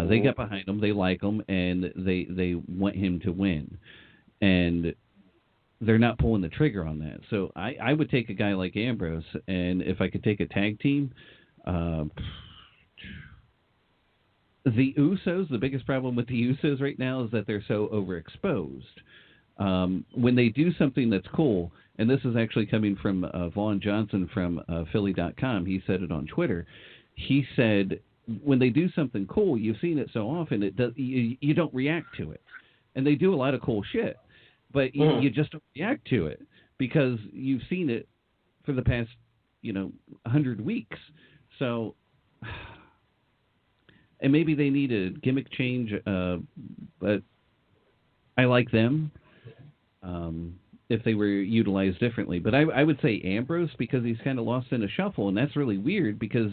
They get behind him, they like him, and they want him to win. And they're not pulling the trigger on that. So I would take a guy like Ambrose, and if I could take a tag team, the Usos, the biggest problem with the Usos right now is that they're so overexposed. When they do something that's cool, and this is actually coming from Vaughn Johnson from Philly.com, he said it on Twitter. He said, when they do something cool, you've seen it so often, you don't react to it. And they do a lot of cool shit, but you just don't react to it because you've seen it for the past, 100 weeks. So... And maybe they need a gimmick change, but I like them if they were utilized differently. But I would say Ambrose because he's kind of lost in a shuffle, and that's really weird because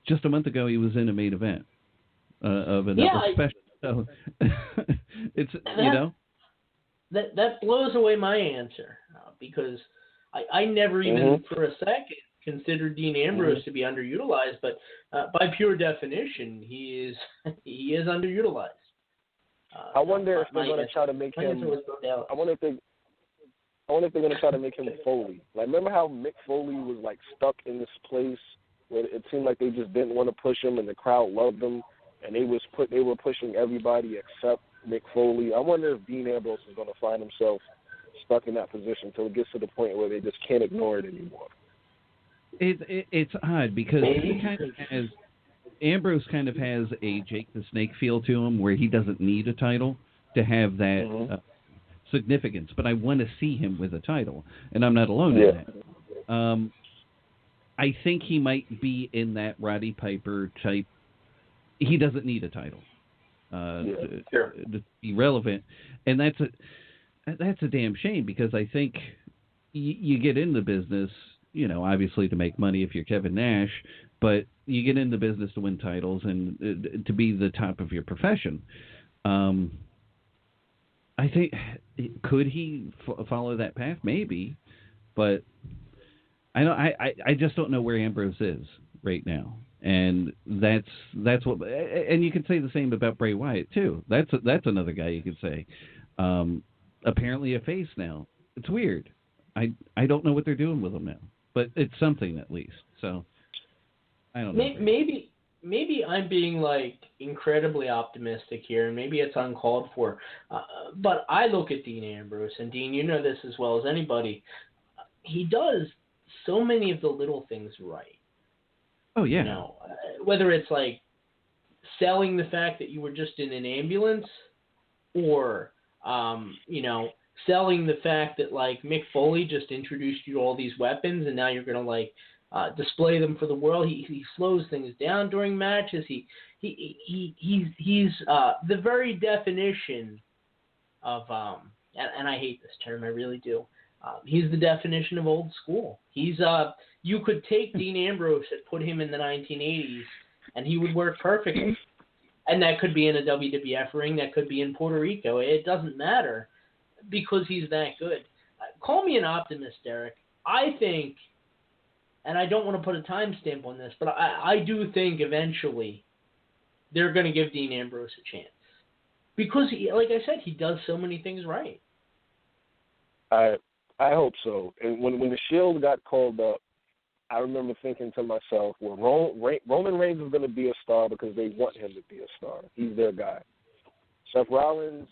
just a month ago he was in a main event of another special. So it's that blows away my answer because I never even for a second considered Dean Ambrose to be underutilized, but by pure definition, he is underutilized. I wonder if they're going to try to make him. I wonder if they're going to try to make him Foley. Like, remember how Mick Foley was like stuck in this place where it seemed like they just didn't want to push him, and the crowd loved him, and they were pushing everybody except Mick Foley. I wonder if Dean Ambrose is going to find himself stuck in that position until it gets to the point where they just can't ignore it anymore. It's odd because Ambrose kind of has a Jake the Snake feel to him where he doesn't need a title to have that significance. But I want to see him with a title, and I'm not alone in that. I think he might be in that Roddy Piper type. He doesn't need a title to be relevant, and that's a damn shame because I think you get in the business. Obviously to make money if you're Kevin Nash, but you get in the business to win titles and to be the top of your profession. I think, could he follow that path? Maybe, but I just don't know where Ambrose is right now. And that's what, and you could say the same about Bray Wyatt too. That's another guy you could say. Apparently a face now. It's weird. I don't know what they're doing with him now. But it's something at least. So I don't know. Maybe I'm being like incredibly optimistic here, and maybe it's uncalled for. But I look at Dean Ambrose, and Dean, you know this as well as anybody. He does so many of the little things right. Oh yeah. Whether it's like selling the fact that you were just in an ambulance, or selling the fact that like Mick Foley just introduced you to all these weapons and now you're going to like display them for the world. He slows things down during matches. He's the very definition of and I hate this term, I really do. He's the definition of old school. He's you could take Dean Ambrose and put him in the 1980s and he would work perfectly. And that could be in a WWF ring, that could be in Puerto Rico. It doesn't matter. Because he's that good. Call me an optimist, Derek. I think, and I don't want to put a timestamp on this, but I do think eventually they're going to give Dean Ambrose a chance. Because, like I said, he does so many things right. I hope so. And when the Shield got called up, I remember thinking to myself, well, Roman Reigns is going to be a star because they want him to be a star. He's their guy. Seth Rollins,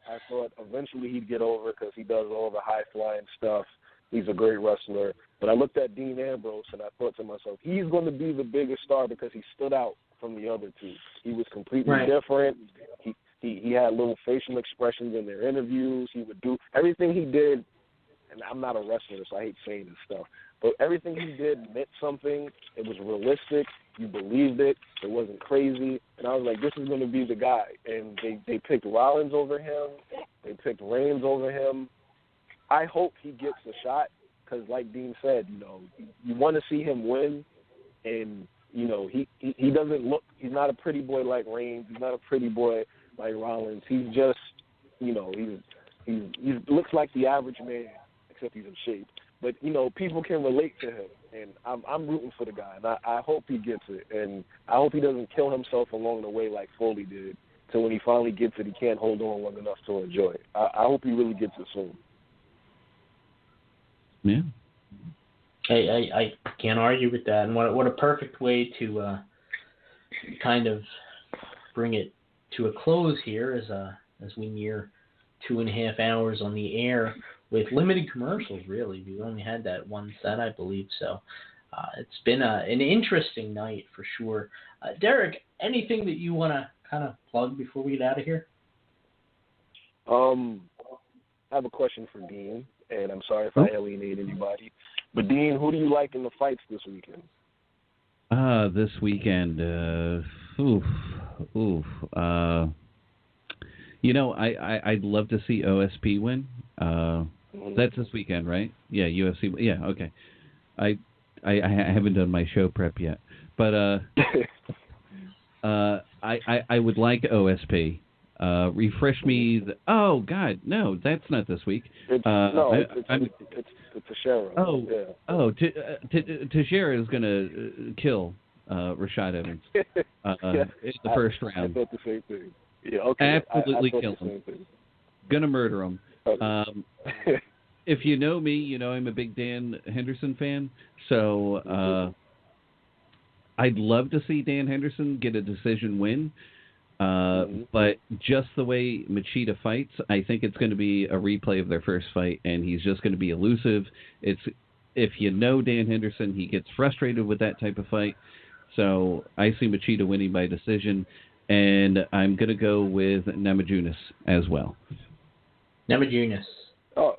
I thought eventually he'd get over because he does all the high-flying stuff. He's a great wrestler. But I looked at Dean Ambrose, and I thought to myself, he's going to be the biggest star because he stood out from the other two. He was completely different. He had little facial expressions in their interviews. He would do everything he did, and I'm not a wrestler, so I hate saying this stuff, but everything he did meant something. It was realistic. You believed it. It wasn't crazy. And I was like, this is going to be the guy. And they picked Rollins over him. They picked Reigns over him. I hope he gets a shot because, like Dean said, you want to see him win. And, he doesn't look – he's not a pretty boy like Reigns. He's not a pretty boy Like Rollins, he's just, you know, he looks like the average man, except he's in shape. But, you know, people can relate to him, and I'm rooting for the guy, and I hope he gets it, and I hope he doesn't kill himself along the way like Foley did, so when he finally gets it, he can't hold on long enough to enjoy it. I hope he really gets it soon. Yeah. I can't argue with that, and what a perfect way to kind of bring it to a close here as we near 2.5 hours on the air with limited commercials. Really, we only had that one set, I believe. So it's been an interesting night for sure. Derek, anything that you want to kind of plug before we get out of here? I have a question for Dean, and I'm sorry if I alienate anybody. But Dean, who do you like in the fights this weekend? This weekend, you know, I'd love to see OSP win. That's this weekend, right? Yeah, UFC. Yeah, okay. I haven't done my show prep yet, but I would like OSP. Refresh me. Oh God, no, that's not this week. It's Teixeira. Teixeira is gonna kill Rashad Evans in the first round. I thought the same thing. Yeah, okay. Absolutely kill him. Gonna murder him. Okay. If you know me, you know I'm a big Dan Henderson fan. So I'd love to see Dan Henderson get a decision win. But just the way Machida fights, I think it's going to be a replay of their first fight, and he's just going to be elusive. If you know Dan Henderson, he gets frustrated with that type of fight. So I see Machida winning by decision, and I'm going to go with Namajunas as well. Namajunas. Oh,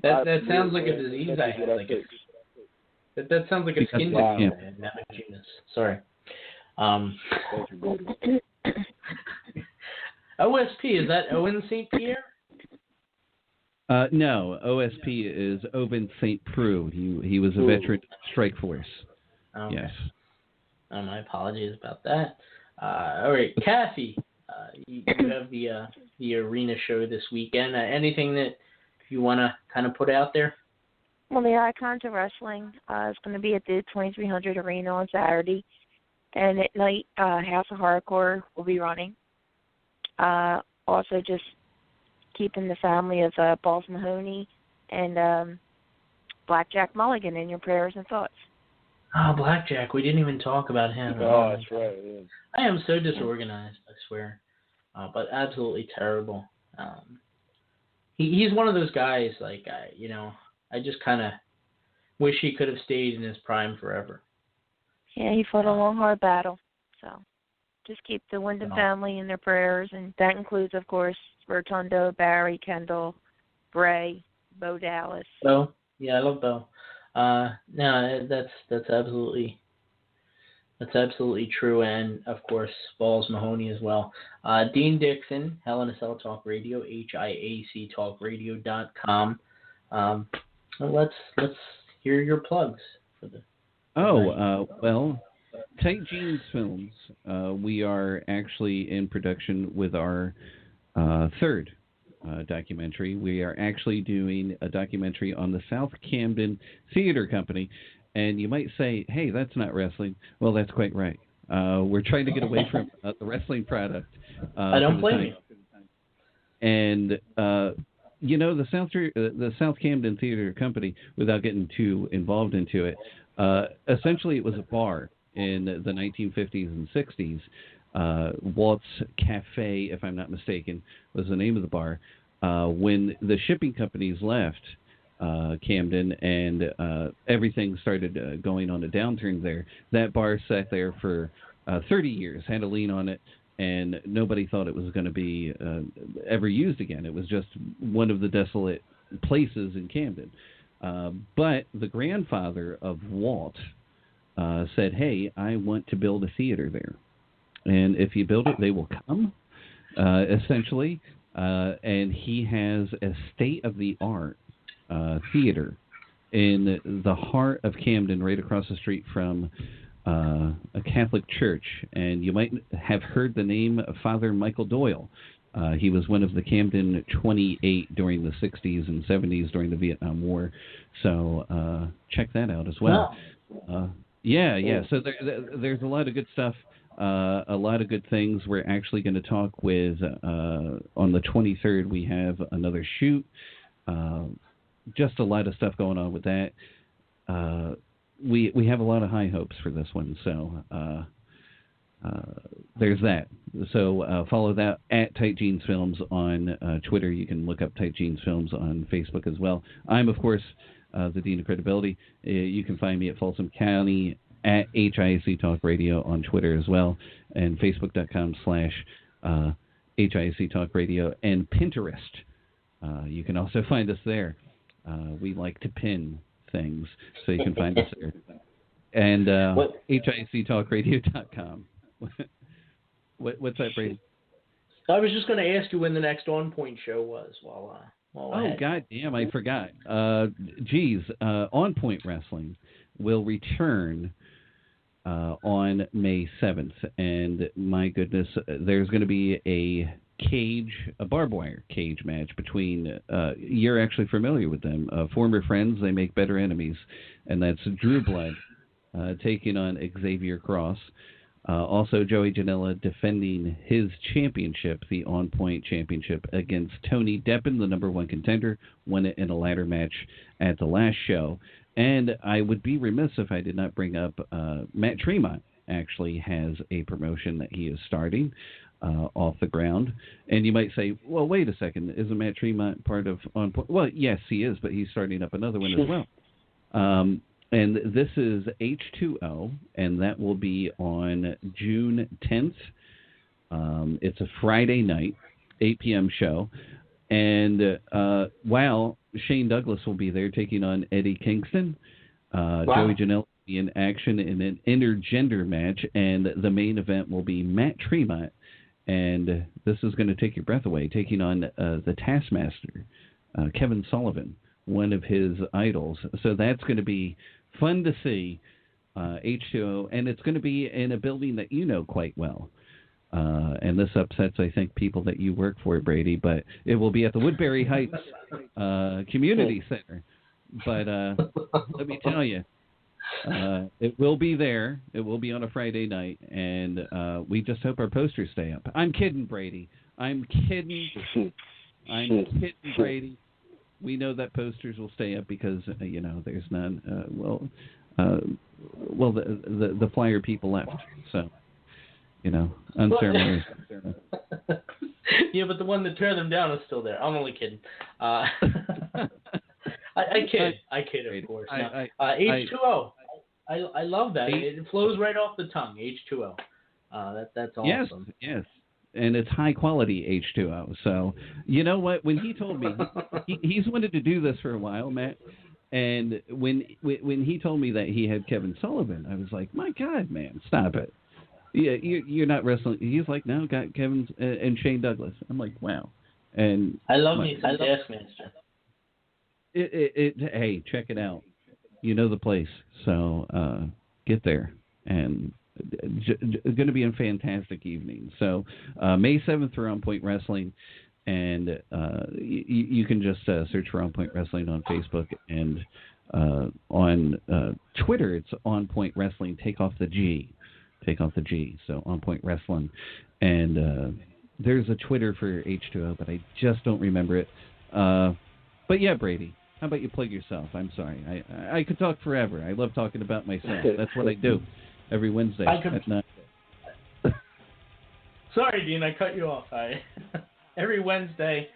that sounds like a disease I have. That sounds like a skin disease. Namajunas. Sorry. OSP, is that Owen St. Pierre? No, OSP is Owen St. Preux. He was a veteran strike force. Okay. Yes. My apologies about that. All right, Kathie, you have the arena show this weekend. Anything that you want to kind of put out there? Well, the Icons of Wrestling is going to be at the 2300 Arena on Saturday. And at night, House of Hardcore will be running. Also, just keeping the family of Balls Mahoney and Blackjack Mulligan in your prayers and thoughts. Oh, Blackjack. We didn't even talk about him. Oh, that's right. Yeah. I am so disorganized, I swear. But absolutely terrible. He's one of those guys, like, I just kind of wish he could have stayed in his prime forever. Yeah, he fought a long, hard battle. So just keep the Wyndham family in their prayers, and that includes, of course, Rotundo, Barry, Kendall, Bray, Bo Dallas. Bo? Yeah, I love Bo. No, that's absolutely true, and of course, Balls Mahoney as well. Dean Dixon, Hell in a Cell Talk Radio, HIACTalkradio.com. Let's hear your plugs for the. Well, Tight Jeans Films. We are actually in production with our third documentary. We are actually doing a documentary on the South Camden Theater Company. And you might say, hey, that's not wrestling. Well, that's quite right. We're trying to get away from the wrestling product. I don't blame you. And, the South Camden Theater Company, without getting too involved into it, essentially it was a bar in the 1950s and 60s. Walt's Cafe, if I'm not mistaken, was the name of the bar. When the shipping companies left Camden and everything started going on a downturn there, that bar sat there for 30 years, had a lien on it, and nobody thought it was going to be ever used again. It was just one of the desolate places in Camden. But the grandfather of Walt said, hey, I want to build a theater there. And if you build it, they will come, essentially. And he has a state-of-the-art theater in the heart of Camden, right across the street from a Catholic church, and you might have heard the name of Father Michael Doyle. He was one of the Camden 28 during the 60s and 70s during the Vietnam War. So check that out as well. Yeah. So there's a lot of good stuff, a lot of good things. We're actually going to talk with, on the 23rd, we have another shoot. Just a lot of stuff going on with that. We have a lot of high hopes for this one. So there's that. So follow that at Tight Jeans Films on Twitter. You can look up Tight Jeans Films on Facebook as well. I'm, of course, the Dean of Credibility. You can find me at Folsom County at HIAC Talk Radio on Twitter as well, and Facebook.com/HIAC Talk Radio, and Pinterest. You can also find us there. We like to pin things, so you can find us there. And HIACTalkRadio.com. What's that, Brady? I was just going to ask you when the next On Point show was. God damn, I forgot. On Point Wrestling will return on May 7th, and my goodness, there's going to be a barbed wire cage match between, you're actually familiar with them, former friends, they make better enemies, and that's Drew Blood taking on Xavier Cross. Also, Joey Janela defending his championship, the On Point Championship, against Tony Deppen, the number one contender, won it in a ladder match at the last show. And I would be remiss if I did not bring up Matt Tremont actually has a promotion that he is starting off the ground. And you might say, well, wait a second, isn't Matt Tremont part of On Point? Well, yes, he is, but he's starting up another one as well. And this is H2O, and that will be on June 10th. It's a Friday night, 8 p.m. show. And while Shane Douglas will be there taking on Eddie Kingston, Joey Janela will be in action in an intergender match, and the main event will be Matt Tremont. And this is going to take your breath away, taking on the Taskmaster, Kevin Sullivan, one of his idols. So that's going to be fun to see, H2O, and it's going to be in a building that you know quite well. And this upsets, I think, people that you work for, Brady, but it will be at the Woodbury Heights Community Center. But let me tell you, it will be there. It will be on a Friday night, and we just hope our posters stay up. I'm kidding, Brady. I'm kidding, Brady. We know that posters will stay up because there's none. The flyer people left, so unceremonious. Yeah, but the one that tore them down is still there. I'm only kidding. I kid, of course. H2O. I love that. It flows right off the tongue. H2O. That's awesome. Yes. And it's high quality H2O. So, you know what? When he told me, he's wanted to do this for a while, Matt. And when he told me that he had Kevin Sullivan, I was like, my God, man, stop it. Yeah, you're not wrestling. He's like, no, got Kevin and Shane Douglas. I'm like, wow. And I love me some Taskmaster. Hey, check it out. You know the place. So get there. And going to be a fantastic evening. So May 7th for On Point Wrestling, and you can just search for On Point Wrestling on Facebook, and on Twitter it's On Point Wrestling. Take off the G. So On Point Wrestling, and there's a Twitter for H2O, but I just don't remember it. But yeah, Brady, how about you plug yourself? I'm sorry, I could talk forever. I love talking about myself. That's what I do. Every Wednesday at 9. Sorry, Dean, I cut you off. Every Wednesday,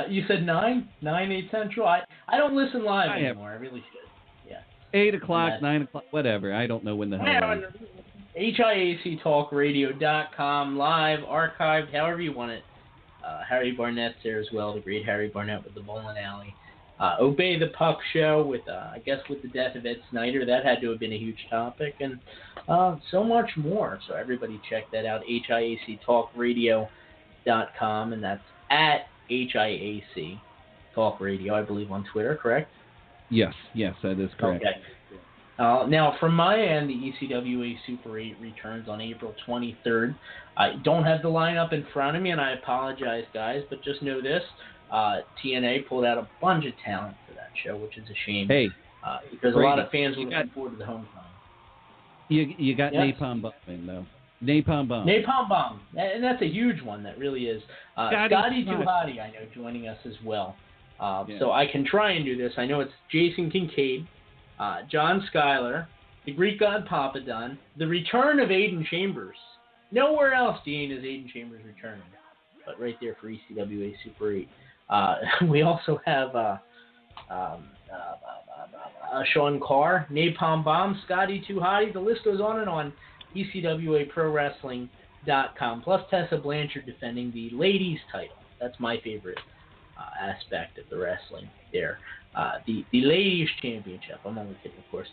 you said 9, 8 Central. I don't listen live anymore. I really should. Yeah. 8 o'clock, 9 o'clock, whatever. I don't know when the hell it is. HIACTalkRadio.com, live, archived, however you want it. Harry Barnett's there as well, the great Harry Barnett with the Bowling Alley. Obey the Puck show with the death of Ed Snyder. That had to have been a huge topic, and so much more. So everybody check that out, HIACTalkRadio.com, and that's at HIAC Talk Radio, I believe, on Twitter, correct? Yes, that is correct. Okay. Now, from my end, the ECWA Super 8 returns on April 23rd. I don't have the lineup in front of me, and I apologize, guys, but just know this. TNA pulled out a bunch of talent for that show, which is a shame. Hey, because Brady, a lot of fans were looking forward to the homecoming. You got Napalm Bomb in, though. Napalm Bomb. Napalm Bomb. And that's a huge one. That really is. Scotty Too Hottie, I know, joining us as well. So I can try and do this. I know it's Jason Kincaid, John Schuyler, the Greek God Papadon, the return of Aiden Chambers. Nowhere else, Dean, is Aiden Chambers returning, but right there for ECWA Super 8. We also have Sean Carr, Napalm Bomb, Scotty Too Hottie. The list goes on and on. ECWAProWrestling.com. Plus Tessa Blanchard defending the ladies' title. That's my favorite aspect of the wrestling there. The ladies' championship. I'm only kidding, of course.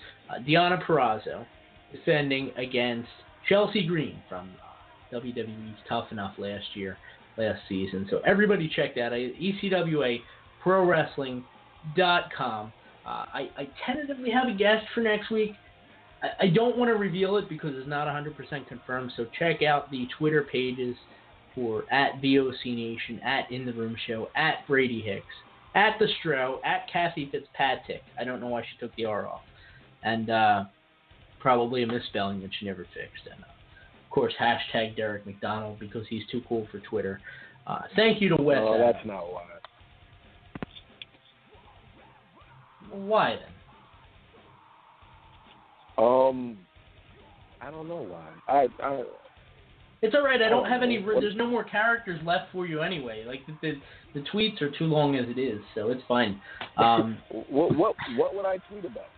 Deonna Purrazzo defending against Chelsea Green from WWE's Tough Enough last season. So everybody check that out. ECWAProWrestling.com. I tentatively have a guest for next week. I don't want to reveal it because it's not 100% confirmed, so check out the Twitter pages for @VOCNation, @InTheRoomShow, @Brady Hicks, @The Stro, @Kathie Fitzpatrick. I don't know why she took the R off. And probably a misspelling that she never fixed. And, of course, # Derrick McDonald because he's too cool for Twitter. Thank you to Wes. Oh, that's not why. Why then? I don't know why. It's all right. I don't have any. There's no more characters left for you anyway. Like the tweets are too long as it is, so it's fine. What would I tweet about?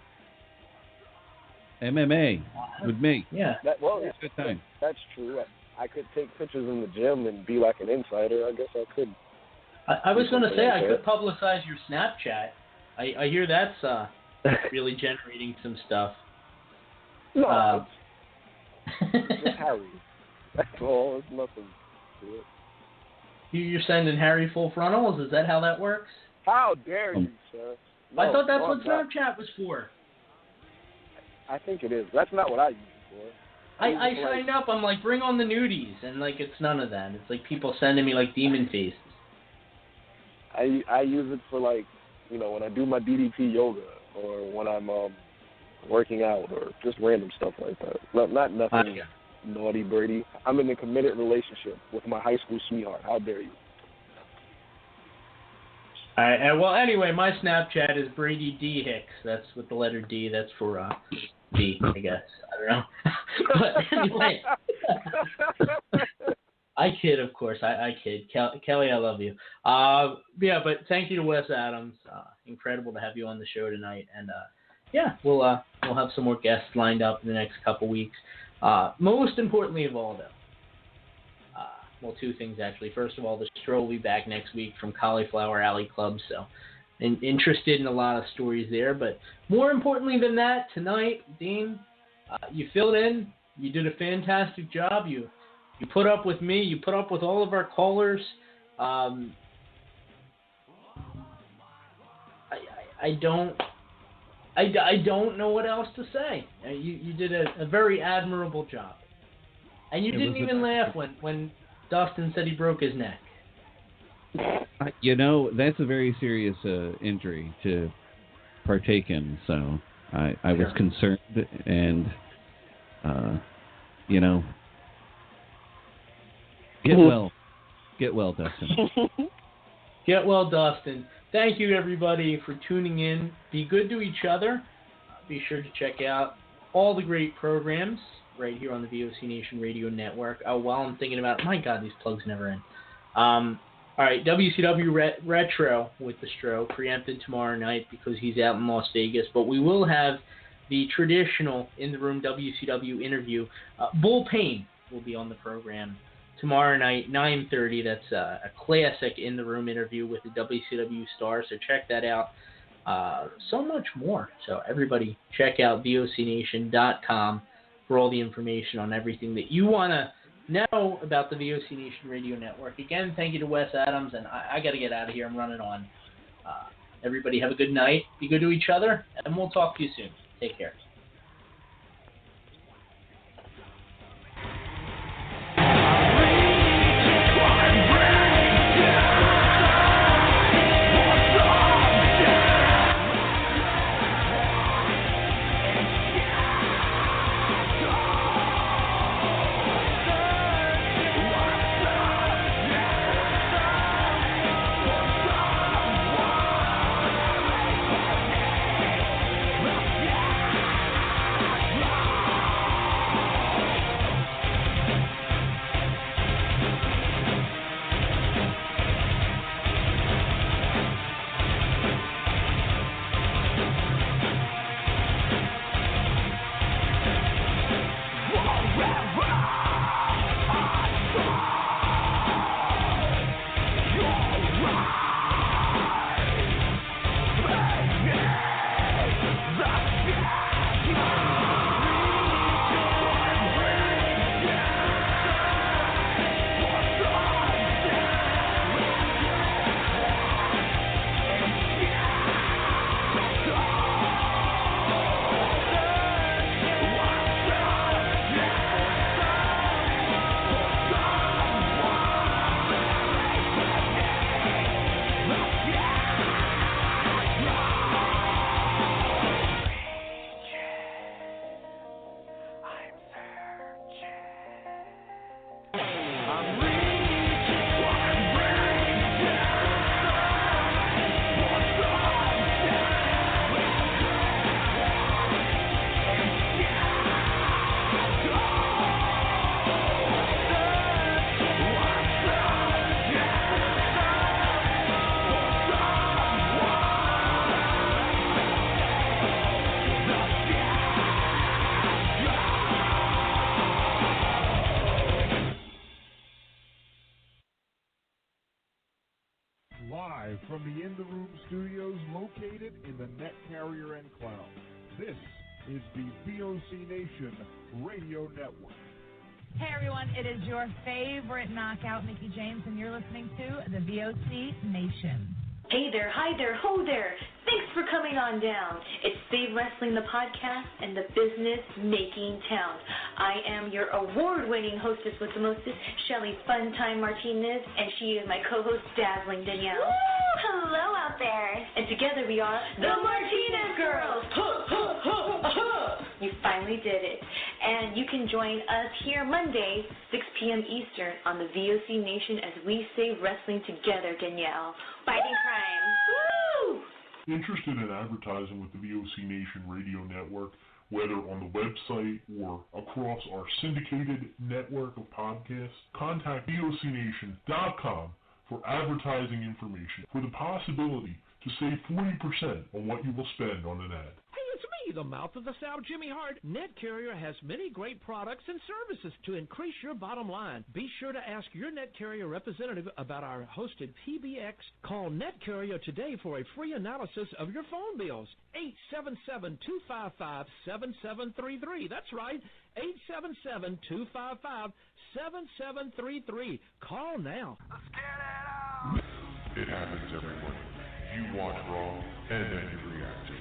MMA with me. Yeah. Good time. That's true. I could take pictures in the gym and be like an insider. I guess I could. I was going to say I could publicize your Snapchat. I hear that's really generating some stuff. No, it's just Harry. That's all. It's nothing to it. You're sending Harry full frontals? Is that how that works? How dare you, sir? No, I thought that's what Snapchat was for. I think it is. That's not what I use it for. I signed up. I'm like, bring on the nudies, and like, it's none of that. It's like people sending me like demon faces. I use it for like, when I do my DDP yoga or when I'm working out or just random stuff like that. Not nothing naughty, Brady. I'm in a committed relationship with my high school sweetheart. How dare you? All right. Well, anyway, my Snapchat is Brady D Hicks. That's with the letter D. That's for D, I guess. I don't know. But anyway, I kid, of course. I kid. Kelly, I love you. Yeah, but thank you to Wes Adams. Incredible to have you on the show tonight. And yeah, we'll have some more guests lined up in the next couple weeks. Most importantly of all, though, well, two things actually. First of all, the Stro will be back next week from Cauliflower Alley Club, so interested in a lot of stories there. But more importantly than that, tonight, Dean, you filled in. You did a fantastic job. You put up with me. You put up with all of our callers. I don't know what else to say. You did a very admirable job. And you didn't even laugh when Dustin said he broke his neck. That's a very serious injury to partake in, so I was concerned and, get well. Get well, Dustin. Get well, Dustin. Thank you, everybody, for tuning in. Be good to each other. Be sure to check out all the great programs right here on the VOC Nation Radio Network. While I'm thinking about it, my God, these plugs never end. All right, WCW Retro with the Stro, preempted tomorrow night because he's out in Las Vegas. But we will have the traditional in-the-room WCW interview. Bull Payne will be on the program tomorrow night, 9:30. That's a classic in-the-room interview with the WCW star, so check that out. So much more. So everybody check out VOCNation.com for all the information on everything that you want to know about the VOC Nation Radio Network. Again, thank you to Wes Adams, and I got to get out of here. I'm running on. Everybody have a good night. Be good to each other, and we'll talk to you soon. Take care. from the In the Room studios located in the Net Carrier Enclave. This is the VOC Nation Radio Network. Hey everyone, it is your favorite knockout, Mickie James, and you're listening to the VOC Nation. Hey there, hi there, ho there. Thanks for coming on down. It's Save Wrestling, the podcast, and the business-making town. I am your award-winning hostess with the mostest, Shelly Funtime Martinez, and she is my co-host, Dazzling Danielle. Woo! Hello out there. And together we are the Martinez Girls. You finally did it. And you can join us here Monday, 6 p.m. Eastern on the VOC Nation as we save wrestling together, Danielle. Fighting crime. Woo! Interested in advertising with the VOC Nation Radio Network, whether on the website or across our syndicated network of podcasts? Contact VOCNation.com for advertising information for the possibility to save 40% on what you will spend on an ad. Hey, it's me, the mouth of the South, Jimmy Hart. Net Carrier has many great products and services to increase your bottom line. Be sure to ask your Net Carrier representative about our hosted PBX. Call Net Carrier today for a free analysis of your phone bills. 877-255-7733. That's right, 877-255-7733. Call now. Let's get it out. It happens every morning. You watch Raw, and then you react to it.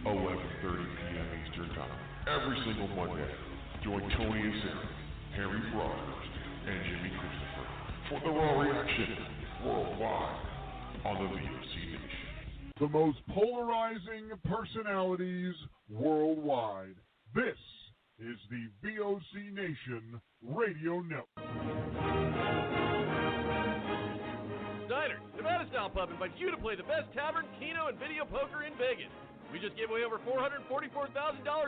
11:30 p.m. Eastern Time. Every single Monday. Join Tony and Sarah, Harry Broadhurst, and Jimmy Christopher for the Raw Reaction worldwide on the VOC Nation. The most polarizing personalities worldwide. This is the VOC Nation Radio Network. Diners, Nevada Style Pub invites you to play the best tavern, keno, and video poker in Vegas. We just gave away over $444,000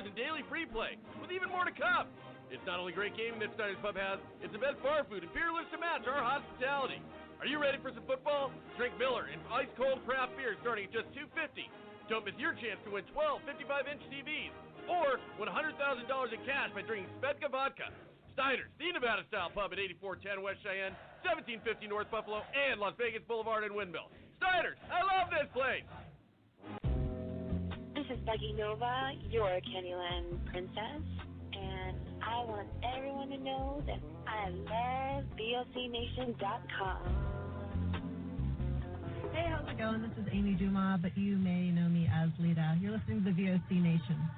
in daily free play, with even more to come. It's not only great gaming that Snyder's Pub has, it's the best bar food and beer list to match our hospitality. Are you ready for some football? Drink Miller and ice-cold craft beer starting at just $2.50. Don't miss your chance to win 12 55-inch TVs, or win $100,000 in cash by drinking Svedka vodka. Steiner's, the Nevada Style Pub at 8410 West Cheyenne, 1750 North Buffalo, and Las Vegas Boulevard and Windmill. Steiner's, I love this place! This is Becky Nova, your Candyland princess, and I want everyone to know that I love VOCNation.com. Hey, how's it going? This is Amy Dumas, but you may know me as Lita. You're listening to the VOC Nation.